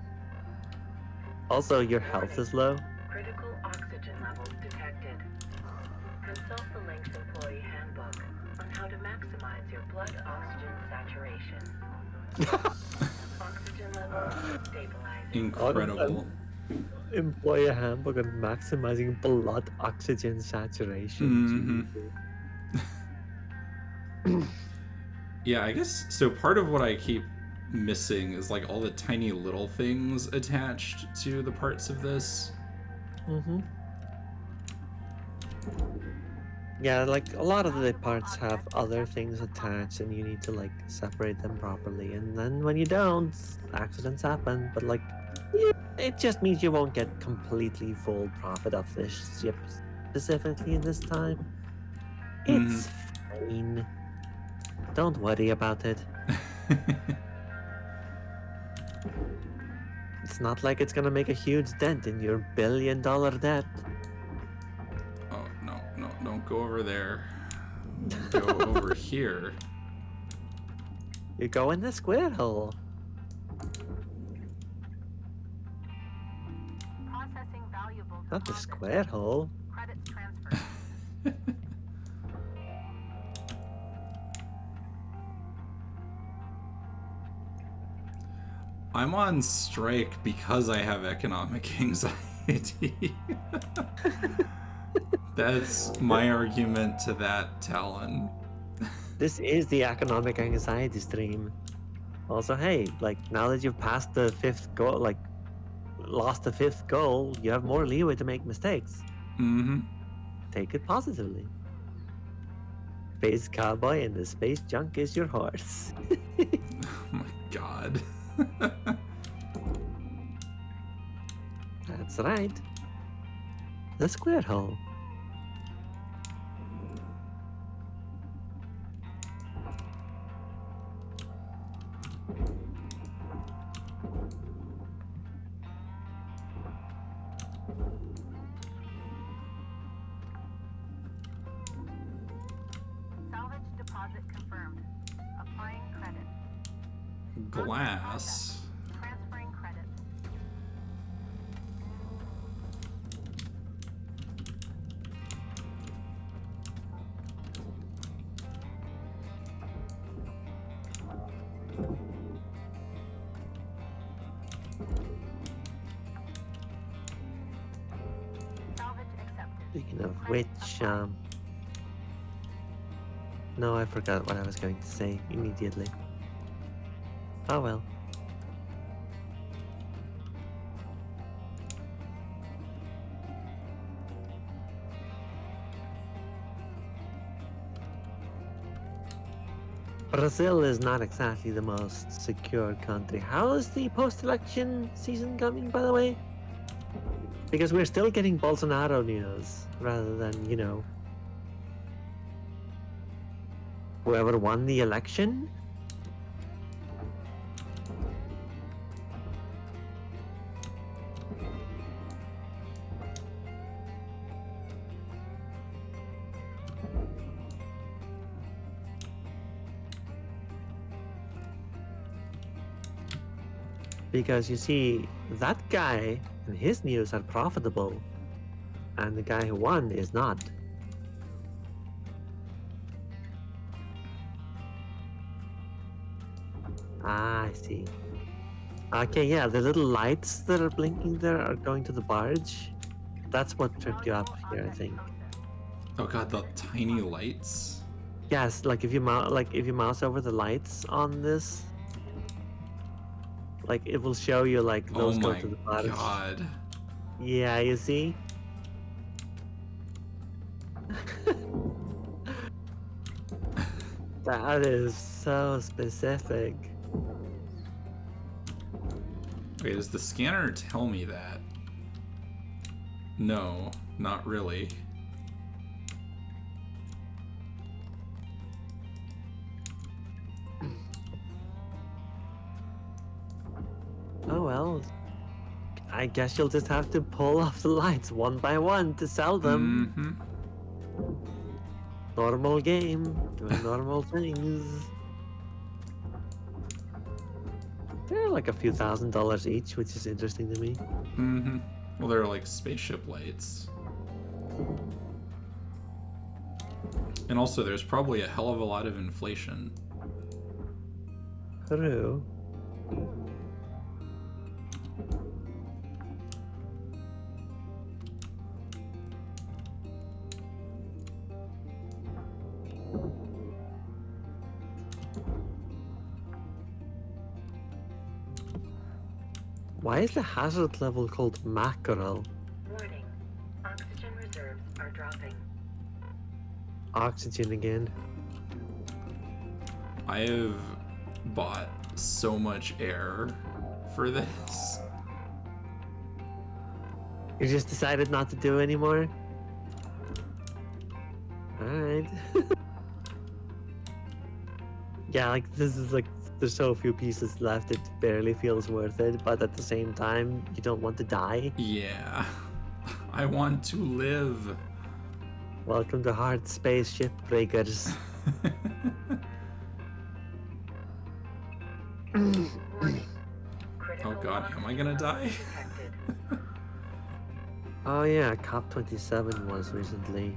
Also, your health is low. Critical oxygen levels detected. Consult the Link's employee handbook on how to maximize your blood oxygen saturation. Oxygen levels stabilizing. Incredible. Employer handbook on maximizing blood oxygen saturation. Yeah, I guess so. Part of what I keep missing is like all the tiny little things attached to the parts of this. Mm-hmm. Yeah, like a lot of the parts have other things attached and you need to like separate them properly. And then when you don't, accidents happen. But like Yeah, it just means you won't get completely full profit of this ship specifically in this time. It's fine. Don't worry about it. It's not like it's gonna make a huge dent in your billion-dollar debt. Oh, no, no, don't go over there. Go over here. You go in the square hole. Processing valuable Not the deposit. square hole. Credits transferred. I'm on strike because I have economic anxiety. That's my argument to that, Talon. This is the economic anxiety stream. Also, hey, like now that you've passed the fifth goal, like lost the fifth goal, you have more leeway to make mistakes. Mm-hmm. Take it positively. Space cowboy and the space junk is your horse. Oh my god. That's right. The square hole. Salvage deposit confirmed. Applying credits. Glass. Transferring credits. Salvage accepted. Speaking of which, no, I forgot what I was going to say immediately. Oh well. Brazil is not exactly the most secure country. How is the post-election season coming, by the way? Because we're still getting Bolsonaro news rather than, you know, whoever won the election. Because you see, that guy and his news are profitable, and the guy who won is not. Ah, I see. Okay, yeah, the little lights that are blinking there are going to the barge. That's what tripped you up here, I think. Oh god, the tiny lights. Yes, like if you mouse over the lights on this, like it will show you like Oh those go my to the barge. god. Yeah, you see? That is so specific. Wait, does the scanner tell me that? No, not really. Oh well. I guess you'll just have to pull off the lights one by one to sell them. Mm-hmm. Normal game, doing normal things. They're like a few $1,000s each, which is interesting to me. Mm-hmm. Well, they're like spaceship lights. And also, there's probably a hell of a lot of inflation. True. Why is the hazard level called mackerel? Warning. Oxygen reserves are dropping. Oxygen again. I have bought so much air for this. You just decided not to do anymore? Alright. Yeah, like, this is like, there's so few pieces left, it barely feels worth it, but at the same time, you don't want to die. Yeah. I want to live. Welcome to Hard Space Shipbreakers. Warning. Critical Oh god, am I oxygen gonna levels die? detected. Oh yeah, COP27 was recently.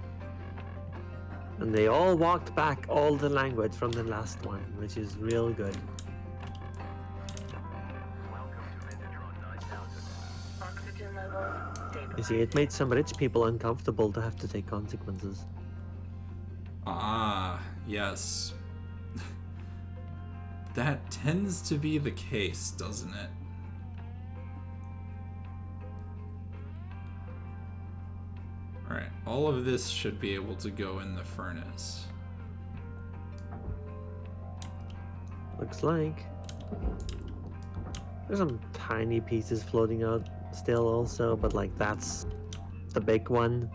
And they all walked back all the language from the last one, which is real good. Welcome to Metatron 9000. Oxygen levels stabilized. You see, it made some rich people uncomfortable to have to take consequences. Ah, yes. That tends to be the case, doesn't it? Alright, all of this should be able to go in the furnace. Looks like. There's some tiny pieces floating out still also, but like that's the big one.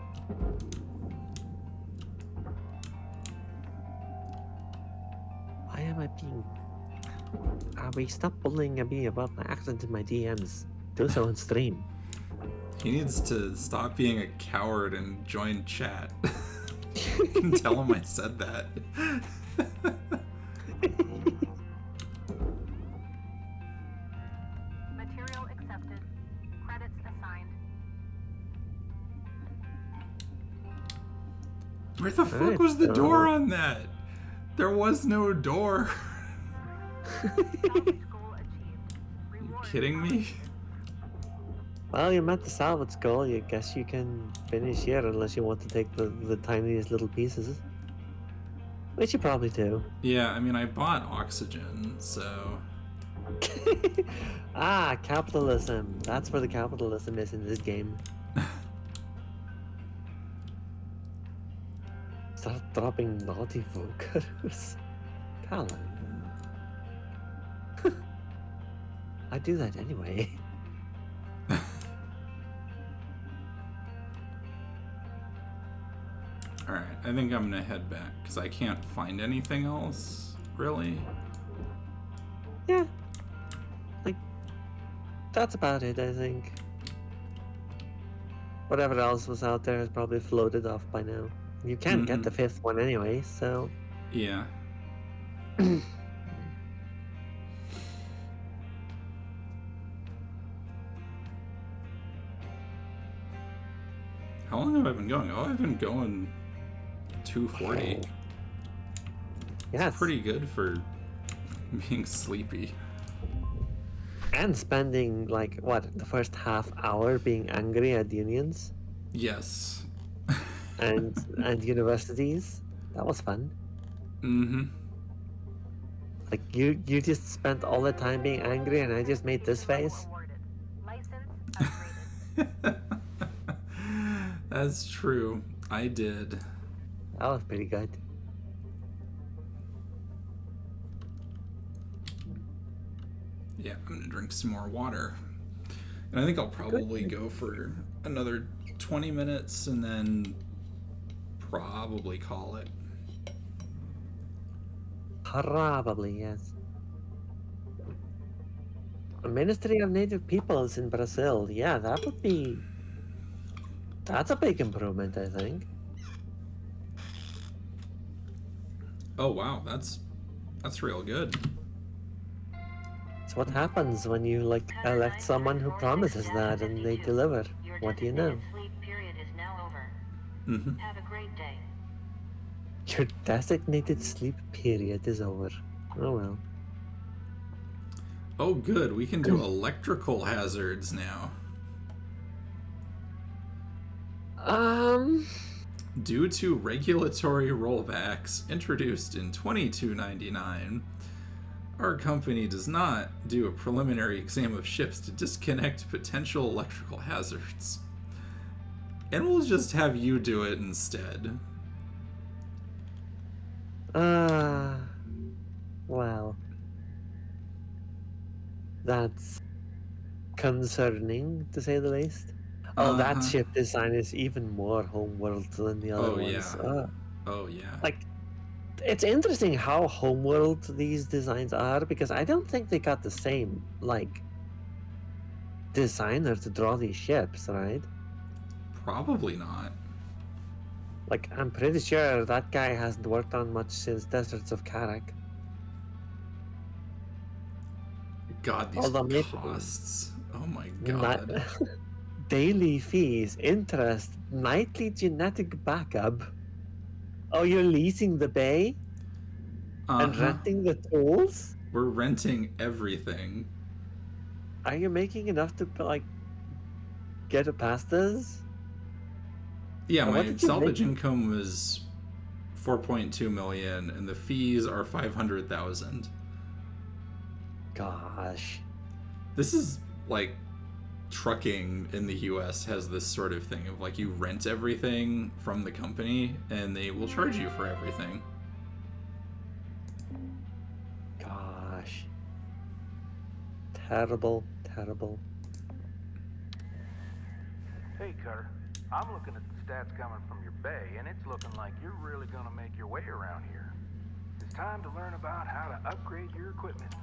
Why am I being... Abby, stop bullying me about my accent in my DMs. Do so on stream. He needs to stop being a coward and join chat. You can tell him I said that. Material accepted. Credits assigned. Where the fuck Alright, was the so- door on that? There was no door. Salvage goal achieved. You Reward kidding me? Well, you met the salvage goal. I guess you can finish here unless you want to take the tiniest little pieces. Which you probably do. Yeah, I mean, I bought oxygen, so... Ah, capitalism. That's where the capitalism is in this game. Start dropping naughty vocals. Callum. I do that anyway. Alright, I think I'm gonna head back, because I can't find anything else, really. Yeah. Like, that's about it, I think. Whatever else was out there has probably floated off by now. You can't get the fifth one anyway, so... Yeah. How long have I been going? Oh, I've been going 240. Yes. Pretty good for being sleepy. And spending, like, what, the first half hour being angry at unions Yes. and universities. That was fun. Mm-hmm. Like, you just spent all the time being angry and I just made this face. awarded. License upgraded. That's true. I did. That was pretty good. Yeah, I'm gonna drink some more water. And I think I'll probably go for another 20 minutes and then probably call it. Probably, yes. A Ministry of Native Peoples in Brazil. Yeah, that would be... That's a big improvement, I think. Oh wow, that's real good. It's what happens when you, like, elect someone who promises that and they deliver. What do you know? Sleep period is now over. Mm-hmm. Have a great day. Your designated sleep period is over. Oh well. Oh good, we can do electrical hazards now. Due to regulatory rollbacks introduced in 2299, our company does not do a preliminary exam of ships to disconnect potential electrical hazards. And we'll just have you do it instead. Well. That's concerning, to say the least. Oh, that Uh-huh. ship design is even more homeworld than the other Oh, ones. yeah. Oh, yeah. Like, it's interesting how homeworld these designs are because I don't think they got the same, like, designer to draw these ships, right? Probably not. Like, I'm pretty sure that guy hasn't worked on much since Deserts of Karak. God, these Although maybe costs. Oh my not god. daily fees, interest, nightly genetic backup. Oh, you're leasing the bay and Uh-huh. renting the tools? We're renting everything. Are you making enough to like get past this? Yeah, Or what my did you make? salvage income was 4.2 million and the fees are 500,000. Gosh. This is like trucking in the US has this sort of thing of like you rent everything from the company and they will charge you for everything. Gosh. Terrible, terrible. Hey, Cutter. I'm looking at the stats coming from your bay, and it's looking like you're really gonna make your way around here. It's time to learn about how to upgrade your equipment.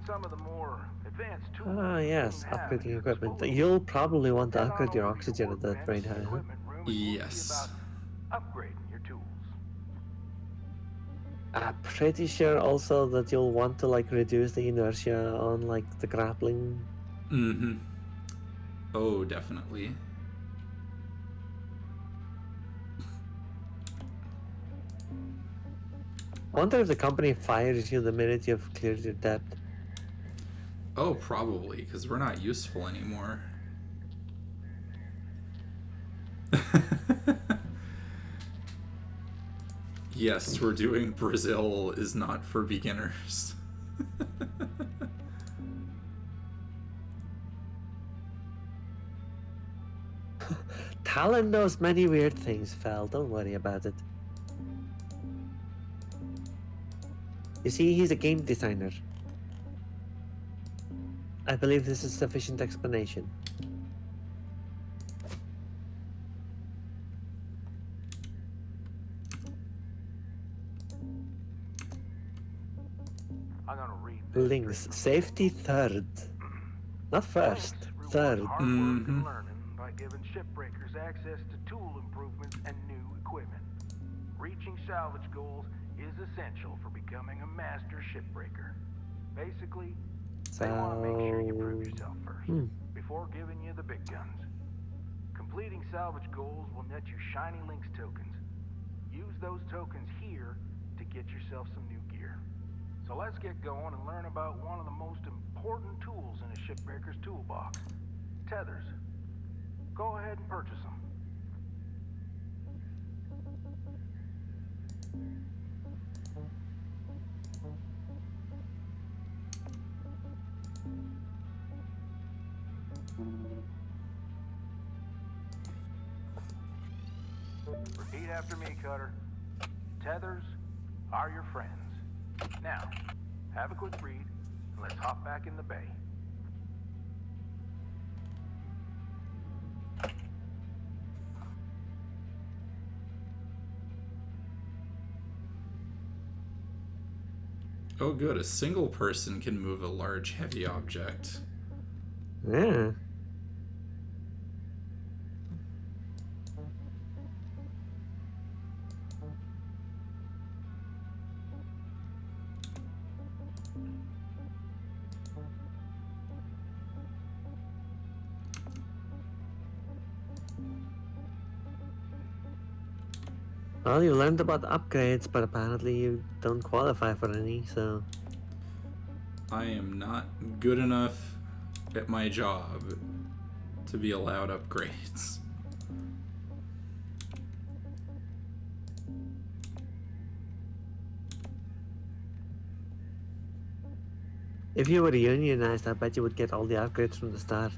Some of the more advanced tools Ah, you yes, have at upgrading your equipment. disposal. You'll probably want to Head on upgrade your over to oxygen at that rate, workbench, huh? equipment room, and we'll see Yes. about upgrading your tools. I'm pretty sure also that you'll want to like reduce the inertia on like the grappling. Mm-hmm. Oh, definitely. Wonder if the company fires you the minute you've cleared your debt. Oh, probably, because we're not useful anymore. Yes, we're doing Brazil is not for beginners. Talon knows many weird things, Fel. Don't worry about it. You see, he's a game designer. I believe this is sufficient explanation. I'm gonna read this Links. straight from Safety third. Not first. Links Third. reward hard work and learning by giving shipbreakers access to tool improvements and new equipment. Reaching salvage goals is essential for becoming a master shipbreaker. Basically, they want to make sure you prove yourself first, before giving you the big guns. Completing salvage goals will net you shiny Links tokens. Use those tokens here to get yourself some new gear. So let's get going and learn about one of the most important tools in a shipbreaker's toolbox. Tethers. Go ahead and purchase them. Repeat after me, Cutter. Tethers are your friends. Now, have a quick read, and let's hop back in the bay. Oh, good. A single person can move a large, heavy object. Yeah. Well, you learned about upgrades, but apparently you don't qualify for any, so... I am not good enough at my job to be allowed upgrades. If you were unionized, I bet you would get all the upgrades from the start.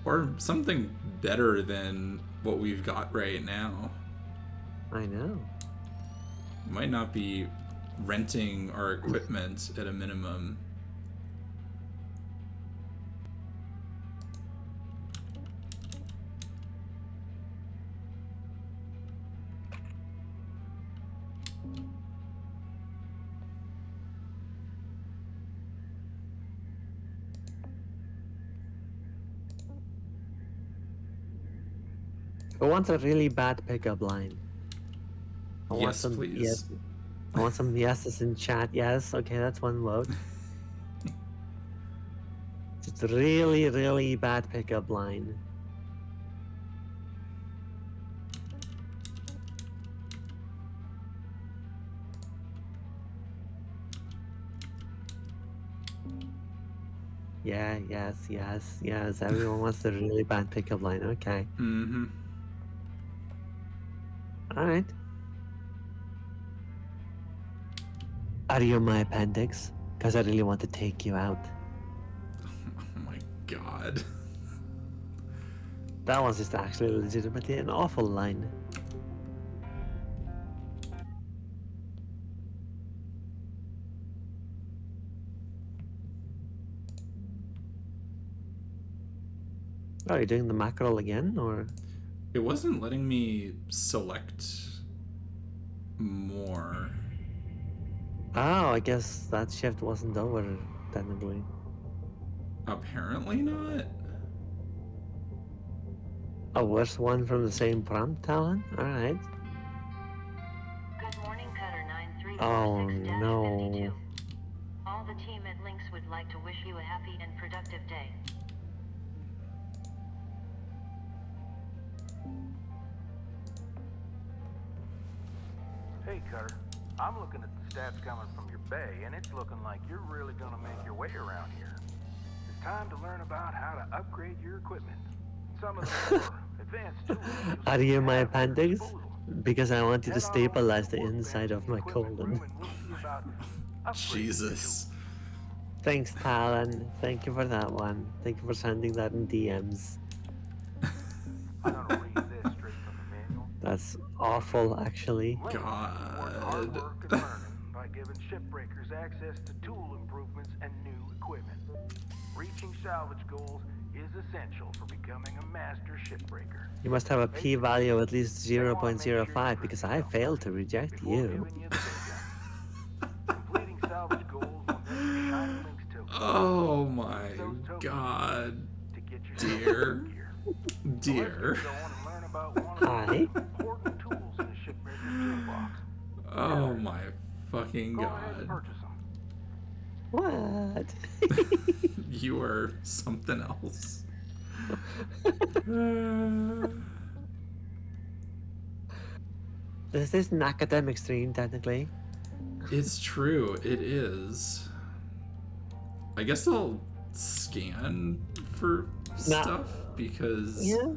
Or something better than what we've got right now. I know. Might not be renting our equipment at a minimum. Who wants a really bad pickup line? I want Yes, some please. yes. I want some yeses in chat. Yes, okay, that's one vote. Just a really, really bad pickup line. Yeah, yes, yes, yes. Everyone wants a really bad pickup line. Okay. Mm-hmm. Alright. Are you my appendix? Because I really want to take you out. Oh my god. That was just actually legitimately an awful line. Oh, are you doing the mackerel again, or? It wasn't letting me select more. Oh, I guess that shift wasn't over, technically. Apparently not. A worse one from the same prompt, Talon? Alright. Good morning, Cutter Oh, 9346-52. no. All the team at Lynx would like to wish you a happy and productive day. Hey, Cutter. I'm looking at the stats coming from your bay, and it's looking like you're really gonna make your way around here. It's time to learn about how to upgrade your equipment. Some of the more advanced tools Are you my have at your appendix? disposal. Because I want you to Head on over stabilize to the workbench inside in of the my equipment colon. room, and we'll see about upgrading your Jesus. tools. Thanks, Talon. Thank you for that one. Thank you for sending that in DMs. I'm gonna read this straight from the manual. That's awful, actually. Lynx rewards hard God. work and learning by giving shipbreakers access to tool improvements and new equipment. Reaching salvage goals is essential for becoming a master shipbreaker. You must have a p-value of at least They wanna make sure you 0.05 prove because I yourself failed first to reject before you. giving you the big guns. Completing salvage goals will net you shiny Lynx tokens. Oh my Use those tokens god. to get yourself Dear. new gear. So let's Dear. get going and learn about one of the Hi. most important tools in a shipbreaker's toolbox. Oh my fucking Go ahead and god. purchase them. What? You are something else. This is an academic stream, technically. It's true, it is. I guess I'll scan for stuff because Yeah.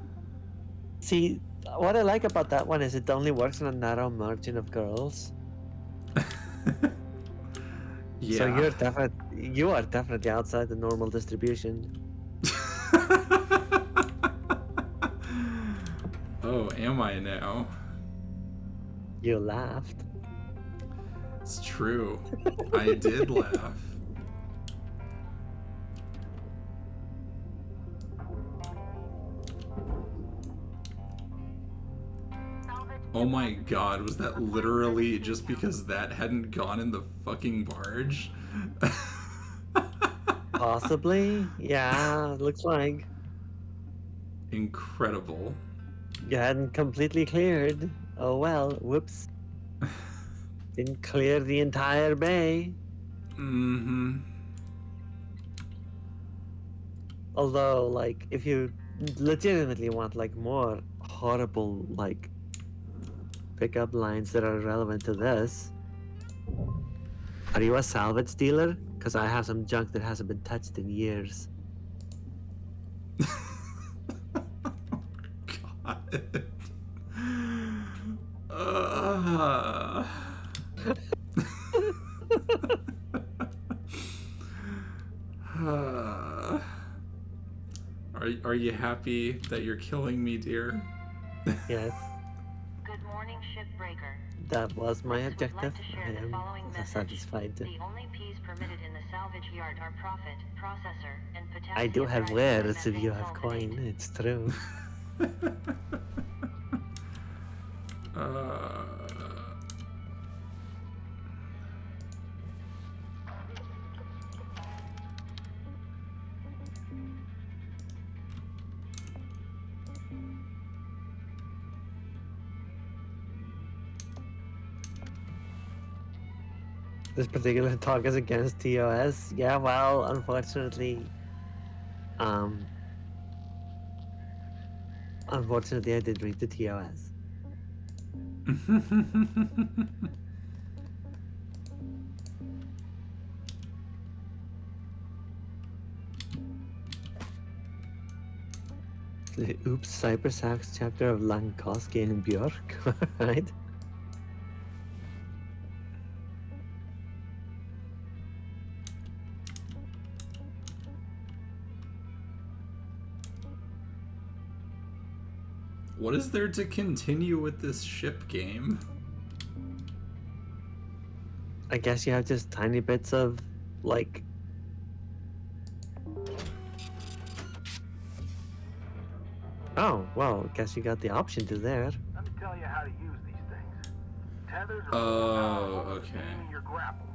See, what I like about that one is it only works on a narrow margin of girls. yeah. So you are definitely outside the normal distribution. Oh, am I now? You laughed. It's true. I did laugh. Oh my god, was that literally just because that hadn't gone in the fucking barge? Possibly? Yeah, looks like. Incredible. You hadn't completely cleared. Oh well, whoops. Didn't clear the entire bay. Mm-hmm. Although, like, if you legitimately want, like, more horrible, like, pickup lines that are relevant to this, are you a salvage dealer? Because I have some junk that hasn't been touched in years. God. Uh... Are you happy that you're killing me, dear? Yes, Good morning, shipbreaker. that was my Lynx would like objective. to I share the am following message. satisfied. The only P's permitted in the salvage yard are profit, processor, and potassium. I do have trisulfide wares if you have methane coin, sulfonate. it's true. uh... This particular talk is against TOS. Yeah, well, unfortunately, um, I did read the TOS. The Oops Cybersax chapter of Lankowski and Björk, right? What is there to continue with this ship game? I guess you have just tiny bits of, like... Oh, well, guess you got the option to there. Let me tell you how to use these things. Tethers are Oh, more powerful okay. than your grapple.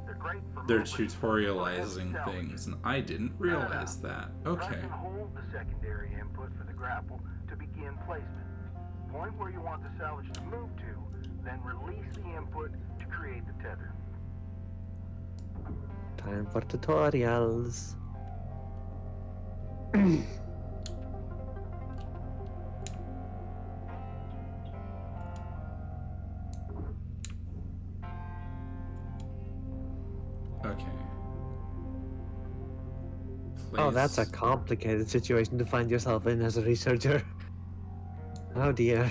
They're great for They're movement, tutorializing for heavy things, and I didn't realize that. Okay. Press and hold the secondary input for the grapple to begin placement. Point where you want the salvage to move to, then release the input to create the tether. Time for tutorials. Okay. Oh, that's a Place- complicated situation to find yourself in as a researcher. Oh dear.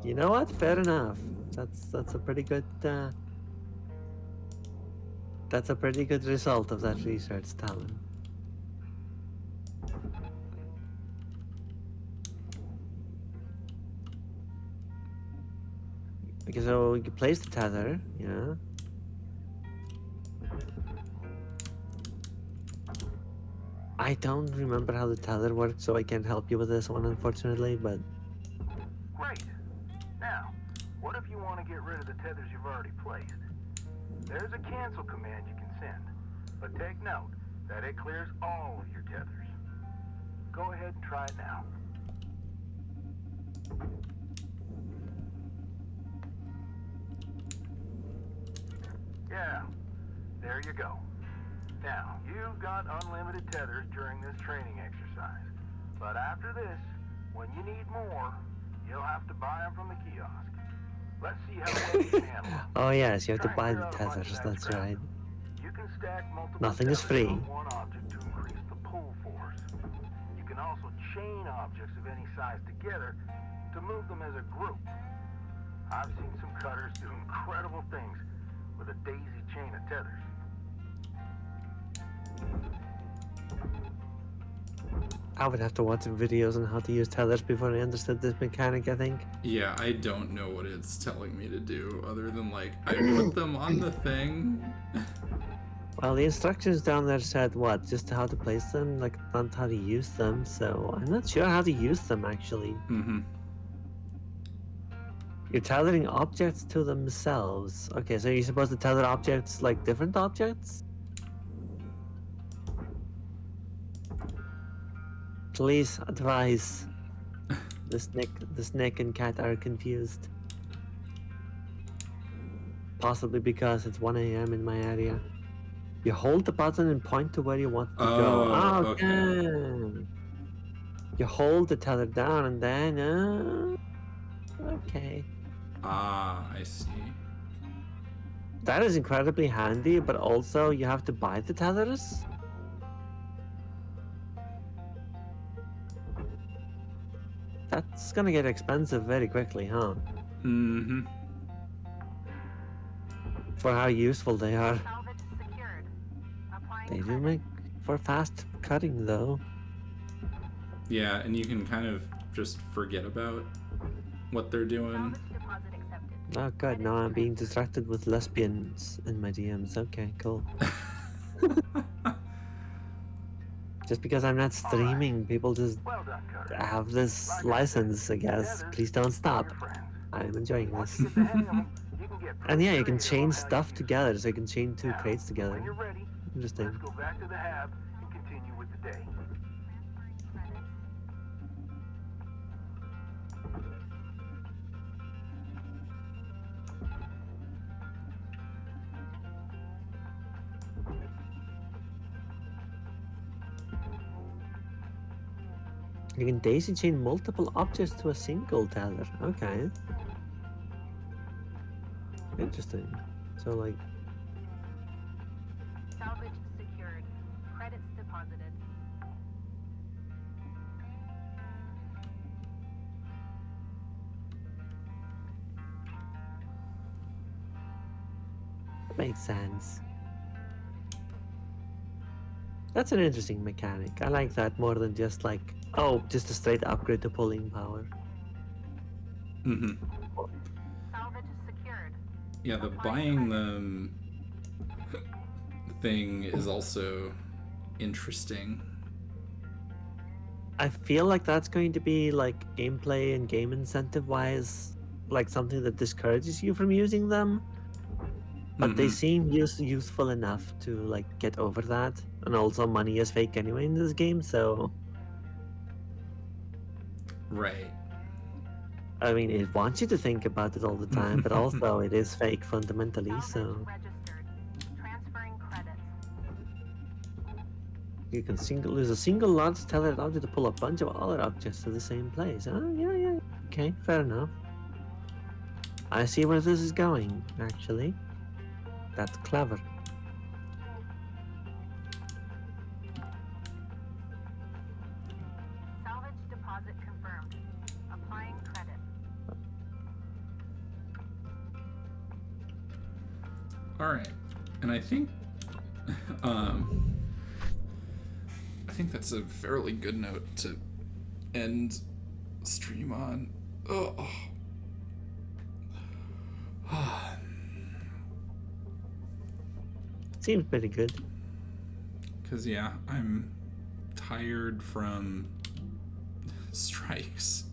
You know what? Fair enough. That's a pretty good. That's a pretty good result of that research, Talon. Okay, so you place the tether, yeah. I don't remember how the tether works, so I can't help you with this one, unfortunately, but... Great. Now, what if you want to get rid of the tethers you've already placed? There's a cancel command you can send, but take note that it clears all of your tethers. Go ahead and try it now. Yeah, there you go. Now, you've got unlimited tethers during this training exercise. But after this, when you need more, you'll have to buy them from the kiosk. Let's see how well you can handle them. Oh yes, you have to Try buy and the clear out a bunch tethers, of that that's scrap. right. You can stack multiple Nothing is tethers free. on one object to increase the pull force. You can also chain objects of any size together to move them as a group. I've seen some cutters do incredible things with a daisy chain of tethers. I would have to watch videos on how to use tethers before I understood this mechanic, I think. Yeah, I don't know what it's telling me to do other than like I put them on the thing. Well, the instructions down there said what? Just how to place them, like not how to use them, so I'm not sure how to use them actually. Mm-hmm. You're tethering objects to themselves. Okay, so you're supposed to tether objects like different objects? Please advise. The snake and cat are confused. Possibly because it's 1 a.m. in my area. You hold the button and point to where you want it to go. Oh, Okay. okay. You hold the tether down and then... okay. Ah, I see. That is incredibly handy, but also you have to buy the tethers? That's gonna get expensive very quickly, huh? Mm-hmm. For how useful they are. Salvage secured. Applying They do credit. make for fast cutting, though. Yeah, and you can kind of just forget about what they're doing. Salvage deposit accepted. Oh god, now I'm being distracted with lesbians in my DMs. Okay, cool. Just because I'm not streaming, people just Well done, Cutter. have this Like I said, license, I guess. tethers Please don't are stop. your friends. I'm enjoying Once this. you get the hang of 'em, you can get And yeah, you can pretty chain creative on how you stuff use 'em. together, so you can chain two Now, crates when together. you're ready, Interesting. let's go back to the hab and continue with the day. You can daisy chain multiple objects to a single tether. Okay. Interesting. So, like, Salvage secured. Credits deposited. that makes sense. That's an interesting mechanic. I like that more than just like, oh, just a straight upgrade to pulling power. Mm-hmm. Salvage secured. Yeah, the buying them thing is also interesting. I feel like that's going to be like gameplay and game incentive wise, like something that discourages you from using them. But they Mhm. seem useful enough to like get over that. And also money is fake anyway in this game, so Right. I mean it wants you to think about it all the time, but also it is fake fundamentally, so Registered. Transferring credits. you can use a single large tethered object to pull a bunch of other objects to the same place. Oh yeah. Okay, fair enough. I see where this is going, actually. That's clever. Salvage deposit confirmed. Applying credit. All right, and I think that's a fairly good note to end stream on. Oh. Seems pretty good. Because, yeah, I'm tired from strikes.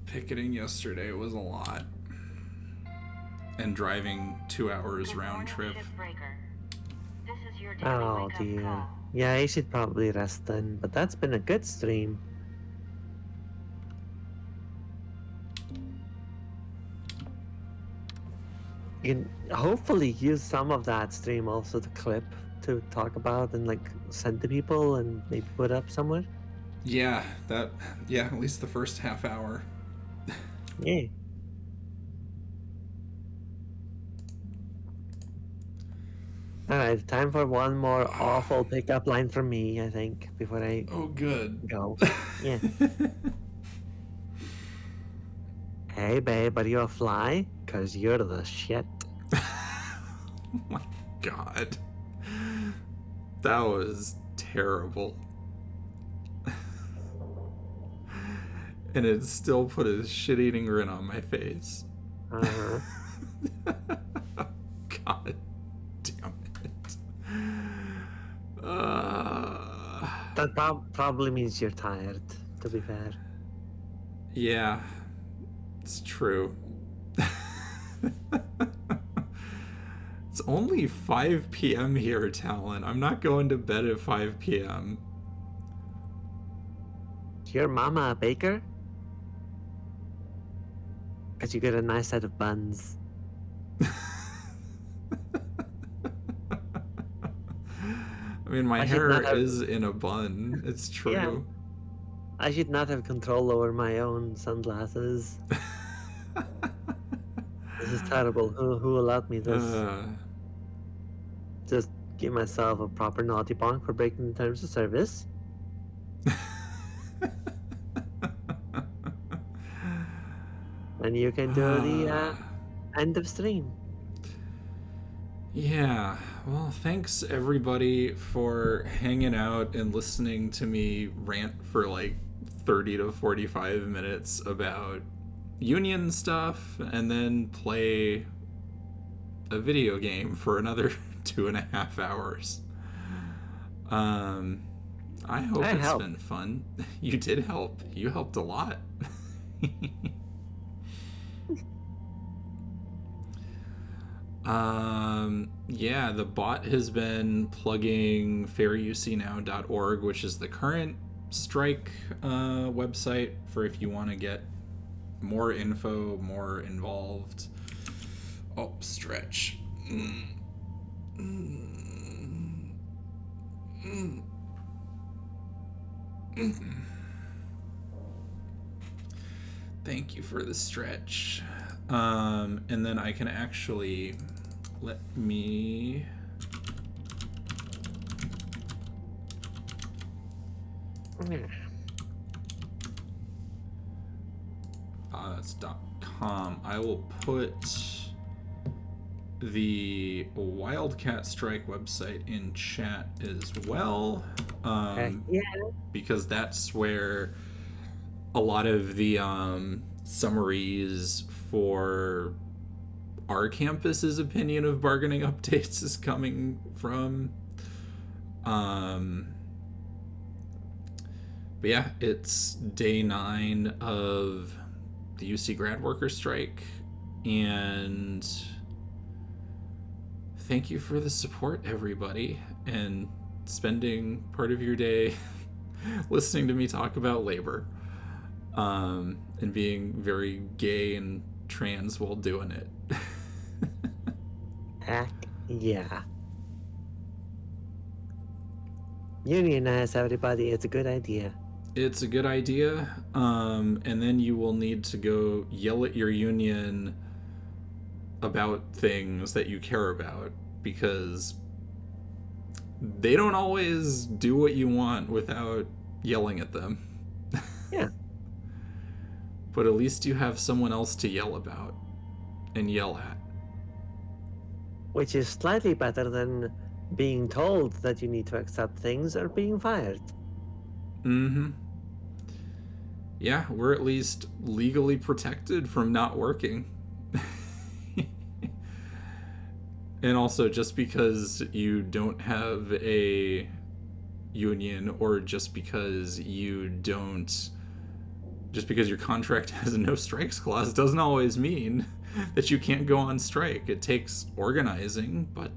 Picketing yesterday was a lot. And driving 2 hours round trip. This is your daily Oh wake-up dear. call. Yeah, I should probably rest then, but that's been a good stream. You can hopefully use some of that stream also to clip to talk about and like send to people and maybe put up somewhere. Yeah, at least the first half hour. Yeah. Alright, time for one more awful pickup line from me, I think, before I Oh, good. go. Yeah. Hey babe, are you a fly? 'Cause you're the shit. Oh my god. That was terrible. And it still put a shit-eating grin on my face. Uh-huh. God damn it. That probably means you're tired, to be fair. Yeah, it's true. It's only 5 p.m. here, Talon. I'm not going to bed at 5 p.m. Is your mama a baker? 'Cause you got a nice set of buns. I mean, my I should hair not have- is in a bun. It's true. Yeah. I should not have control over my own sunglasses. This is terrible. Who allowed me this? Just give myself a proper naughty bonk for breaking the terms of service. And you can do the end of stream. Yeah, well, thanks everybody for hanging out and listening to me rant for like 30 to 45 minutes about union stuff and then play a video game for another 2.5 hours. I hope I it's helped. been fun. You did help. You helped a lot. Yeah, the bot has been plugging fairyucnow.org, which is the current strike website for if you want to get more info, more involved. Oh, stretch. Thank you for the stretch. And then I can actually let me. That's .com. I will put the Wildcat Strike website in chat as well, because that's where a lot of the summaries for our campus's opinion of bargaining updates is coming from. But yeah, it's day 9 of the UC grad worker strike, and thank you for the support, everybody, and spending part of your day listening to me talk about labor, and being very gay and trans while doing it. Heck yeah. Unionize everybody, it's a good idea. It's a good idea, and then you will need to go yell at your union about things that you care about, because they don't always do what you want without yelling at them. Yeah. But at least you have someone else to yell about and yell at. Which is slightly better than being told that you need to accept things or being fired. Mm-hmm. Yeah, we're at least legally protected from not working. And also, just because you don't have a union, or just because your contract has a no strikes clause, doesn't always mean that you can't go on strike. It takes organizing, but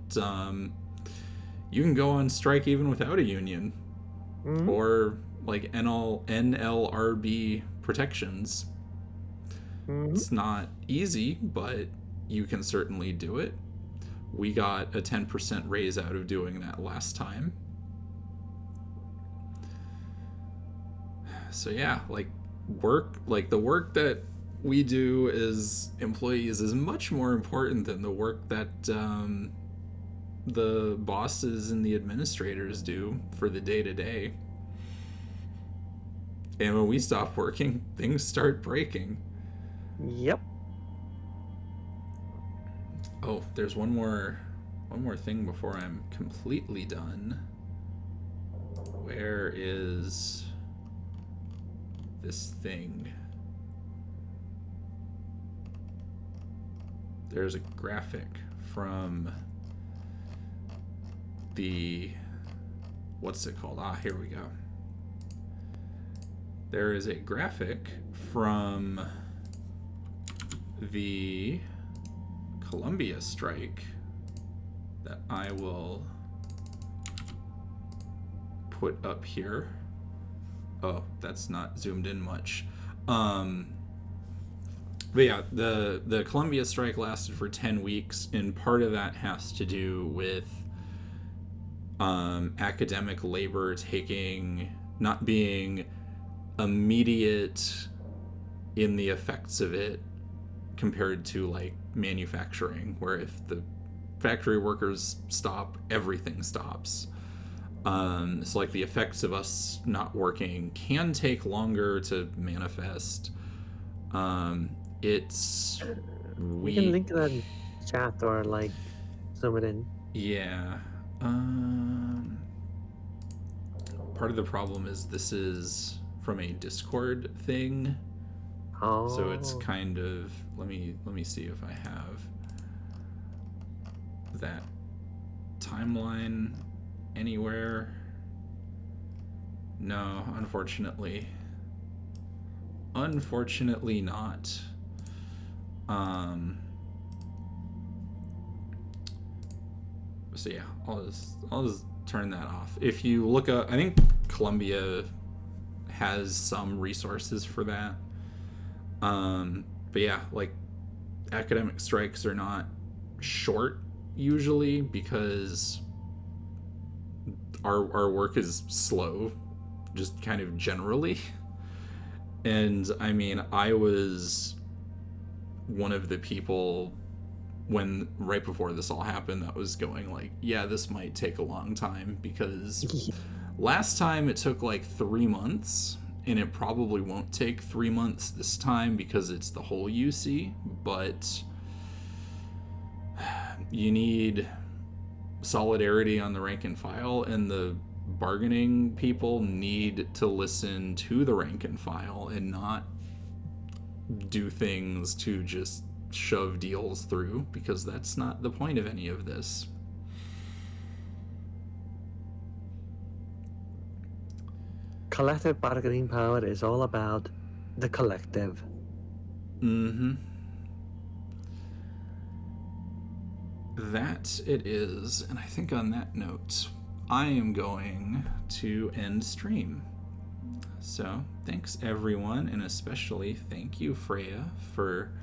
you can go on strike even without a union. Mm-hmm. Or like NLRB protections. Mm-hmm. It's not easy, but you can certainly do it. We got a 10% raise out of doing that last time. So yeah, the work that we do as employees is much more important than the work that the bosses and the administrators do for the day-to-day. And when we stop working, things start breaking. Yep. Oh, there's one more thing before I'm completely done. Where is this thing? There's a graphic from the, what's it called? Here we go. There is a graphic from the Columbia strike that I will put up here. Oh, that's not zoomed in much. But yeah, the Columbia strike lasted for 10 weeks, and part of that has to do with academic labor not being immediate in the effects of it compared to like manufacturing, where if the factory workers stop, everything stops. So like the effects of us not working can take longer to manifest. It's We can link to that in chat or like zoom it in. Yeah. Part of the problem is this is from a Discord thing. Oh. So it's kind of, let me see if I have that timeline anywhere. No, unfortunately not. So yeah, I'll just turn that off. If you look up, I think Columbia has some resources for that. But yeah, like academic strikes are not short usually because our work is slow just kind of generally. And I mean, I was one of the people when right before this all happened that was going like, yeah, this might take a long time, because last time it took like 3 months, and it probably won't take 3 months this time because it's the whole UC, but you need solidarity on the rank and file, and the bargaining people need to listen to the rank and file and not do things to just shove deals through, because that's not the point of any of this. Collective bargaining power is all about the collective. Mm-hmm. That it is, and I think on that note, I am going to end stream. So, thanks everyone, and especially thank you, Freya, for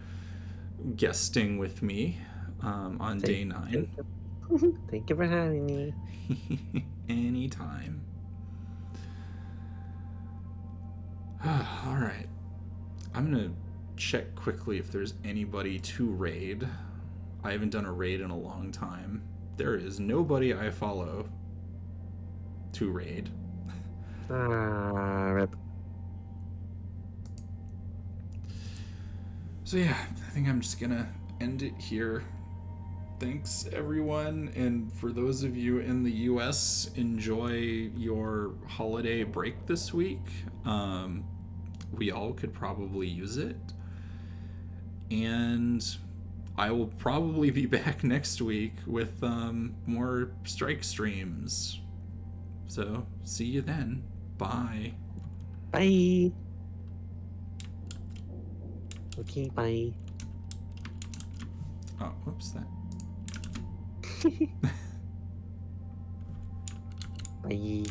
guesting with me on day 9. Thank you for having me. Anytime. All right. I'm going to check quickly if there's anybody to raid. I haven't done a raid in a long time. There is nobody I follow to raid. Rip. So yeah, I think I'm just gonna end it here. Thanks everyone, and for those of you in the US, enjoy your holiday break this week. We all could probably use it. And I will probably be back next week with more strike streams. So, see you then. Bye. Bye. Okay, bye. Oh, whoops, that. Bye.